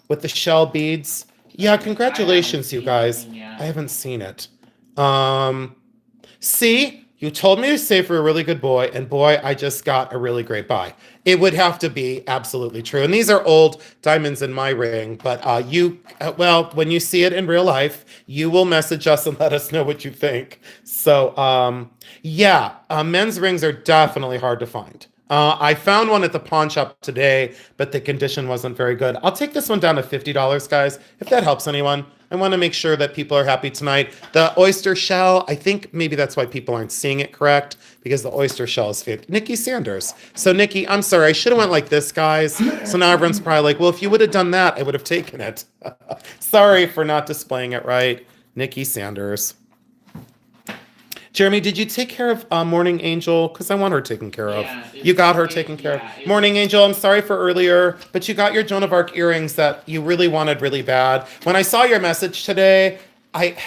with the shell beads? Yeah, congratulations, you guys. I haven't seen it. See? You told me to save for a really good boy, and boy, I just got a really great buy. It would have to be absolutely true. And these are old diamonds in my ring, but well, when you see it in real life, you will message us and let us know what you think. So, yeah, men's rings are definitely hard to find. I found one at the pawn shop today, but the condition wasn't very good. I'll take this one down to $50, guys, if that helps anyone. I want to make sure that people are happy tonight. The oyster shell, I think maybe that's why people aren't seeing it correct, because the oyster shell is fake. Nikki Sanders. So Nikki, I'm sorry, I should have went like this, guys. So now everyone's probably like, well, if you would have done that, I would have taken it. Sorry for not displaying it right. Nikki Sanders. Jeremy, did you take care of Morning Angel? Because I want her taken care of. You got her taken care of. Morning Angel, I'm sorry for earlier, but you got your Joan of Arc earrings that you really wanted really bad. When I saw your message today, I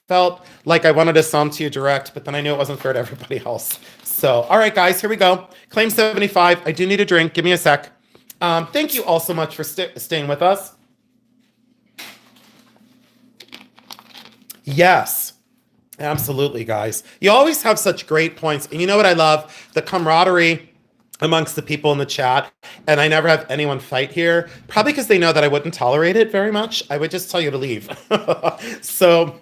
felt like I wanted to sell them to you direct, but then I knew it wasn't fair to everybody else. So, all right, guys, here we go. Claim 75. I do need a drink. Give me a sec. Thank you all so much for staying with us. Yes. Absolutely, guys. You always have such great points. And you know what I love? The camaraderie amongst the people in the chat. And I never have anyone fight here, probably because they know that I wouldn't tolerate it very much. I would just tell you to leave. So,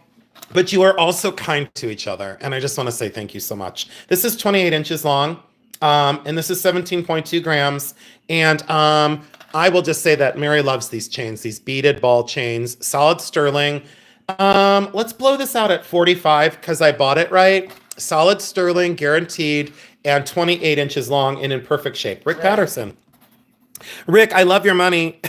but you are also kind to each other. And I just want to say thank you so much. This is 28 inches long. And this is 17.2 grams. And I will just say that Mary loves these chains, these beaded ball chains, solid sterling. Let's blow this out at 45 because I bought it right. Solid sterling, guaranteed, and 28 inches long and in perfect shape. Rick Patterson. Rick, I love your money.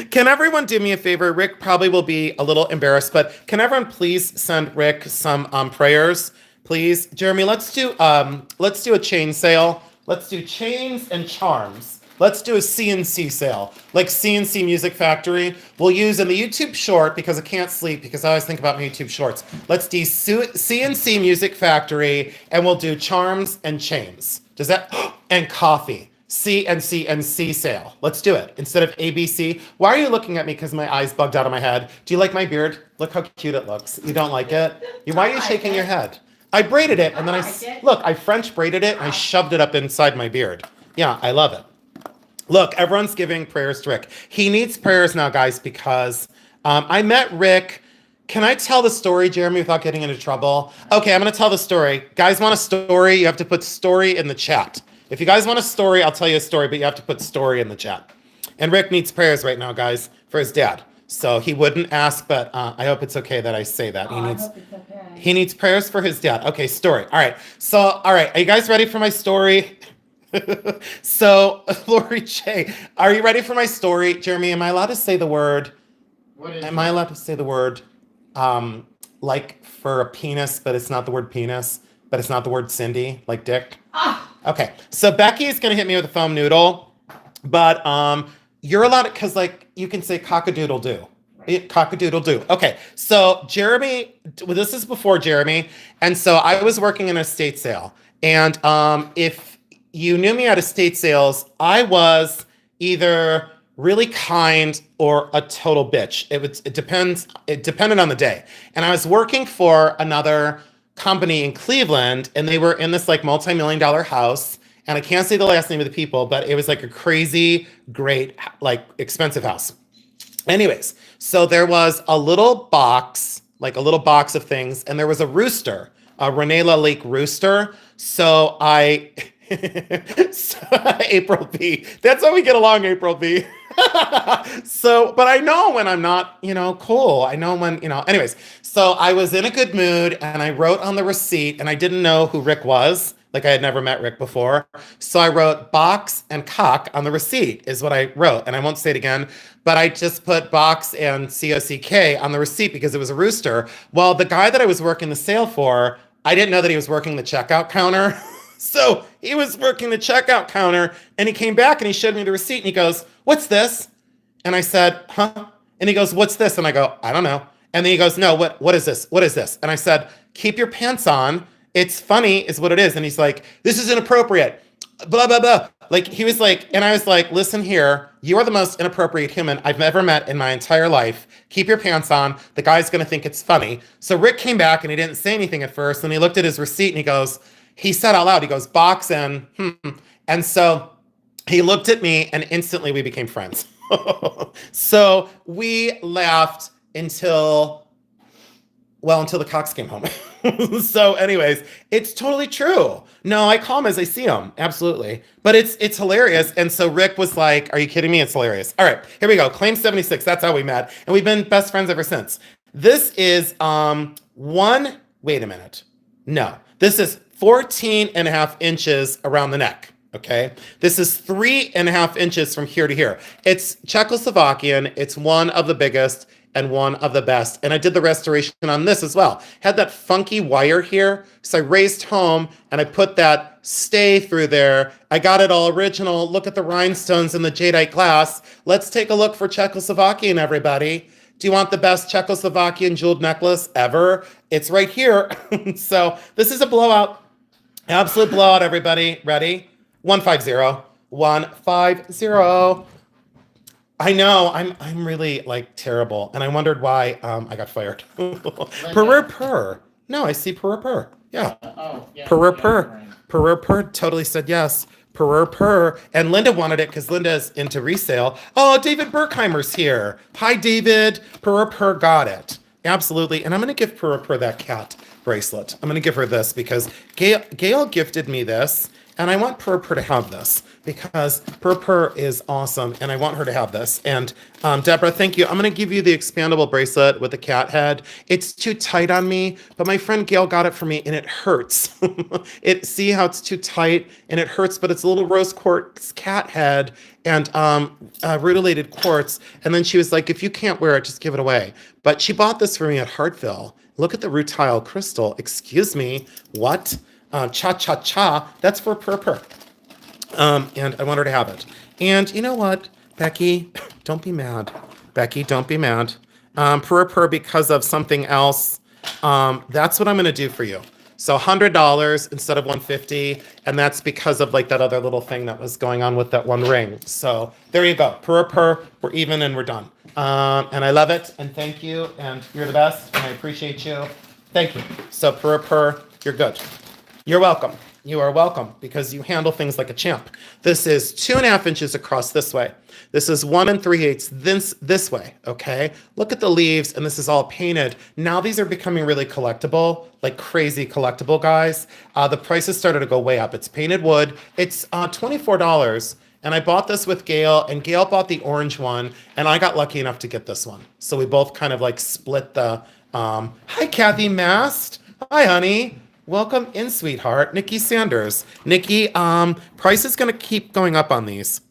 Can everyone do me a favor? Rick probably will be a little embarrassed, but can everyone please send Rick some prayers, please? Jeremy, let's do a chain sale. Let's do chains and charms. Let's do a CNC sale, like CNC Music Factory. We'll use in the YouTube short, because I can't sleep, because I always think about my YouTube shorts. Let's do CNC Music Factory, and we'll do charms and chains. Does that, and coffee. CNC sale. Let's do it. Instead of ABC. Why are you looking at me because my eyes bugged out of my head? Do you like my beard? Look how cute it looks. You don't like it? Why are you shaking your head? I braided it, and then I French braided it, and I shoved it up inside my beard. Yeah, I love it. Look, everyone's giving prayers to Rick. He needs prayers now, guys, because I met Rick. Can I tell the story, Jeremy, without getting into trouble? Okay, I'm going to tell the story. Guys want a story? You have to put story in the chat. If you guys want a story, I'll tell you a story, but you have to put story in the chat. And Rick needs prayers right now, guys, for his dad. So he wouldn't ask, but I hope it's okay that I say that. He needs prayers for his dad. Okay, story. All right. So, all right. Are you guys ready for my story? So, Lori J, are you ready for my story? Jeremy, am I allowed to say the word? Am I allowed to say the word, like for a penis, but it's not the word penis, but it's not the word Cindy, like dick? Okay, so Becky is going to hit me with a foam noodle, but You're allowed it because, like, you can say cock-a-doodle do. Right. Cock-a-doodle do. Okay, so Jeremy, well, this is before Jeremy, and so I was working in a estate sale, and if you knew me at estate sales, I was either really kind or a total bitch. It depends. It depended on the day, and I was working for another company in Cleveland, and they were in this like multi-million-dollar house. And I can't say the last name of the people, but it was like a crazy, great, like expensive house. Anyways, so there was a little box, like a little box of things, and there was a rooster, a Renela Lake rooster. So I, so, April B. That's how we get along, April B. So, but I know when I'm not, cool. I know when, anyways. So I was in a good mood and I wrote on the receipt, and I didn't know who Rick was. Like I had never met Rick before. So I wrote box and cock on the receipt is what I wrote. And I won't say it again, but I just put box and COCK on the receipt because it was a rooster. Well, the guy that I was working the sale for, I didn't know that he was working the checkout counter. So he was working the checkout counter, and he came back and he showed me the receipt and he goes, "What's this?" And I said, "Huh?" And he goes, "What's this?" And I go, "I don't know." And then he goes, "No, what is this? What is this?" And I said, "Keep your pants on. It's funny is what it is." And he's like, "This is inappropriate, blah, blah, blah." Like he was like, and I was like, "Listen here, you are the most inappropriate human I've ever met in my entire life. Keep your pants on. The guy's going to think it's funny." So Rick came back and he didn't say anything at first. And he looked at his receipt and he said out loud, he goes, "Box and And so he looked at me and instantly we became friends. So we laughed until the Cox came home. So anyways, it's totally true. No, I call him as I see him. Absolutely. But it's hilarious. And so Rick was like, "Are you kidding me? It's hilarious." All right, here we go. Claim 76. That's how we met. And we've been best friends ever since. This is wait a minute. No, this is 14 and a half inches around the neck. Okay. This is 3.5 inches from here to here. It's Czechoslovakian. It's one of the biggest and one of the best. And I did the restoration on this as well. Had that funky wire here. So I raced home and I put that stay through there. I got it all original. Look at the rhinestones in the jadeite glass. Let's take a look for Czechoslovakian, everybody. Do you want the best Czechoslovakian jeweled necklace ever? It's right here. So this is a blowout. Absolute blowout, everybody. Ready? 150. 150. I know I'm really like terrible, and I wondered why I got fired. Purr. No, I see purr. Yeah. Yeah. Purr. Totally said yes. Purr. And Linda wanted it because Linda's into resale. Oh, David Berkheimer's here. Hi, David. Purr got it. Absolutely. And I'm gonna give Purr that cat bracelet. I'm gonna give her this because Gail gifted me this. And I want Purr to have this because Purr is awesome, and I want her to have this. And Deborah, thank you. I'm going to give you the expandable bracelet with the cat head. It's too tight on me, but my friend Gail got it for me, and it hurts. See how it's too tight, and it hurts, but it's a little rose quartz cat head and rutilated quartz. And then she was like, "If you can't wear it, just give it away." But she bought this for me at Hartville. Look at the rutile crystal. Excuse me, what? Cha. That's for Purr. And I want her to have it. And you know what, Becky? Don't be mad. Purr, because of something else. That's what I'm going to do for you. So $100 instead of $150, and that's because of like that other little thing that was going on with that one ring. So there you go. Purr. We're even and we're done. And I love it. And thank you. And you're the best. And I appreciate you. Thank you. So Purr, you're good. You're welcome. You are welcome because you handle things like a champ. This is 2.5 inches across this way. This is 1 3/8 this way. Okay. Look at the leaves, and this is all painted. Now these are becoming really collectible, like crazy collectible, guys. The prices started to go way up. It's painted wood. It's $24. And I bought this with Gail, and Gail bought the orange one, and I got lucky enough to get this one. So we both kind of like split the. Hi, Kathy Mast. Hi, honey. Welcome in, sweetheart. Nikki Sanders. Nikki, price is going to keep going up on these.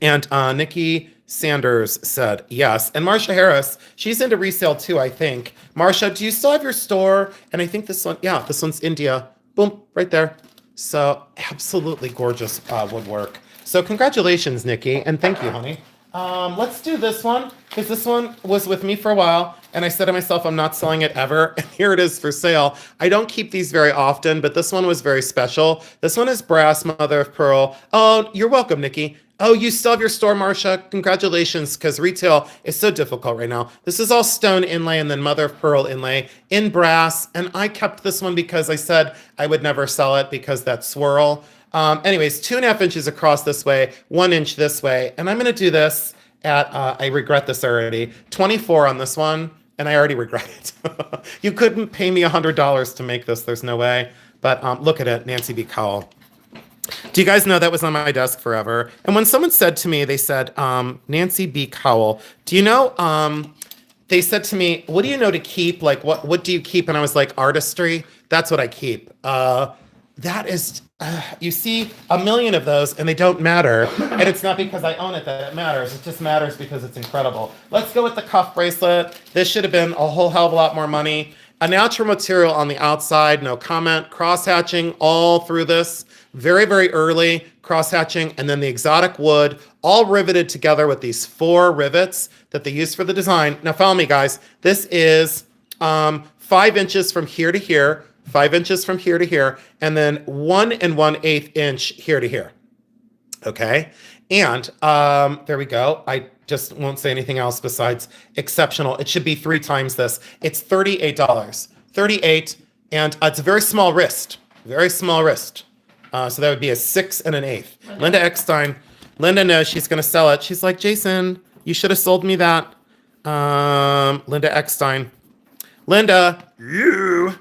And Nikki Sanders said yes. And Marsha Harris, she's into resale too, I think. Marsha, do you still have your store? And I think this one, yeah, this one's India. Boom, right there. So absolutely gorgeous woodwork. So congratulations, Nikki, and thank you, honey. Let's do this one, because this one was with me for a while, and I said to myself, I'm not selling it ever, and here it is for sale. I don't keep these very often, but this one was very special. This one is brass, mother of pearl. Oh, you're welcome, Nikki. Oh, you still have your store, Marsha? Congratulations, because retail is so difficult right now. This is all stone inlay and then mother of pearl inlay in brass, and I kept this one because I said I would never sell it because that swirl. Anyways, 2.5 inches across this way, 1 inch this way. And I'm going to do this at, I regret this already, 24 on this one. And I already regret it. You couldn't pay me $100 to make this. There's no way. But look at it, Nancy B. Cowell. Do you guys know that was on my desk forever? And when someone said to me, they said, Nancy B. Cowell, do you know, they said to me, what do you know to keep? Like, what do you keep? And I was like, artistry. That's what I keep. That is, you see a million of those and they don't matter. And it's not because I own it that it matters. It just matters because it's incredible. Let's go with the cuff bracelet. This should have been a whole hell of a lot more money. A natural material on the outside, no comment. Cross-hatching all through this. Very, very early cross-hatching. And then the exotic wood, all riveted together with these 4 rivets that they use for the design. Now follow me, guys. This is 5 inches from here to here. 5 inches from here to here, and then 1 1/8 inch here to here. Okay, and there we go. I just won't say anything else besides exceptional. It should be 3 times this. It's $38. 38, and it's a very small wrist. Very small wrist. So that would be a 6 1/8. Linda Eckstein. Linda knows she's going to sell it. She's like, Jason, you should have sold me that. Linda Eckstein. Linda, you,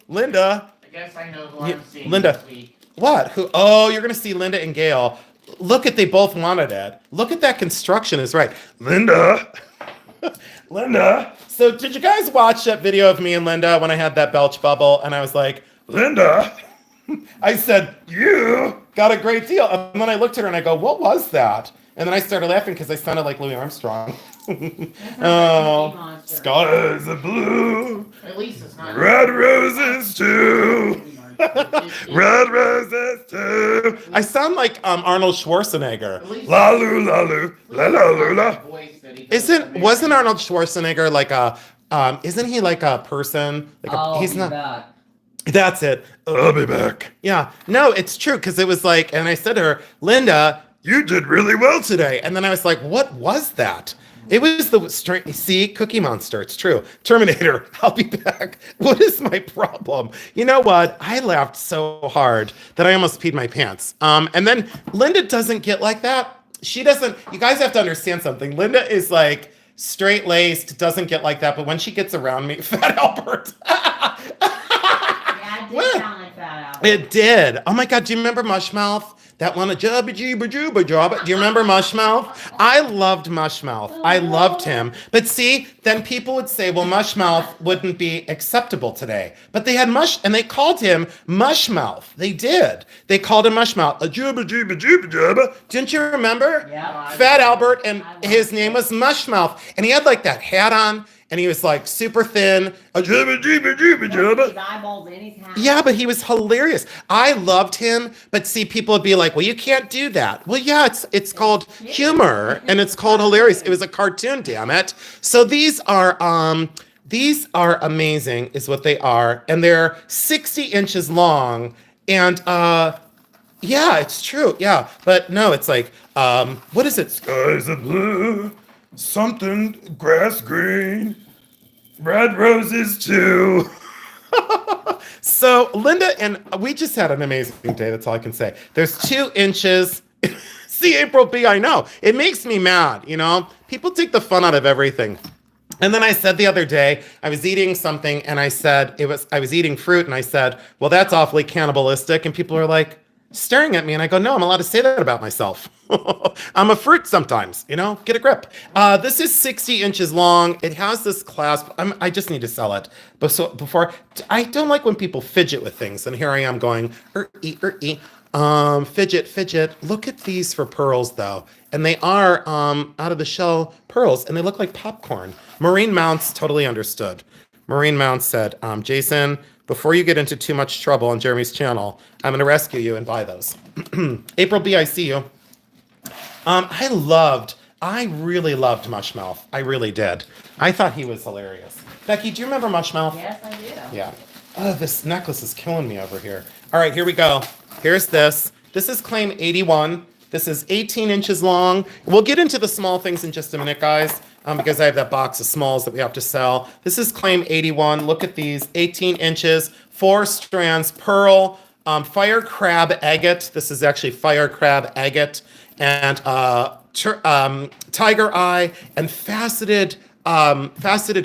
Linda. I guess I know who I'm seeing Linda. this week. What? Who? Oh, you're going to see Linda and Gail. Look at, they both wanted it. Look at that construction is right. Linda. Linda. So did you guys watch that video of me and Linda when I had that belch bubble? And I was like, Linda. I said, you got a great deal. And then I looked at her and I go, what was that? And then I started laughing because I sounded like Louis Armstrong. Oh, skies are blue. At least it's not. Red roses too. Red roses too. I sound like Arnold Schwarzenegger. Lalu lalu la la la la. Wasn't Arnold Schwarzenegger like a isn't he like a person? Like he's not. Back. That's it. I'll be back. Yeah. No, it's true because it was like, and I said to her, Linda, you did really well today. And then I was like, what was that? It was the see, Cookie Monster. It's true. Terminator. I'll be back. What is my problem? You know what? I laughed so hard that I almost peed my pants. And then Linda doesn't get like that. She doesn't. You guys have to understand something. Linda is like straight laced, doesn't get like that. But when she gets around me, Fat Albert. Yeah, it did sound like that, Albert. It did. Oh my God. Do you remember Mushmouth? That one, jubba jubba jubba jubba. Do you remember Mushmouth? I loved Mushmouth. I loved him. But see, then people would say, well, Mushmouth wouldn't be acceptable today. But they had and they called him Mushmouth. They did. They called him Mushmouth. A jubba jubba jubba jubba. Didn't you remember? Yeah. Fat Albert, and his name was Mushmouth. And he had like that hat on. And he was like super thin. A jubba jubba jubba jubba. His eyeballs in his hat. Yeah, but he was hilarious. I loved him, but see, people would be like, well, you can't do that. Well, yeah, it's called humor and it's called hilarious. It was a cartoon, damn it. So these are amazing, is what they are. And they're 60 inches long. And yeah, it's true. Yeah. But no, it's like, what is it? Skies are blue, something grass green. Red roses too. So Linda and we just had an amazing day. That's all I can say. There's 2 inches. See, April B, I know. It makes me mad, you know? People take the fun out of everything. And then I said the other day, I was eating something and I said, I was eating fruit and I said, well, that's awfully cannibalistic. And people are like, staring at me, and I go, no, I'm allowed to say that about myself. I'm a fruit sometimes, you know, get a grip. This is 60 inches long. It has this clasp. I just need to sell it. But so before, I don't like when people fidget with things. And here I am going, fidget. Look at these for pearls though. And they are out of the shell pearls and they look like popcorn. Marine Mounts totally understood. Marine Mounts said, Jason, before you get into too much trouble on Jeremy's channel, I'm going to rescue you and buy those. April B, I see you. I really loved Mushmouth. I really did. I thought he was hilarious. Becky, do you remember Mushmouth? Yes, I do. Yeah. Oh, this necklace is killing me over here. All right, here we go. Here's this. This is claim 81. This is 18 inches long. We'll get into the small things in just a minute, guys, because I have that box of smalls that we have to sell. This is claim 81. Look at these, 18 inches, 4 strands, pearl, fire crab agate. This is actually fire crab agate, and tiger eye, and faceted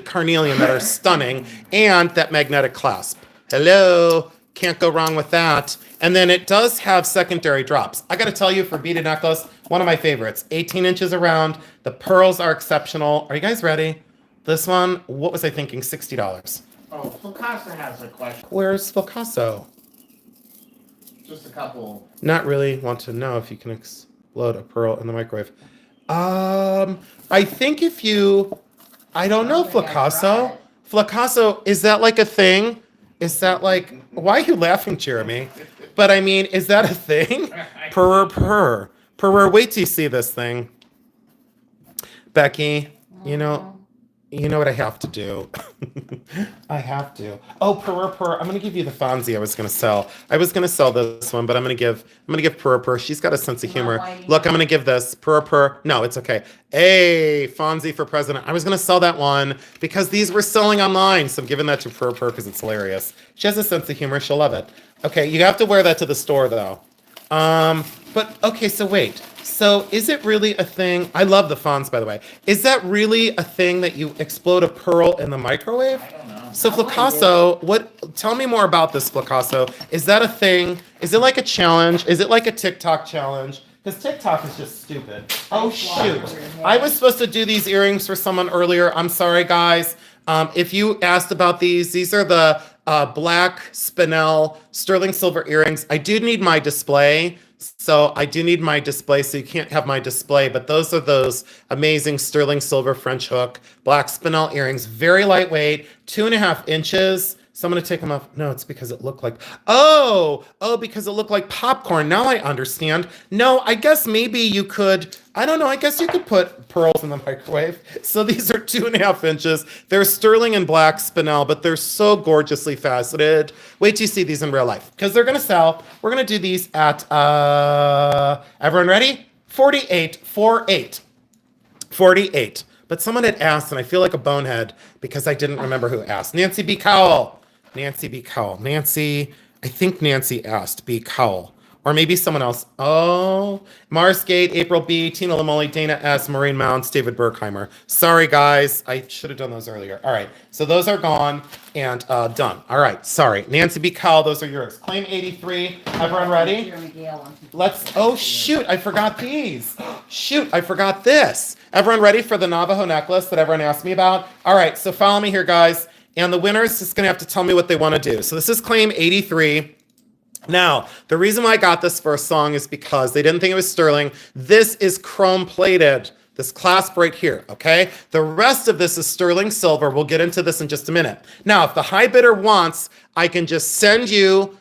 carnelian that are stunning, and that magnetic clasp. Hello, can't go wrong with that. And then it does have secondary drops. I got to tell you, for beaded necklace, one of my favorites. 18 inches around. The pearls are exceptional. Are you guys ready? This one, what was I thinking? $60. Oh, Picasso has a question. Where's Picasso? Just a couple. Not really want to know if you can explode a pearl in the microwave. I think if you, I don't know, Picasso. Picasso, is that like a thing? Is that like, why are you laughing, Jeremy? But I mean, is that a thing? Purr. Wait till you see this thing. Becky, you know what I have to do. I have to. Oh, purr. I'm gonna give you the Fonzie I was gonna sell. I was gonna sell this one, but I'm gonna give purr. She's got a sense of humor. Look, I'm gonna give this purr. No, it's okay. Hey, Fonzie for president. I was gonna sell that one because these were selling online, so I'm giving that to purr because it's hilarious. She has a sense of humor. She'll love it. Okay, you have to wear that to the store though. But okay, so wait. So is it really a thing? I love the fonts, by the way. Is that really a thing that you explode a pearl in the microwave? I don't know. So Picasso, tell me more about this, Picasso. Is that a thing? Is it like a challenge? Is it like a TikTok challenge? Because TikTok is just stupid. Oh shoot. I was supposed to do these earrings for someone earlier. I'm sorry, guys. If you asked about these are the black spinel sterling silver earrings. I do need my display. So you can't have my display, but those are those amazing sterling silver French hook, black spinel earrings, very lightweight, 2.5 inches. So I'm going to take them off. No, it's because it looked like, because it looked like popcorn. Now I understand. No, I guess maybe you could, I don't know. I guess you could put pearls in the microwave. So these are 2.5 inches. They're sterling and black spinel, but they're so gorgeously faceted. Wait till you see these in real life because they're going to sell. We're going to do these at, everyone ready? 48. But someone had asked, and I feel like a bonehead because I didn't remember who asked. Nancy B. Cowell. I think Nancy asked B. Cowell. Or maybe someone else. Oh, Mars Gate, April B., Tina Lamoli, Dana S., Maureen Mounts, David Berkheimer. Sorry, guys. I should have done those earlier. All right. So those are gone and done. All right. Sorry. Nancy B. Cowell, those are yours. Claim 83. Everyone ready? Oh, shoot. I forgot these. Shoot. I forgot this. Everyone ready for the Navajo necklace that everyone asked me about? All right. So follow me here, guys. And the winner's just going to have to tell me what they want to do. So this is claim 83. Now, the reason why I got this for a song is because they didn't think it was sterling. This is chrome plated, this clasp right here, okay? The rest of this is sterling silver. We'll get into this in just a minute. Now, if the high bidder wants, I can just send you,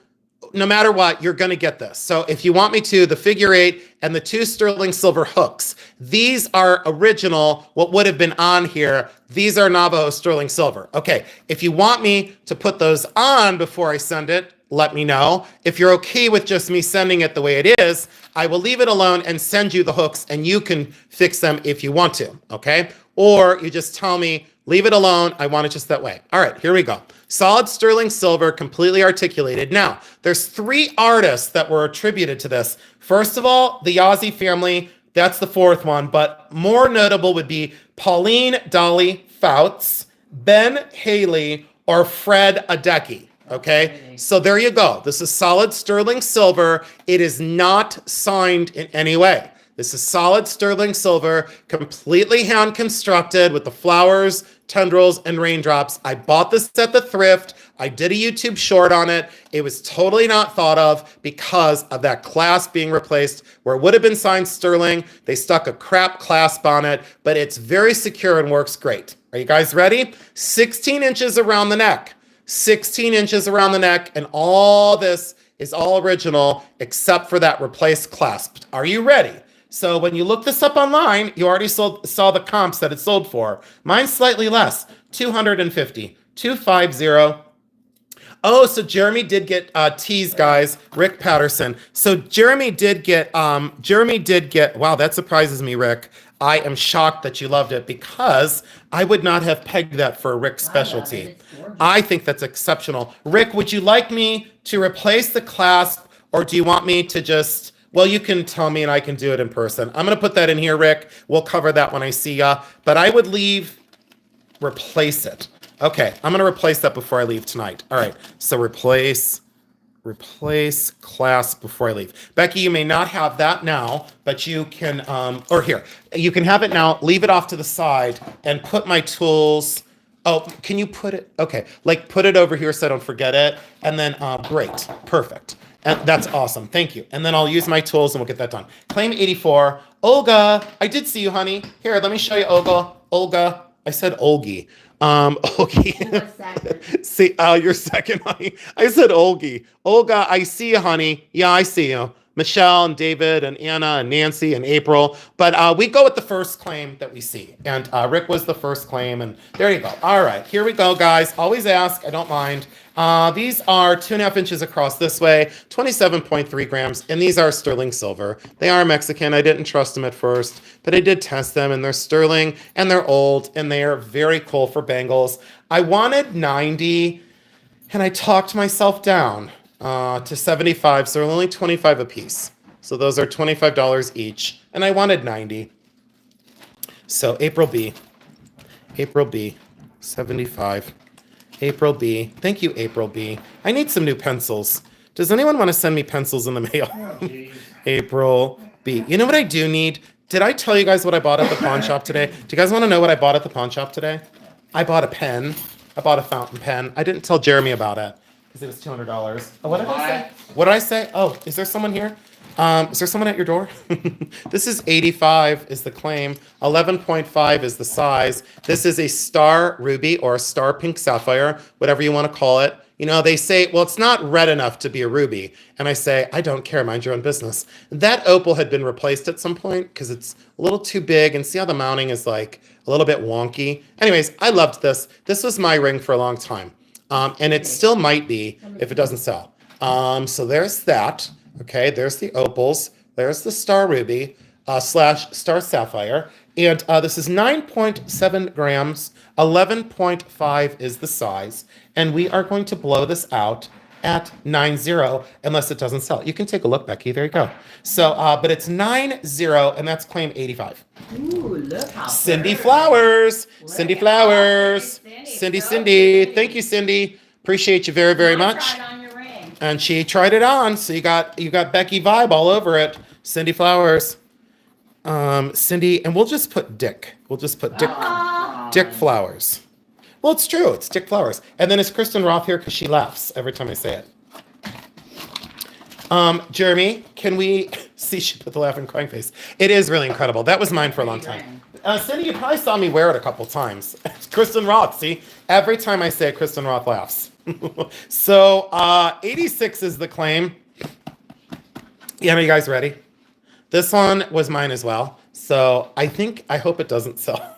no matter what, you're gonna get this. So if you want me to, the figure 8 and the 2 sterling silver hooks, these are original, what would have been on here. These are Navajo sterling silver. Okay, if you want me to put those on before I send it, let me know. If you're okay with just me sending it the way it is, I will leave it alone and send you the hooks and you can fix them if you want to, okay? Or you just tell me, leave it alone, I want it just that way. All right, here we go. Solid sterling silver, completely articulated. Now, there's 3 artists that were attributed to this. First of all, the Yazzie family, that's the 4th one, but more notable would be Pauline Dolly Fouts, Ben Haley, or Fred Adecki. Okay, so there you go. This is solid sterling silver. It is not signed in any way. This is solid sterling silver, completely hand constructed with the flowers, tendrils, and raindrops. I bought this at the thrift. I did a YouTube short on it. It was totally not thought of because of that clasp being replaced where it would have been signed sterling. They stuck a crap clasp on it, but it's very secure and works great. Are you guys ready? 16 inches around the neck. 16 inches around the neck, and all this is all original except for that replaced clasp. Are you ready? So when you look this up online, you already saw the comps that it sold for. Mine's slightly less, 250, 250. Oh, so Jeremy did get teased, guys. Rick Patterson. So Jeremy did get, wow, that surprises me, Rick. I am shocked that you loved it because I would not have pegged that for a Rick specialty. I think that's exceptional. Rick, would you like me to replace the clasp, or do you want me to just, well, you can tell me and I can do it in person. I'm going to put that in here, Rick. We'll cover that when I see ya. But I would replace it. Okay, I'm going to replace that before I leave tonight. All right, so replace clasp before I leave. Becky, you may not have that now, but you can, or here, you can have it now, leave it off to the side, and put my tools, oh, can you put it, okay, like put it over here so I don't forget it, and then, great, perfect. And that's awesome, thank you. And then I'll use my tools and we'll get that done. Claim 84, Olga, I did see you, honey. Here, let me show you Olga, I said Olgie. Olgie. See, you're second, honey. I said Olgie. Olga, I see you, honey. Yeah, I see you. Michelle and David and Anna and Nancy and April. But we go with the first claim that we see. And Rick was the first claim. And there you go. All right, here we go, guys. Always ask. I don't mind. These are 2.5 inches across this way, 27.3 grams. And these are sterling silver. They are Mexican. I didn't trust them at first, but I did test them. And they're sterling and they're old. And they are very cool for bangles. I wanted 90 and I talked myself down to 75, so they're only 25 a piece. So those are $25 each, and I wanted 90. So April B, 75. April B, thank you, April B. I need some new pencils. Does anyone want to send me pencils in the mail? Oh, April B. You know what I do need? Did I tell you guys what I bought at the pawn shop today? Do you guys want to know what I bought at the pawn shop today? I bought a pen. I bought a fountain pen. I didn't tell Jeremy about it because it was $200. Oh, what did I say? What did I say? Oh, is there someone here? Is there someone at your door? This is 85 is the claim. 11.5 is the size. This is a star ruby or a star pink sapphire, whatever you want to call it. You know, they say, well, it's not red enough to be a ruby. And I say, I don't care, mind your own business. That opal had been replaced at some point because it's a little too big. And see how the mounting is like a little bit wonky. Anyways, I loved this. This was my ring for a long time. And it still might be if it doesn't sell. So there's that. Okay, there's the opals. There's the star ruby / star sapphire. And this is 9.7 grams. 11.5 is the size. And we are going to blow this out at 90 unless it doesn't sell. You can take a look, Becky. There you go. So, but it's 90 and that's claim 85. Ooh, look how Cindy Flowers. Cindy Flowers. Cindy. Thank you, Cindy. Appreciate you very, very much. And she tried it on, so you got Becky vibe all over it. Cindy Flowers. Cindy, and we'll just put Dick. We'll just put Dick Flowers. Well, it's true. It's Dick Flowers. And then is Kristen Roth here? Because she laughs every time I say it. Jeremy, can we see? She put the laughing crying face. It is really incredible. That was mine for a long time. Cindy, you probably saw me wear it a couple times. Kristen Roth, see? Every time I say it, Kristen Roth laughs. So 86 is the claim. Yeah, are you guys ready? This one was mine as well. So I hope it doesn't sell.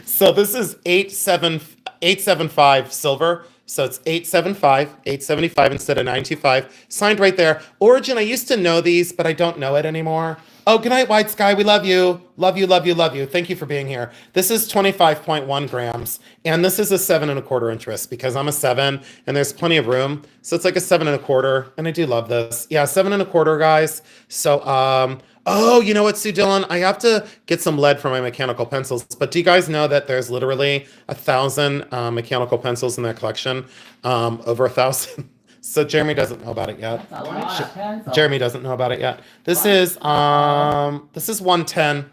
So this is 875 silver. So it's 875 instead of 925. Signed right there. Origin, I used to know these, but I don't know it anymore. Oh, good night, White Sky. We love you. Love you. Thank you for being here. This is 25.1 grams. And this is a 7 1/4 interest because I'm a 7 and there's plenty of room. So it's like a 7 1/4. And I do love this. Yeah, 7 1/4, guys. So, oh, you know what, Sue Dillon? I have to get some lead for my mechanical pencils. But do you guys know that there's literally 1,000 mechanical pencils in that collection? Over 1,000. So Jeremy doesn't know about it yet. Jeremy doesn't know about it yet. This is 110.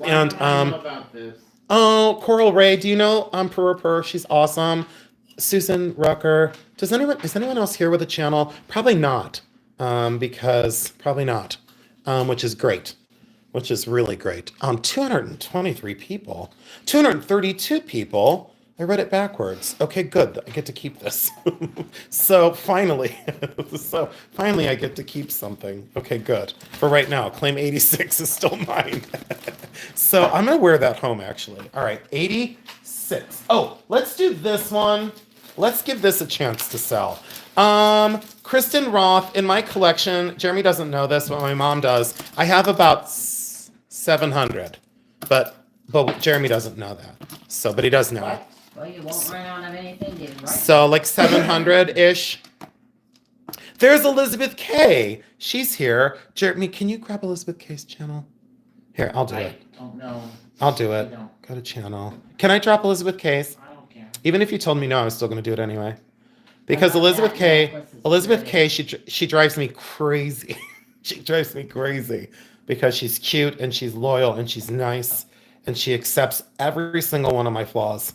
And about this. Oh, Coral Ray, do you know Purr? She's awesome. Susan Rucker. Is anyone else here with a channel? Probably not. Because probably not. Which is great. Which is really great. 223 people. 232 people. I read it backwards. Okay, good. I get to keep this. so finally I get to keep something. Okay, good. For right now, claim 86 is still mine. so I'm gonna wear that home actually. All right, 86. Oh, let's do this one. Let's give this a chance to sell. Kristen Roth in my collection. Jeremy doesn't know this, but my mom does. I have about 700, but Jeremy doesn't know that. So, but he does know it. Well, you won't run out of anything, do you, right? So like 700-ish. There's Elizabeth K. She's here. Jeremy, can you grab Elizabeth K's channel? Here, I'll do it. I don't know. I'll do it. Go to channel. Can I drop Elizabeth K's? I don't care. Even if you told me no, I was still going to do it anyway. Because Elizabeth K, she drives me crazy. She drives me crazy because she's cute and she's loyal and she's nice and she accepts every single one of my flaws.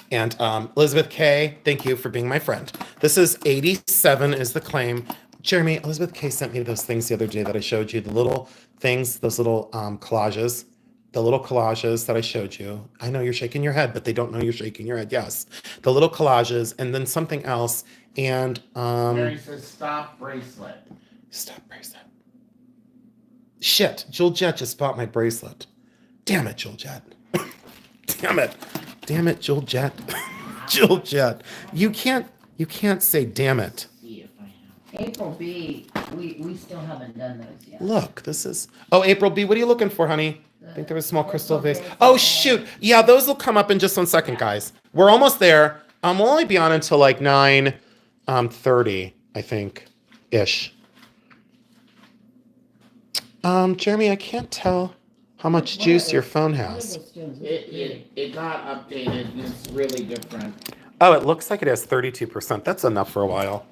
Elizabeth K, thank you for being my friend. This is 87 is the claim. Jeremy, Elizabeth K sent me those things the other day that I showed you, the little things, those little collages. The little collages that I showed you. I know you're shaking your head, but they don't know you're shaking your head. Yes. The little collages and then something else. And Mary says stop bracelet. Stop bracelet. Shit. Jewel Jet just bought my bracelet. Damn it, Jewel Jet. Damn it. Damn it, Jewel Jet. Jewel Jet. You can't say damn it. See if I have. April B, we still haven't done those yet. Look, this is. Oh, April B, what are you looking for, honey? I think there was a small crystal vase. Oh, shoot. Yeah, those will come up in just 1 second, guys. We're almost there. We'll only be on until like 9:30, I think, ish. Jeremy, I can't tell how much juice your phone has. It got updated and it's really different. Oh, it looks like it has 32%. That's enough for a while.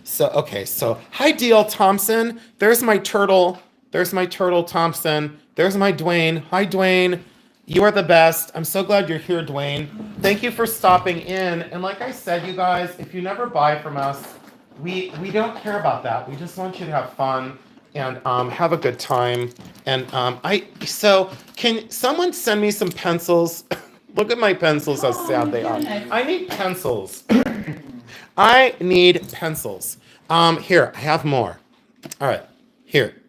So, okay. So, hi, D.L. Thompson. There's my turtle. There's my turtle, Thompson. There's my Dwayne. Hi, Dwayne. You are the best. I'm so glad you're here, Dwayne. Thank you for stopping in. And like I said, you guys, if you never buy from us, we don't care about that. We just want you to have fun and have a good time. And so can someone send me some pencils? Look at my pencils, how sad they are. I need pencils. I need pencils. Here, I have more. All right, here.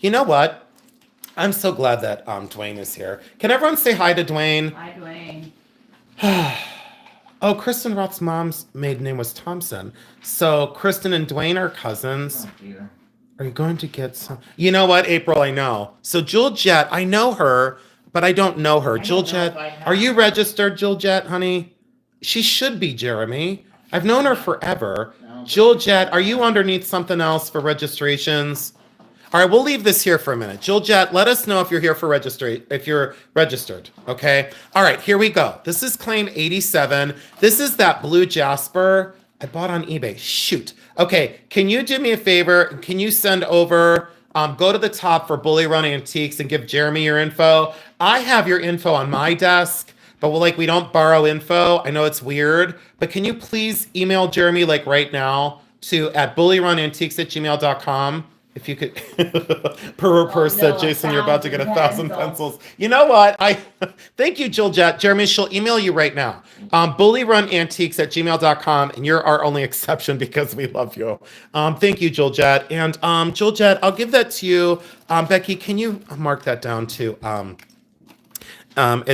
You know what? I'm so glad that Dwayne is here. Can everyone say hi to Dwayne? Hi, Dwayne. Oh, Kristen Roth's mom's maiden name was Thompson. So Kristen and Dwayne are cousins. Oh, dear. Are you going to get some? You know what, April, I know. So Jewel Jet, I know her, but I don't know her. Jewel Jet, are you registered, Jewel Jet, honey? She should be, Jeremy. I've known her forever. No. Jewel Jet, are you underneath something else for registrations? All right, we'll leave this here for a minute. Jewel Jet, let us know if you're here for if you're registered, okay? All right, here we go. This is claim 87. This is that blue jasper I bought on eBay. Shoot. Okay, can you do me a favor? Can you send over, go to the top for Bully Run Antiques and give Jeremy your info? I have your info on my desk, but we don't borrow info. I know it's weird, but can you please email Jeremy right now at bullyrunantiques@gmail.com? If you could, per said, Jason, you're about to get 1,000 pencils. You know what? Thank you, Jill Jet. Jeremy, she'll email you right now. bullyrunantiques@gmail.com, and you're our only exception because we love you. Thank you, Jill Jet. And Jill Jet, I'll give that to you. Becky, can you mark that down too? Can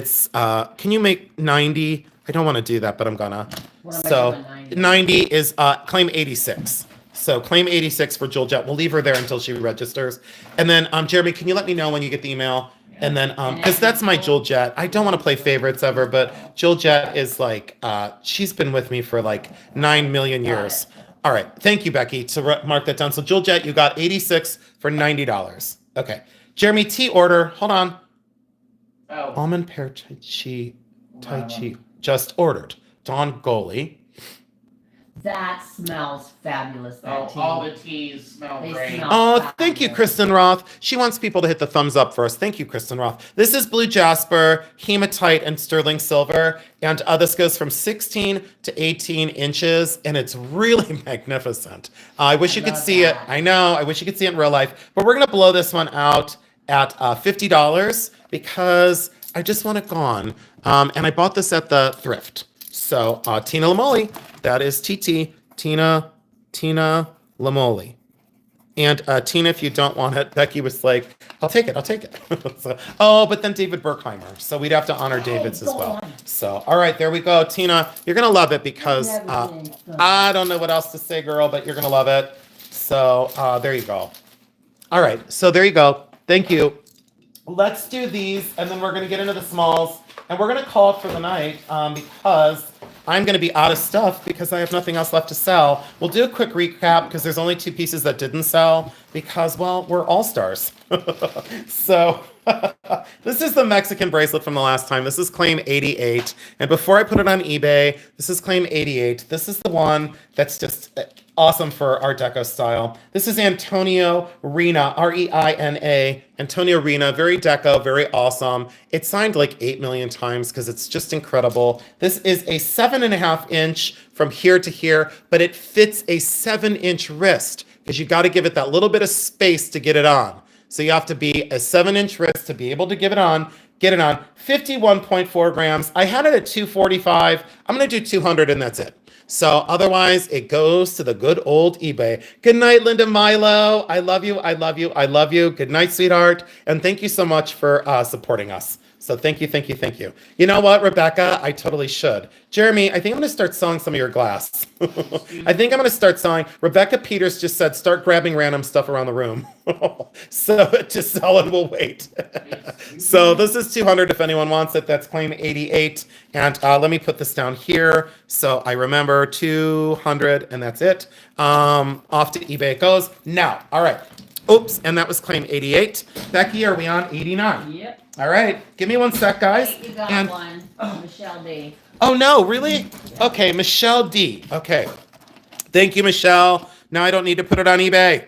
you make 90? I don't want to do that, but I'm gonna. So 90 is claim 86. So claim 86 for Jewel Jet. We'll leave her there until she registers. And then, Jeremy, can you let me know when you get the email? And then, because that's my Jewel Jet. I don't want to play favorites ever, but Jewel Jet is she's been with me for 9 million years. All right. Thank you, Becky, to mark that down. So Jewel Jet, you got 86 for $90. Okay. Jeremy, tea order. Hold on. Oh. Almond pear tai chi. Just ordered. Don Goli. That smells fabulous. That tea. All the teas smell great. Oh, thank you, Kristen Roth. She wants people to hit the thumbs up for us. Thank you, Kristen Roth. This is blue jasper, hematite, and sterling silver. And this goes from 16 to 18 inches, and it's really magnificent. I wish you could see it. I know. I wish you could see it in real life. But we're going to blow this one out. at $50 because I just want it gone. And I bought this at the thrift. So Tina Lamoli, that is TT, Tina Lamoli. And Tina, if you don't want it, Becky was like, I'll take it. So, oh, but then David Berkheimer. So we'd have to honor David's as well. So, all right, there we go. Tina, you're going to love it because I don't know what else to say, girl, but you're going to love it. So there you go. All right, so there you go. Thank you. Let's do these, and then we're going to get into the smalls. And we're going to call it for the night because I'm going to be out of stuff because I have nothing else left to sell. We'll do a quick recap because there's only 2 pieces that didn't sell because, well, we're all-stars. So this is the Mexican bracelet from the last time. This is claim 88. And before I put it on eBay, this is claim 88. This is the one that's just awesome for Art Deco style. This is Antonio Reina, R-E-I-N-A. Antonio Reina, very deco, very awesome. It's signed like 8 million times because it's just incredible. This is a 7.5 inch from here to here, but it fits a 7-inch wrist because you got to give it that little bit of space to get it on. So you have to be a 7-inch wrist to be able to get it on. 51.4 grams. I had it at 245. I'm going to do 200 and that's it. So otherwise, it goes to the good old eBay. Good night, Linda Milo. I love you. I love you. I love you. Good night, sweetheart. And thank you so much for supporting us. So thank you. You know what, Rebecca? I totally should. Jeremy, I think I'm going to start selling some of your glass. I think I'm going to start selling. Rebecca Peters just said, start grabbing random stuff around the room. So to sell and we'll wait. So this is 200 if anyone wants it. That's claim 88. And let me put this down here. So I remember 200 and that's it. Off to eBay it goes. Now, all right. Oops, and that was claim 88. Becky, are we on 89? Yep. All right, give me one sec, guys. Wait, you got and one. Michelle D. Oh no, really? Okay, Michelle D. Okay. Thank you, Michelle. Now I don't need to put it on eBay.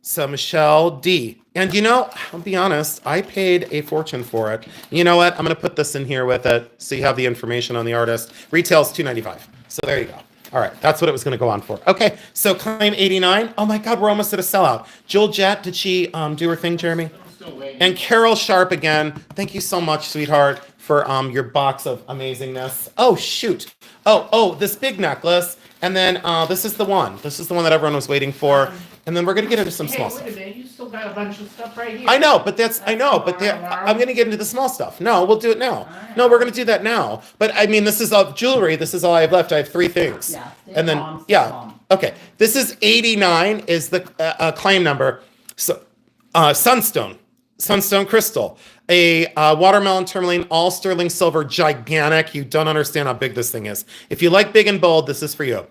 So Michelle D. And you know, I'll be honest, I paid a fortune for it. You know what? I'm gonna put this in here with it so you have the information on the artist. Retail's $2.95. So there you go. All right, that's what it was going to go on for. Okay, so claim 89. Oh my God, we're almost at a sellout. Jill Jett, did she do her thing, Jeremy? I'm still waiting. And Carol Sharp again. Thank you so much, sweetheart, for your box of amazingness. Oh shoot. Oh, this big necklace. And then this is the one. This is the one that everyone was waiting for. And then we're gonna get into some small stuff. Wait a minute, you still got a bunch of stuff right here. I know, but I'm gonna get into the small stuff. No, we'll do it now. No, we're gonna do that now. But I mean, this is all jewelry. This is all I have left. I have 3 things. Yeah. And then, okay. This is 89 is the claim number. So, Sunstone crystal, a watermelon tourmaline, all sterling silver, gigantic. You don't understand how big this thing is. If you like big and bold, this is for you.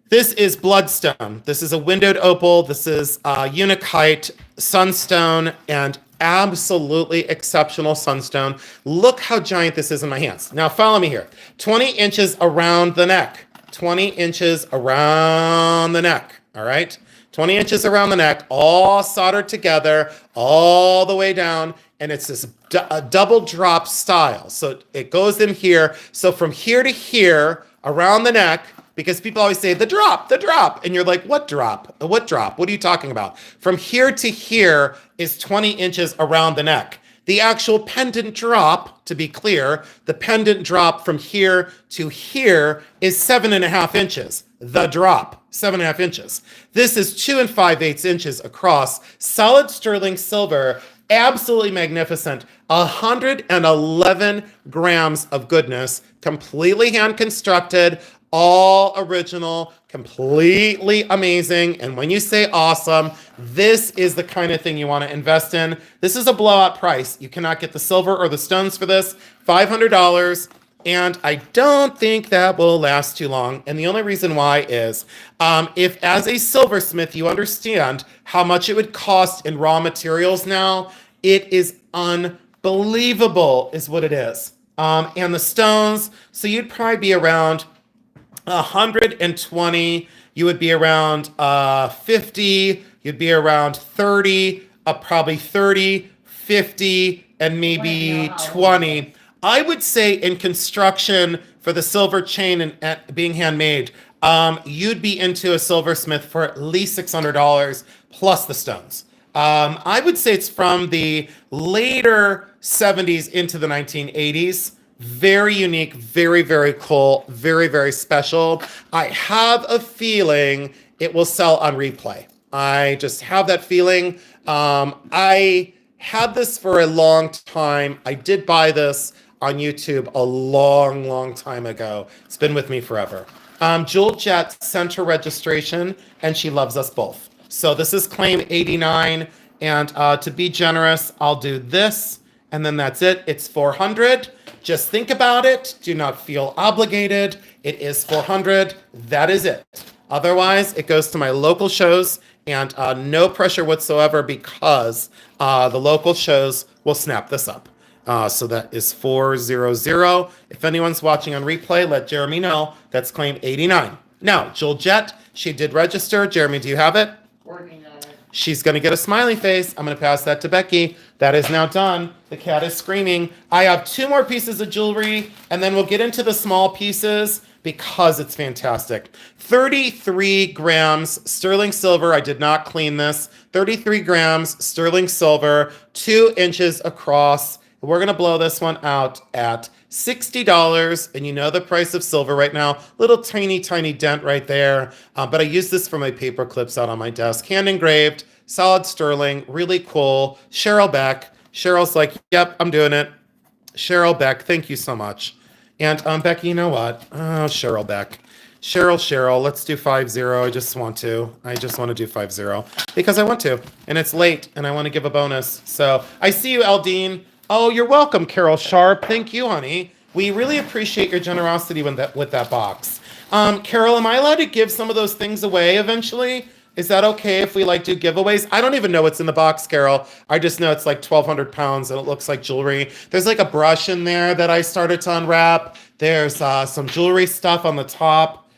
This is bloodstone. This is a windowed opal. This is unakite, sunstone, and absolutely exceptional sunstone. Look how giant this is in my hands. Now follow me here. 20 inches around the neck. 20 inches around the neck. All right? 20 inches around the neck, all soldered together, all the way down. And it's this double drop style. So it goes in here. So from here to here, around the neck, because people always say, the drop. And you're like, what drop? What drop? What are you talking about? From here to here is 20 inches around the neck. The actual pendant drop, to be clear, the pendant drop from here to here is 7.5 inches. The drop, 7.5 inches. This is 2 5/8 inches across, solid sterling silver, absolutely magnificent. 111 grams of goodness, completely hand constructed, all original, completely amazing. And when you say awesome, this is the kind of thing you want to invest in. This is a blowout price. You cannot get the silver or the stones for this. $500. And I don't think that will last too long. And the only reason why is if as a silversmith, you understand how much it would cost in raw materials now, it is unbelievable is what it is. And the stones, so you'd probably be around 120, you would be around 50, you'd be around 30, probably 30, 50, and maybe 20. I would say in construction for the silver chain and being handmade, you'd be into a silversmith for at least $600 plus the stones. I would say it's from the later 70s into the 1980s. Very unique, very, very cool, very, very special. I have a feeling it will sell on replay. I just have that feeling. I had this for a long time. I did buy this on YouTube a long, long time ago. It's been with me forever. Jewel Jet sent her registration, and she loves us both. So this is claim 89, and to be generous, I'll do this, and then that's it. It's 400. Just think about it. Do not feel obligated. It is 400. That is it. Otherwise, it goes to my local shows, and no pressure whatsoever because the local shows will snap this up. So that is 400. If anyone's watching on replay, let Jeremy know. That's claim 89. Now, Jewel Jet, she did register. Jeremy, do you have it? Working on it. She's going to get a smiley face. I'm going to pass that to Becky. That is now done. The cat is screaming. I have 2 more pieces of jewelry, and then we'll get into the small pieces because it's fantastic. 33 grams sterling silver. I did not clean this. 33 grams sterling silver, 2 inches across. We're going to blow this one out at $60, and you know the price of silver right now. Little tiny, tiny dent right there. But I use this for my paper clips out on my desk. Hand engraved, solid sterling, really cool. Cheryl Beck. Cheryl's like, yep, I'm doing it. Cheryl Beck, thank you so much. And Becky, you know what? Oh, Cheryl Beck. Cheryl, let's do 50. I just want to do 50 because I want to. And it's late, and I want to give a bonus. So I see you, Aldine. Oh, you're welcome, Carol Sharp. Thank you, honey. We really appreciate your generosity with that box. Carol, am I allowed to give some of those things away eventually? Is that okay if we do giveaways? I don't even know what's in the box, Carol. I just know it's like 1,200 pounds and it looks like jewelry. There's like a brush in there that I started to unwrap. There's some jewelry stuff on the top.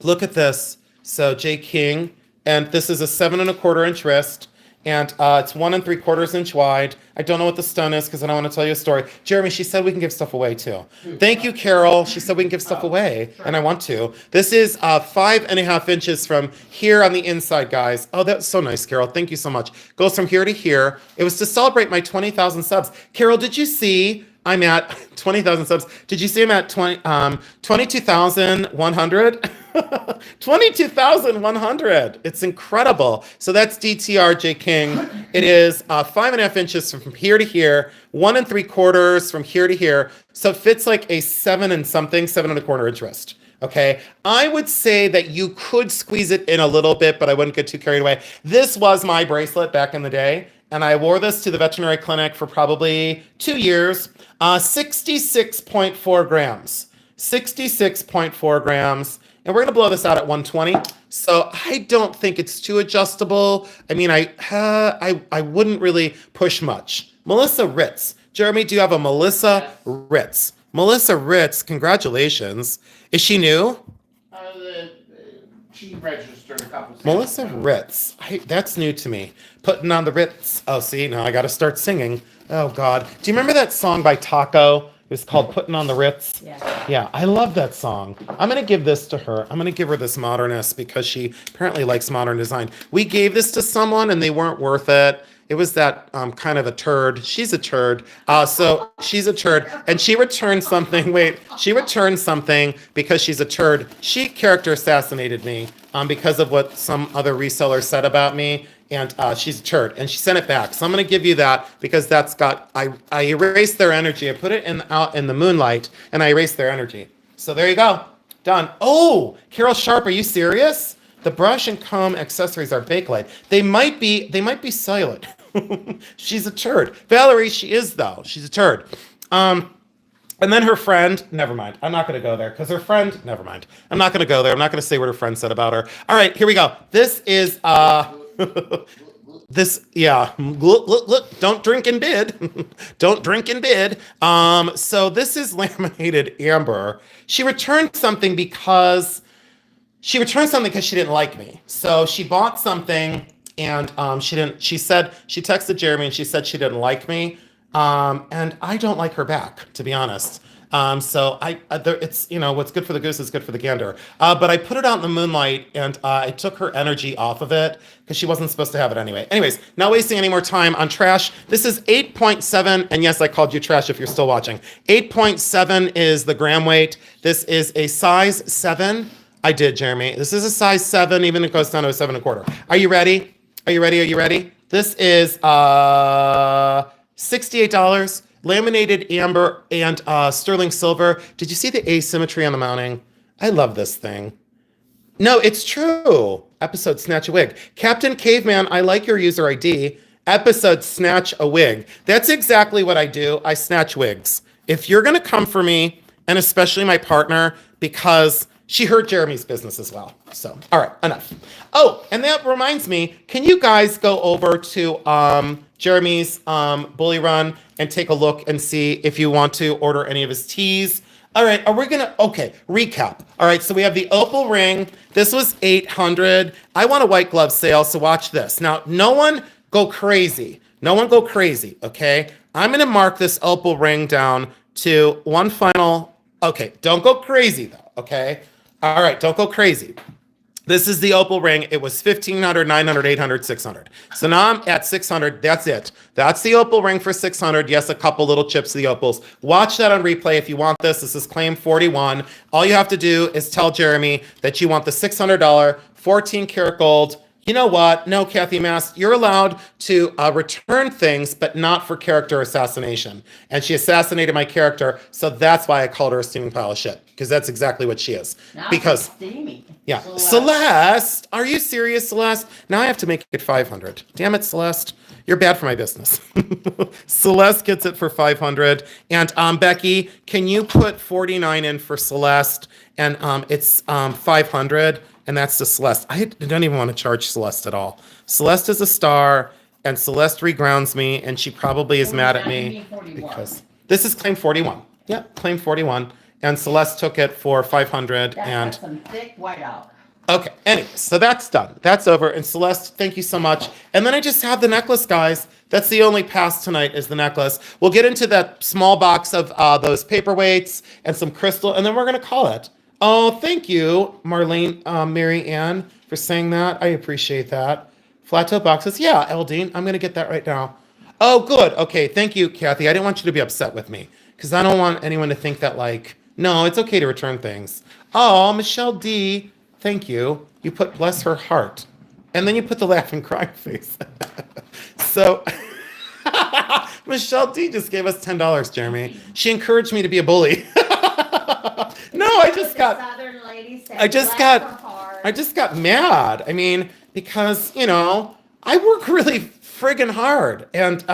Look at this. So J. King, and this is a 7 1/4 inch wrist. And it's 1 3/4 inch wide. I don't know what the stone is because I don't want to tell you a story. Jeremy, she said we can give stuff away too. Thank you, Carol. She said we can give stuff away, and I want to. This is 5.5 inches from here on the inside, guys. Oh, that's so nice, Carol. Thank you so much. Goes from here to here. It was to celebrate my 20,000 subs. Carol, did you see I'm at 20,000 subs? Did you see I'm at 22,100? 22,100. It's incredible. So that's DTR King. It is 5.5 inches from here to here, 1 3/4 from here to here. So it fits like a 7 1/4 inch wrist. Okay. I would say that you could squeeze it in a little bit, but I wouldn't get too carried away. This was my bracelet back in the day, and I wore this to the veterinary clinic for probably 2 years. 66.4 grams. 66.4 grams. And we're going to blow this out at 120. So I don't think it's too adjustable. I mean, I wouldn't really push much. Melissa Ritz. Jeremy, do you have a Melissa Ritz? Melissa Ritz, congratulations. Is she new? She registered a couple of Melissa Ritz. That's new to me. Putting on the Ritz. Oh, see, now I got to start singing. Oh, God. Do you remember that song by Taco? It was called Putting on the Ritz. Yeah, I love that song. I'm going to give this to her. I'm going to give her this modernist because she apparently likes modern design. We gave this to someone and they weren't worth it. It was that kind of a turd. She's a turd. So she's a turd. And she returned something. Wait, she returned something because she's a turd. She character assassinated me because of what some other reseller said about me. And she's a turd. And she sent it back. So I'm going to give you that because that's got, I erased their energy. I put it out in the moonlight and I erased their energy. So there you go. Done. Oh, Carol Sharp, are you serious? The brush and comb accessories are Bakelite. They might be silent. She's a turd. Valerie, she is though. She's a turd. And then her friend, never mind. I'm not going to go there because her friend, never mind. I'm not going to go there. I'm not going to say what her friend said about her. All right, here we go. This is, look, don't drink and bid. Don't drink and bid. So this is laminated amber. She returned something because she didn't like me. So she bought something and she texted Jeremy and she said she didn't like me. And I don't like her back, to be honest. So it's, what's good for the goose is good for the gander. But I put it out in the moonlight and I took her energy off of it because she wasn't supposed to have it anyway. Anyways, not wasting any more time on trash. This is 8.7, and yes, I called you trash if you're still watching. 8.7 is the gram weight. This is a size 7. I did, Jeremy. This is a size 7, even if it goes down to a 7.25. Are you ready? Are you ready? Are you ready? This is $68. Laminated amber and sterling silver. Did you see the asymmetry on the mounting? I love this thing. No, it's true. Episode Snatch a Wig. Captain Caveman, I like your user ID. Episode Snatch a Wig. That's exactly what I do. I snatch wigs. If you're going to come for me, and especially my partner, because she hurt Jeremy's business as well. So, all right, enough. Oh, and that reminds me, can you guys go over to Jeremy's Bully Run and take a look and see if you want to order any of his teas? All right, okay, recap. All right, so we have the Opal ring. This was $800. I want a white glove sale, so watch this. Now, no one go crazy. No one go crazy, okay? I'm going to mark this Opal ring down to one final. Okay, don't go crazy, though, okay? All right, don't go crazy. This is the Opal ring. It was $1,500, $900, $800, $600. So now I'm at $600. That's it. That's the Opal ring for $600. Yes, a couple little chips of the Opals. Watch that on replay if you want this. This is claim 41. All you have to do is tell Jeremy that you want the $600, 14 karat gold. You know what? No, Kathy Mass, you're allowed to return things, but not for character assassination. And she assassinated my character, so that's why I called her a steaming pile of shit, because that's exactly what she is. Now because steamy. Yeah, Celeste, are you serious, Celeste? Now I have to make it 500. Damn it, Celeste. You're bad for my business. Celeste gets it for 500. And Becky, can you put 49 in for Celeste? And it's 500. And that's to Celeste. I don't even want to charge Celeste at all. Celeste is a star, and Celeste regrounds me, and she probably is mad at me because this is claim 41. Yep, claim 41. And Celeste took it for 500. That's some thick whiteout. Okay, anyway, so that's done. That's over. And Celeste, thank you so much. And then I just have the necklace, guys. That's the only pass tonight is the necklace. We'll get into that small box of those paperweights and some crystal, and then we're going to call it. Oh, thank you, Marlene, Mary Ann, for saying that. I appreciate that. Flat top boxes. Yeah, Eldine, I'm going to get that right now. Oh, good. Okay, thank you, Kathy. I didn't want you to be upset with me because I don't want anyone to think that, like, no, it's okay to return things. Oh, Michelle D, thank you. You put bless her heart. And then you put the laughing crying face. So, Michelle D just gave us $10, Jeremy. She encouraged me to be a bully. No, I just got mad. I mean, because, I work really friggin' hard. And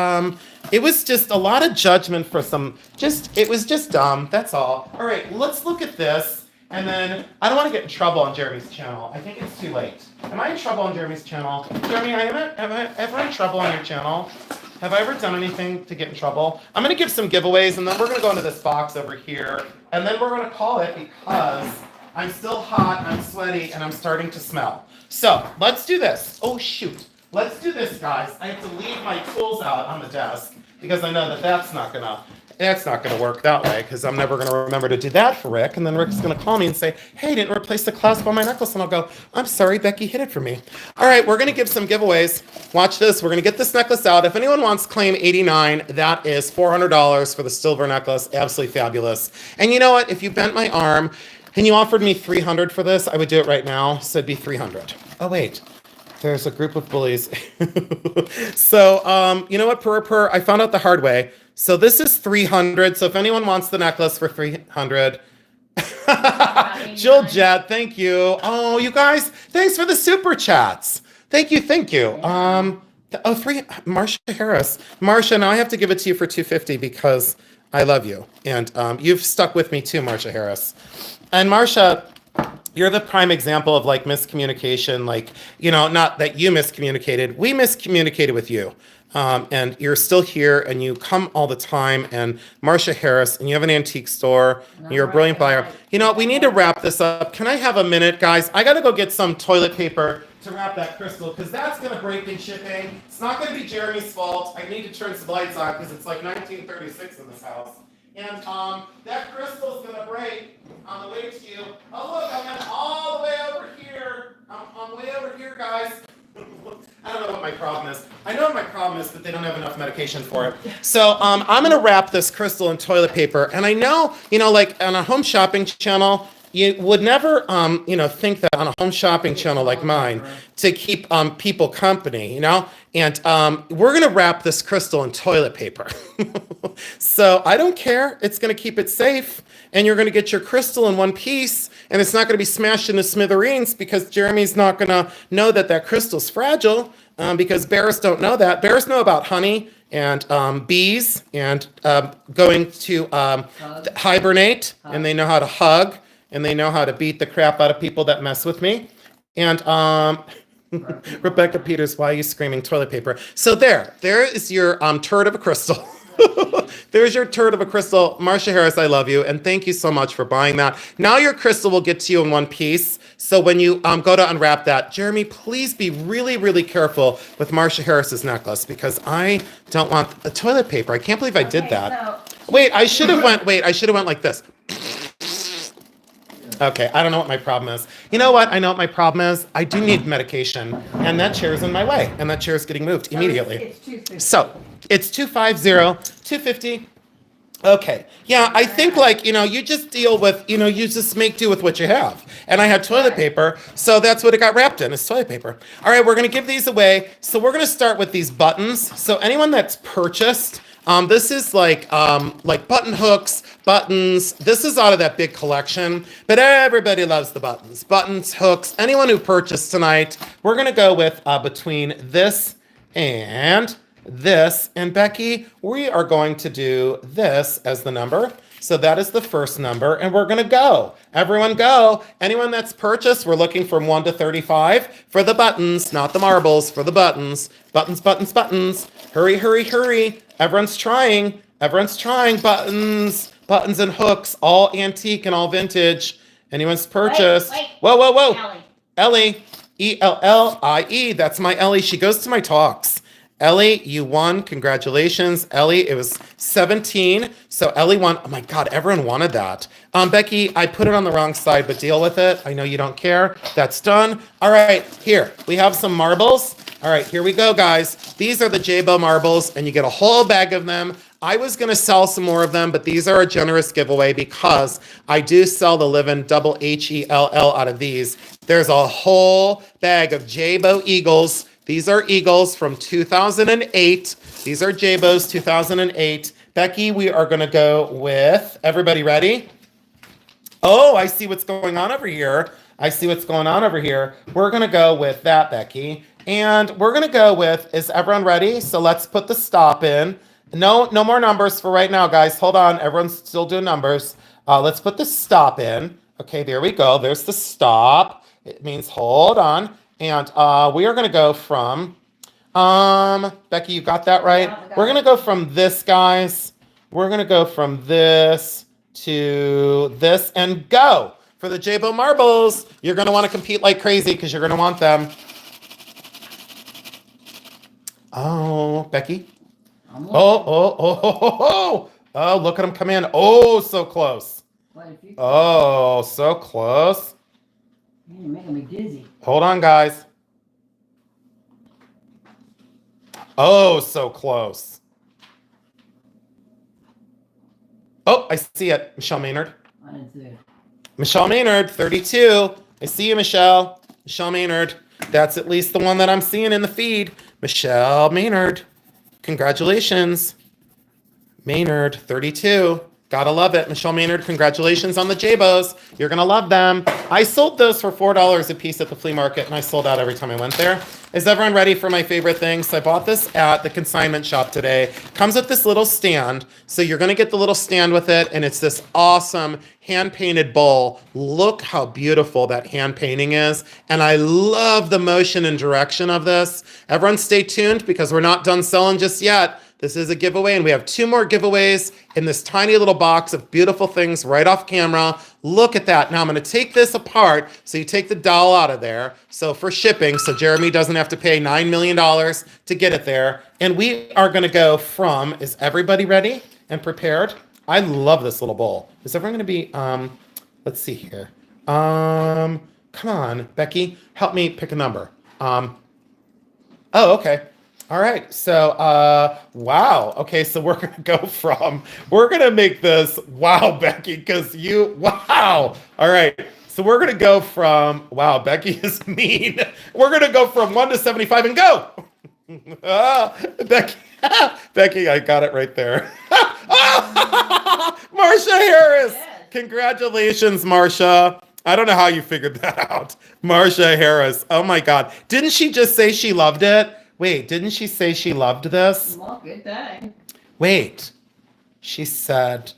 it was just a lot of judgment for it was just dumb. That's all. All right, let's look at this. And then I don't want to get in trouble on Jeremy's channel. I think it's too late. Am I in trouble on Jeremy's channel? Jeremy, am I ever in trouble on your channel? Have I ever done anything to get in trouble? I'm going to give some giveaways, and then we're going to go into this box over here. And then we're going to call it because I'm still hot, I'm sweaty, and I'm starting to smell. So let's do this. Oh, shoot. Let's do this, guys. I have to leave my tools out on the desk because I know that that's not gonna work that way because I'm never gonna remember to do that for Rick. And then Rick's gonna call me and say, hey, I didn't replace the clasp on my necklace. And I'll go, I'm sorry, Becky hid it for me. All right, we're gonna give some giveaways. Watch this. We're gonna get this necklace out. If anyone wants claim 89, that is $400 for the silver necklace. Absolutely fabulous. And you know what? If you bent my arm and you offered me 300 for this, I would do it right now. So it'd be 300. Oh, wait. There's a group of bullies. So, you know what, Purr, I found out the hard way. So this is 300. So if anyone wants the necklace for 300. Jill Jet, thank you. Oh, you guys, thanks for the super chats. Thank you. Marsha Harris. Marsha, now I have to give it to you for 250 because I love you. And you've stuck with me too, Marsha Harris. And Marsha, you're the prime example of like miscommunication, like, not that you miscommunicated, we miscommunicated with you. And you're still here and you come all the time. And Marsha Harris, and you have an antique store, and you're a brilliant buyer. We need to wrap this up. Can I have a minute, guys? I got to go get some toilet paper to wrap that crystal because that's going to break in shipping. It's not going to be Jeremy's fault. I need to turn some lights on because it's like 1936 in this house. And that crystal's gonna break on the way to you. Oh look, I'm all the way over here. I'm way over here, guys. I don't know what my problem is. I know what my problem is, but they don't have enough medication for it. So I'm gonna wrap this crystal in toilet paper. And I know, like on a home shopping channel, you would never, think that on a home shopping channel like mine to keep people company, And we're gonna wrap this crystal in toilet paper. So I don't care. It's gonna keep it safe, and you're gonna get your crystal in one piece, and it's not gonna be smashed into smithereens because Jeremy's not gonna know that crystal's fragile. Because bears don't know that. Bears know about honey and bees and going to hibernate, and they know how to hug, and they know how to beat the crap out of people that mess with me. And Rebecca Peters, why are you screaming toilet paper? So there is your turd of a crystal. There's your turd of a crystal. Marcia Harris, I love you, and thank you so much for buying that. Now your crystal will get to you in one piece. So when you go to unwrap that, Jeremy, please be really, really careful with Marcia Harris's necklace because I don't want the toilet paper. I can't believe I did that. Wait, I should have went like this. Okay, I don't know what my problem is. You know what? I know what my problem is. I do need medication, and that chair's in my way, and that chair's getting moved immediately. It's 250. So it's 250, 250. Okay. Yeah, I think you just deal with, you just make do with what you have. And I had toilet paper, so that's what it got wrapped in, is toilet paper. All right, we're going to give these away. So we're going to start with these buttons. So anyone that's purchased, this is like button hooks, buttons. This is out of that big collection, but everybody loves the buttons. Buttons, hooks, anyone who purchased tonight, we're going to go with between this and this. And Becky, we are going to do this as the number. So that is the first number, and we're going to go. Everyone go. Anyone that's purchased, we're looking from 1 to 35 for the buttons, not the marbles, for the buttons. Buttons, buttons, buttons. Hurry, hurry, hurry. Everyone's trying. Everyone's trying. Buttons, buttons and hooks, all antique and all vintage. Anyone's purchased. Wait. Whoa, whoa, whoa. Ellie. Ellie. That's my Ellie. She goes to my talks. Ellie, you won. Congratulations. Ellie, it was 17. So Ellie won. Oh my God, everyone wanted that. Becky, I put it on the wrong side, but deal with it. I know you don't care. That's done. All right, here, we have some marbles. All right, here we go, guys. These are the J-Bow marbles, and you get a whole bag of them. I was going to sell some more of them, but these are a generous giveaway because I do sell the Livin' double H-E-L-L out of these. There's a whole bag of J-Bow Eagles. These are Eagles from 2008. These are J-Bows 2008. Becky, we are going to go with, everybody ready? Oh, I see what's going on over here. We're going to go with that, Becky. And we're going to go with, is everyone ready? So let's put the stop in. No more numbers for right now, guys. Hold on. Everyone's still doing numbers. Let's put the stop in. Okay, there we go. There's the stop. It means hold on. And we are going to go from, Becky, you got that right? Yeah, We're going to go from this, guys. We're going to go from this to this and go. For the J-Bow marbles, you're going to want to compete like crazy because you're going to want them. Oh, Becky. Oh, look at them come in. Oh, so close. Oh, so close. You're making me dizzy. Hold on, guys. Oh, so close. Oh, I see it. Michelle Maynard. I didn't see it. Michelle Maynard, 32. I see you, Michelle. Michelle Maynard. That's at least the one that I'm seeing in the feed. Michelle Maynard. Congratulations. Maynard, 32. Gotta love it. Michelle Maynard, congratulations on the J-Bows. You're gonna love them. I sold those for $4 a piece at the flea market, and I sold out every time I went there. Is everyone ready for my favorite thing? So I bought this at the consignment shop today. Comes with this little stand. So you're gonna get the little stand with it, and it's this awesome hand-painted bowl. Look how beautiful that hand painting is. And I love the motion and direction of this. Everyone stay tuned because we're not done selling just yet. This is a giveaway, and we have 2 more giveaways in this tiny little box of beautiful things right off camera. Look at that. Now I'm going to take this apart. So you take the dowel out of there. So for shipping, so Jeremy doesn't have to pay $9 million to get it there. And we are going to go from, is everybody ready and prepared? I love this little bowl. Is everyone going to be, let's see here. Come on, Becky, help me pick a number. Oh, okay. All right. So, wow. Okay. So we're going to we're going to make this, wow, Becky, because wow. All right. So we're going to go from, wow, Becky is mean. We're going to go from 1 to 75 and go. Becky, Becky, I got it right there. Marcia Harris. Yes. Congratulations, Marcia. I don't know how you figured that out. Marcia Harris. Oh my God. Didn't she just say she loved it? Wait, didn't she say she loved this? Well, good day. Wait. She said,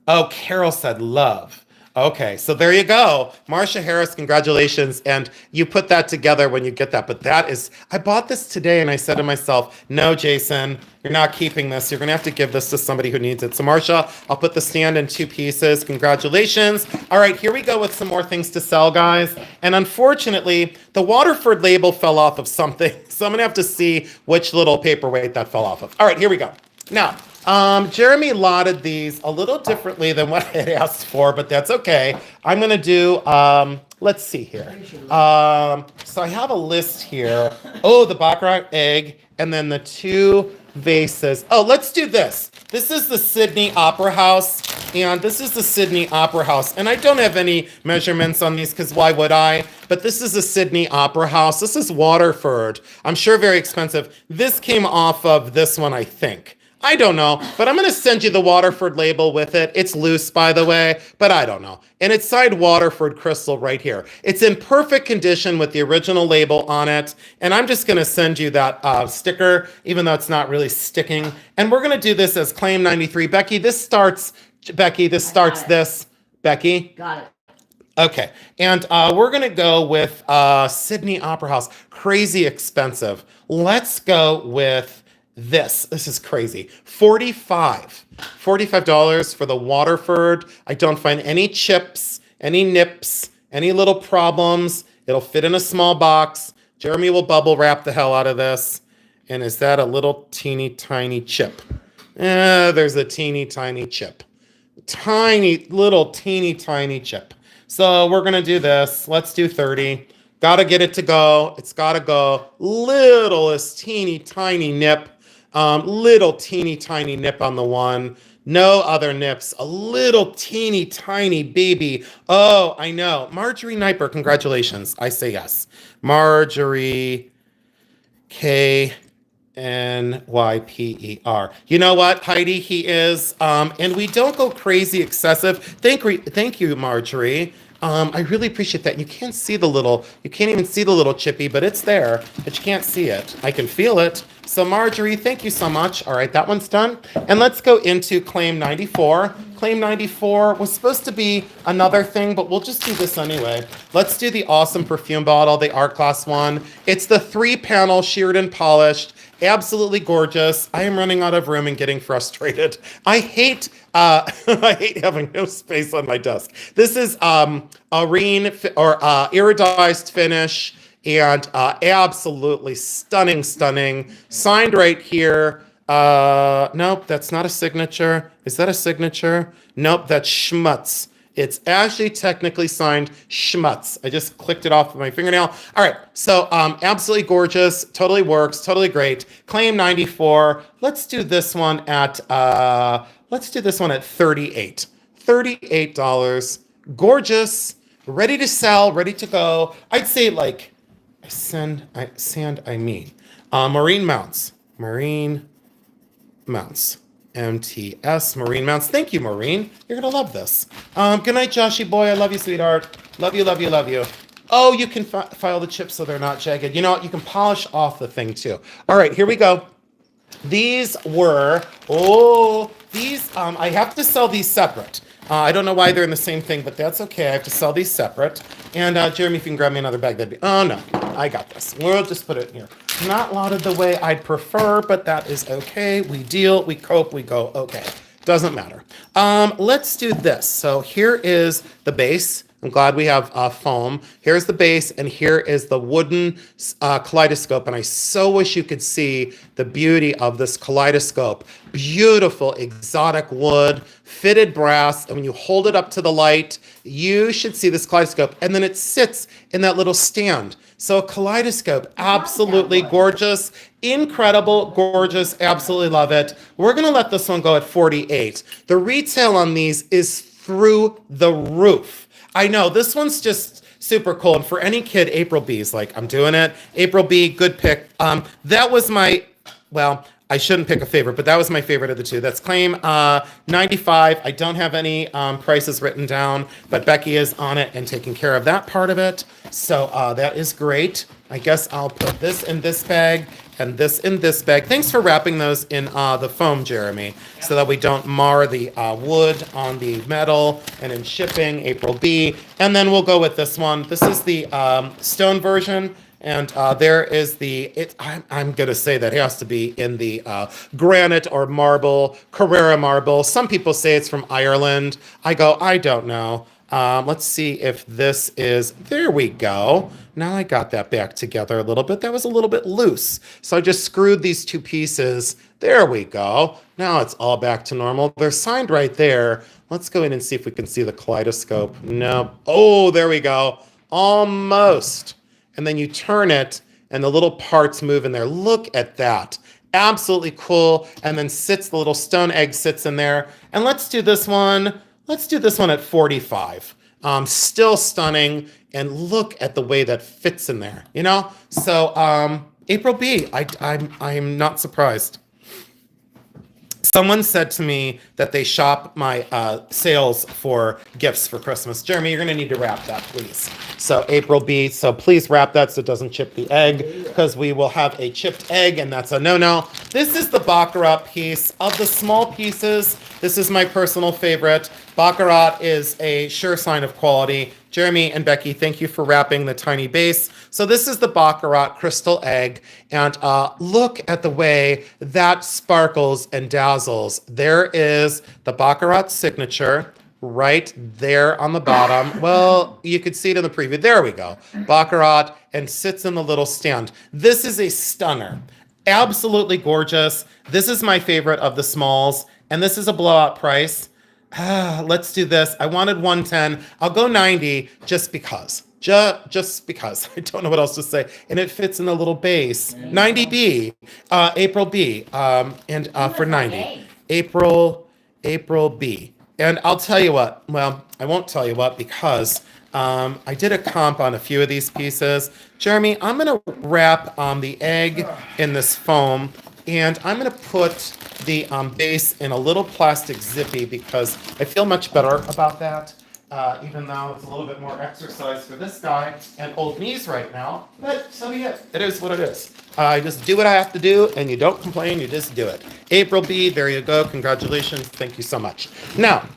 oh, Carol said love. Okay, so there you go. Marcia Harris, congratulations. And you put that together when you get that. But I bought this today and I said to myself, no, Jason, you're not keeping this. You're going to have to give this to somebody who needs it. So Marcia, I'll put the stand in 2 pieces. Congratulations. All right, here we go with some more things to sell, guys. And unfortunately, the Waterford label fell off of something. So I'm going to have to see which little paperweight that fell off of. All right, here we go. Now, Jeremy lotted these a little differently than what I had asked for, but that's okay. I'm going to do, let's see here. So I have a list here. Oh, the Baccarat egg, and then the 2 vases. Oh, let's do this. This is the Sydney Opera House, and this is the Sydney Opera House. And I don't have any measurements on these because why would I? But this is the Sydney Opera House. This is Waterford. I'm sure very expensive. This came off of this one, I think. I don't know, but I'm going to send you the Waterford label with it. It's loose, by the way, but I don't know. And it's signed Waterford crystal right here. It's in perfect condition with the original label on it. And I'm just going to send you that sticker, even though it's not really sticking. And we're going to do this as Claim 93. Becky, this starts this. Becky? Got it. Okay, and we're going to go with Sydney Opera House. Crazy expensive. Let's go with this is crazy. $45 for the Waterford. I don't find any chips, any nips, any little problems. It'll fit in a small box. Jeremy will bubble wrap the hell out of this. And is that a little teeny tiny chip? There's a teeny tiny chip. Tiny, little teeny tiny chip. So we're going to do this. Let's do 30. Got to get it to go. It's got to go. Littlest teeny tiny nip. Little teeny tiny nip on the one. No other nips. A little teeny tiny baby. Oh, I know. Marjorie Kniper, congratulations. I say yes. Marjorie Knyper. You know what, Heidi? He is. And we don't go crazy excessive. Thank you, Marjorie. I really appreciate that. You can't even see the little chippy, but it's there, but you can't see it. I can feel it. So Marjorie, thank you so much. All right, that one's done. And let's go into Claim 94. Claim 94 was supposed to be another thing, but we'll just do this anyway. Let's do the awesome perfume bottle, the art class one. It's the 3-panel sheared and polished. Absolutely gorgeous. I am running out of room and getting frustrated. I hate having no space on my desk. This is iridized finish and absolutely stunning. Signed right here. Nope, that's not a signature. Is that a signature? Nope, that's Schmutz. It's actually technically signed Schmutz. I just clicked it off with my fingernail. All right, so absolutely gorgeous, totally works, totally great. Claim 94. Let's do this one at $38. $38. Gorgeous, ready to sell, ready to go. I'd say like Marine mounts. MTS Marine mounts. Thank you, Maureen. You're gonna love this. Good night, Joshy boy. I love you, sweetheart. Love you. Oh, you can file the chips so they're not jagged. You know what? You can polish off the thing too. All right, here we go. These were, I have to sell these separate. I don't know why they're in the same thing, but that's okay. I have to sell these separate. And Jeremy, if you can grab me another bag, that'd be, oh no, I got this. We'll just put it in here. Not lotted the way I'd prefer, but that is okay. We deal, we cope, we go, okay. Doesn't matter. Let's do this. So here is the base. I'm glad we have foam. Here's the base, and here is the wooden kaleidoscope. And I so wish you could see the beauty of this kaleidoscope. Beautiful, exotic wood, fitted brass. And when you hold it up to the light, you should see this kaleidoscope. And then it sits in that little stand. So a kaleidoscope, absolutely gorgeous, incredible, gorgeous, absolutely love it. We're gonna let this one go at 48. The retail on these is through the roof. I know, this one's just super cool. And for any kid, April B's like, I'm doing it. April B, good pick. That was my, well, I shouldn't pick a favorite, but that was my favorite of the two. That's claim 95. I don't have any prices written down, but Becky is on it and taking care of that part of it. So that is great. I guess I'll put this in this bag and this in this bag. Thanks for wrapping those in the foam, Jeremy, so that we don't mar the wood on the metal. And in shipping, April B. And then we'll go with this one. This is the stone version. And there is I'm going to say that it has to be in the granite or marble, Carrara marble. Some people say it's from Ireland. I don't know. Let's see if this is, there we go. Now I got that back together a little bit. That was a little bit loose. So I just screwed these two pieces. There we go. Now it's all back to normal. They're signed right there. Let's go in and see if we can see the kaleidoscope. No. Oh, there we go. Almost. And then you turn it and the little parts move in there. Look at that. Absolutely cool. And then the little stone egg sits in there. And let's do this one. Let's do this one at 45. Still stunning. And look at the way that fits in there, you know? So April B, I'm not surprised. Someone said to me that they shop my sales for gifts for Christmas. Jeremy, you're going to need to wrap that, please. So April B, so please wrap that so it doesn't chip the egg, because we will have a chipped egg, and that's a no-no. This is the Baccarat piece. Of the small pieces, this is my personal favorite. Baccarat is a sure sign of quality. Jeremy and Becky, thank you for wrapping the tiny base. So this is the Baccarat crystal egg, and look at the way that sparkles and dazzles. There is the Baccarat signature right there on the bottom. Well, you could see it in the preview. There we go. Baccarat, and sits in the little stand. This is a stunner. Absolutely gorgeous. This is my favorite of the smalls, and this is a blowout price. Let's do this. I wanted 110. I'll go 90 just because. Just because. I don't know what else to say. And it fits in the little base. 90B. April B. And for 90. April B. And I'll tell you what. Well, I won't tell you what because I did a comp on a few of these pieces. Jeremy, I'm going to wrap the egg in this foam. And I'm going to put the base in a little plastic zippy because I feel much better about that, even though it's a little bit more exercise for this guy and old knees right now. But so be it. It is what it is. I just do what I have to do, and you don't complain. You just do it. April B, there you go. Congratulations. Thank you so much. Now,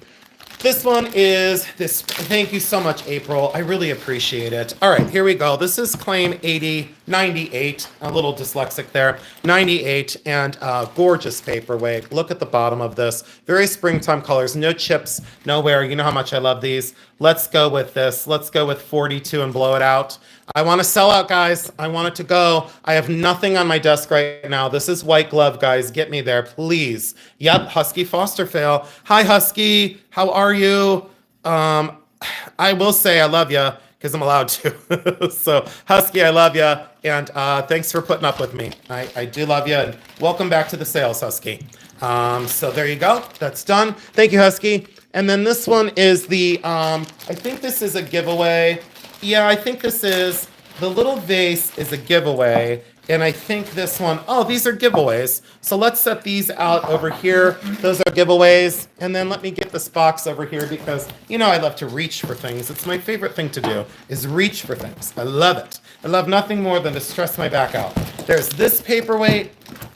this one is this. Thank you so much, April. I really appreciate it. All right, here we go. This is claim 98. A little dyslexic there. 98 and gorgeous paperweight. Look at the bottom of this. Very springtime colors. No chips, no wear. You know how much I love these. Let's go with this. Let's go with 42 and blow it out. I want to sell out, guys. I want it to go. I have nothing on my desk right now. This is white glove, guys. Get me there, please. Yep, Husky Foster Fail. Hi, Husky. How are you? I will say I love you because I'm allowed to. So, Husky, I love you. And thanks for putting up with me. I do love you. And welcome back to the sales, Husky. So there you go. That's done. Thank you, Husky. And then this one is the, I think this is a giveaway. Yeah, I think this is, the little vase is a giveaway. And I think this one, oh, these are giveaways. So let's set these out over here. Those are giveaways. And then let me get this box over here because, you know, I love to reach for things. It's my favorite thing to do is reach for things. I love it. I love nothing more than to stress my back out. There's this paperweight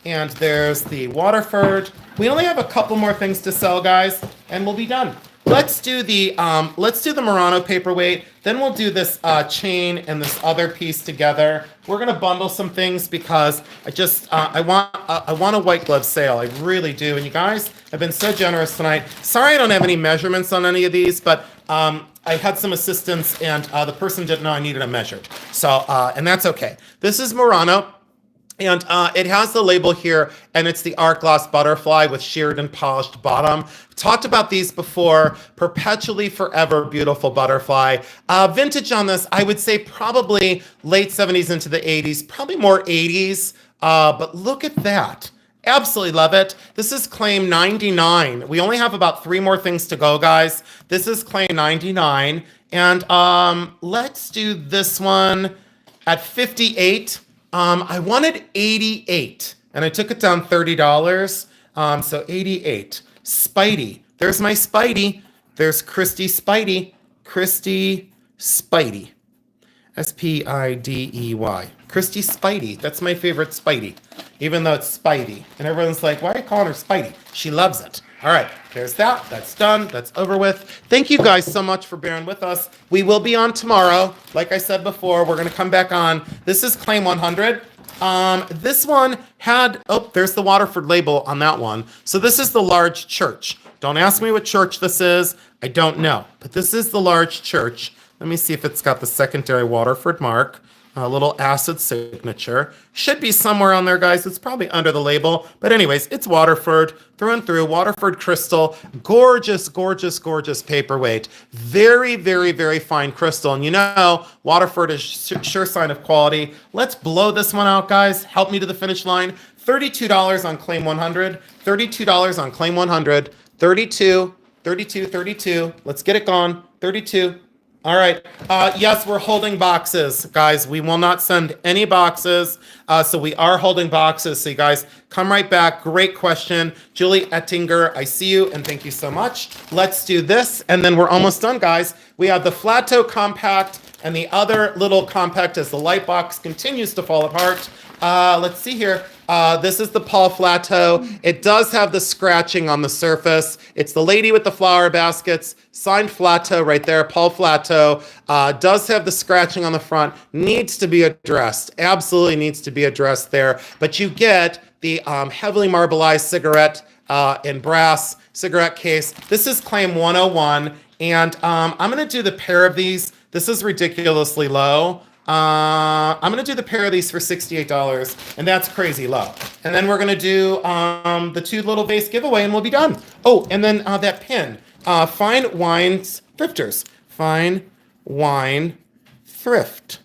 and there's the Waterford. We only have a couple more things to sell, guys, and we'll be done. Let's do the Murano paperweight. Then we'll do this chain and this other piece together. We're gonna bundle some things because I want a white glove sale. I really do. And you guys have been so generous tonight. Sorry I don't have any measurements on any of these, but I had some assistance, and the person didn't know I needed them measured. So, and that's okay. This is Murano. And it has the label here, and it's the art gloss butterfly with sheared and polished bottom. Talked about these before. Perpetually forever beautiful butterfly. Vintage on this, I would say probably late 70s into the 80s, probably more 80s. But look at that. Absolutely love it. This is claim 99. We only have about 3 more things to go, guys. This is claim 99. And let's do this one at 58. I wanted 88, and I took it down $30. So 88. Spidey. There's my Spidey. There's Christy Spidey. Christy Spidey. Spidey. Christy Spidey. That's my favorite Spidey, even though it's Spidey. And everyone's like, why are you calling her Spidey? She loves it. All right, there's that. That's done. That's over with. Thank you guys so much for bearing with us. We will be on tomorrow. Like I said before, we're going to come back on. This is claim 100. This one had, oh, there's the Waterford label on that one. So this is the large church. Don't ask me what church this is. I don't know. But this is the large church. Let me see if it's got the secondary Waterford mark. A little acid signature. Should be somewhere on there, guys. It's probably under the label. But anyways, it's Waterford through and through. Waterford crystal. Gorgeous, gorgeous, gorgeous paperweight. Very, very, very fine crystal. And you know, Waterford is sure sign of quality. Let's blow this one out, guys. Help me to the finish line. $32 on claim 100. $32 on claim 100. 32, 32, 32. Let's get it gone. 32. All right. Yes, we're holding boxes, guys. We will not send any boxes. So we are holding boxes. So you guys come right back. Great question. Julie Ettinger, I see you and thank you so much. Let's do this. And then we're almost done, guys. We have the flat toe compact and the other little compact as the light box continues to fall apart. Let's see here. This is the Paul Flatto. It does have the scratching on the surface. It's the lady with the flower baskets. Signed Flatto right there, Paul Flatto. Does have the scratching on the front. Needs to be addressed. Absolutely needs to be addressed there. But you get the heavily marbleized cigarette in brass cigarette case. This is claim 101. And I'm going to do the pair of these. This is ridiculously low. I'm going to do the pair of these for $68, and that's crazy low. And then we're going to do the 2 little vase giveaway, and we'll be done. Oh, and then that pin. Fine Wines Thrifters. Fine Wine Thrift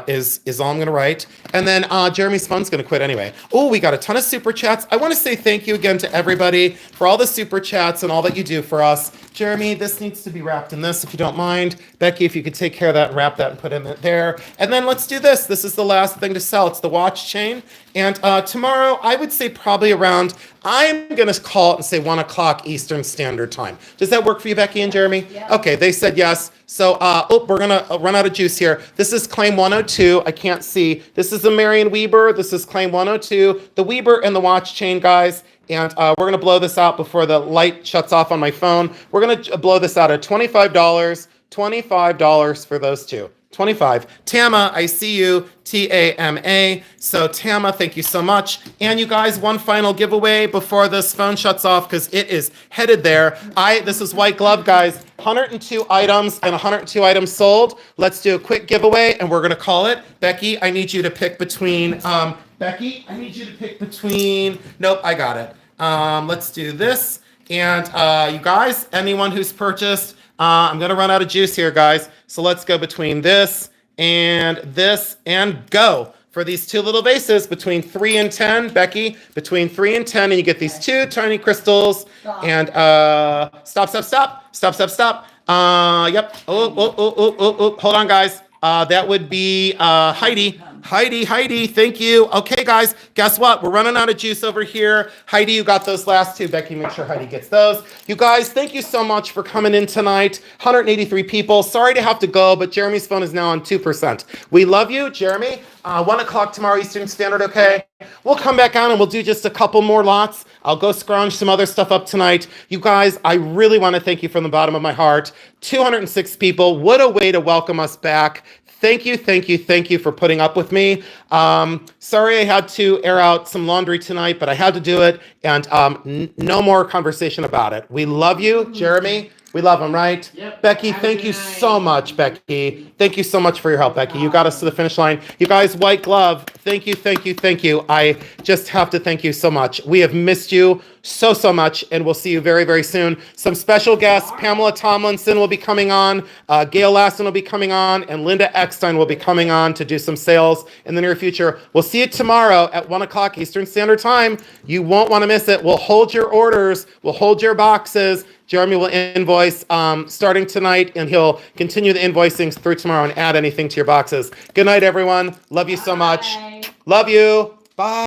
is all I'm going to write. And then Jeremy's phone's going to quit anyway. Oh, we got a ton of super chats. I want to say thank you again to everybody for all the super chats and all that you do for us. Jeremy, this needs to be wrapped in this if you don't mind. Becky, if you could take care of that and wrap that and put it in there. And then let's do this. This is the last thing to sell. It's the watch chain. And tomorrow, I would say probably around, I'm going to call it and say 1 o'clock Eastern Standard Time. Does that work for you, Becky and Jeremy? Yeah. Okay, they said yes. So, we're going to run out of juice here. This is claim 102. I can't see. This is the Marion Weber. This is claim 102. The Weber and the watch chain, guys. And we're going to blow this out before the light shuts off on my phone. We're going to blow this out at $25. $25 for those 2. 25. Tama, I see you. Tama. So Tama, thank you so much. And you guys, one final giveaway before this phone shuts off because it is headed there. This is White Glove, guys. 102 items and 102 items sold. Let's do a quick giveaway and we're going to call it. Becky, I need you to pick between... Nope, I got it. Let's do this. And you guys, anyone who's purchased, I'm going to run out of juice here, guys. So let's go between this and go. For these 2 little vases between 3 and 10, Becky, between 3 and 10, and you get these 2 tiny crystals. Stop. And stop. Yep. Oh. Hold on, guys. That would be Heidi. Heidi, thank you. Okay, guys, guess what? We're running out of juice over here. Heidi, you got those last 2. Becky, make sure Heidi gets those. You guys, thank you so much for coming in tonight. 183 people. Sorry to have to go, but Jeremy's phone is now on 2%. We love you, Jeremy. 1 o'clock tomorrow Eastern Standard, okay? We'll come back on and we'll do just a couple more lots. I'll go scrounge some other stuff up tonight. You guys, I really want to thank you from the bottom of my heart. 206 people. What a way to welcome us back. Thank you for putting up with me. Sorry I had to air out some laundry tonight, but I had to do it, and no more conversation about it. We love you, Jeremy. We love them, right? Yep. Becky, Have a thank good you night. so much, Becky. Thank you so much for your help, Becky. You got us to the finish line. You guys, White Glove, thank you, thank you, thank you. I just have to thank you so much. We have missed you so much, and we'll see you very, very soon. Some special guests, Pamela Tomlinson will be coming on, Gail Lassen will be coming on, and Linda Eckstein will be coming on to do some sales in the near future. We'll see you tomorrow at 1 o'clock Eastern Standard Time. You won't want to miss it. We'll hold your orders. We'll hold your boxes. Jeremy will invoice starting tonight, and he'll continue the invoicing through tomorrow and add anything to your boxes. Good night, everyone. Love you so much. Bye. Love you. Bye.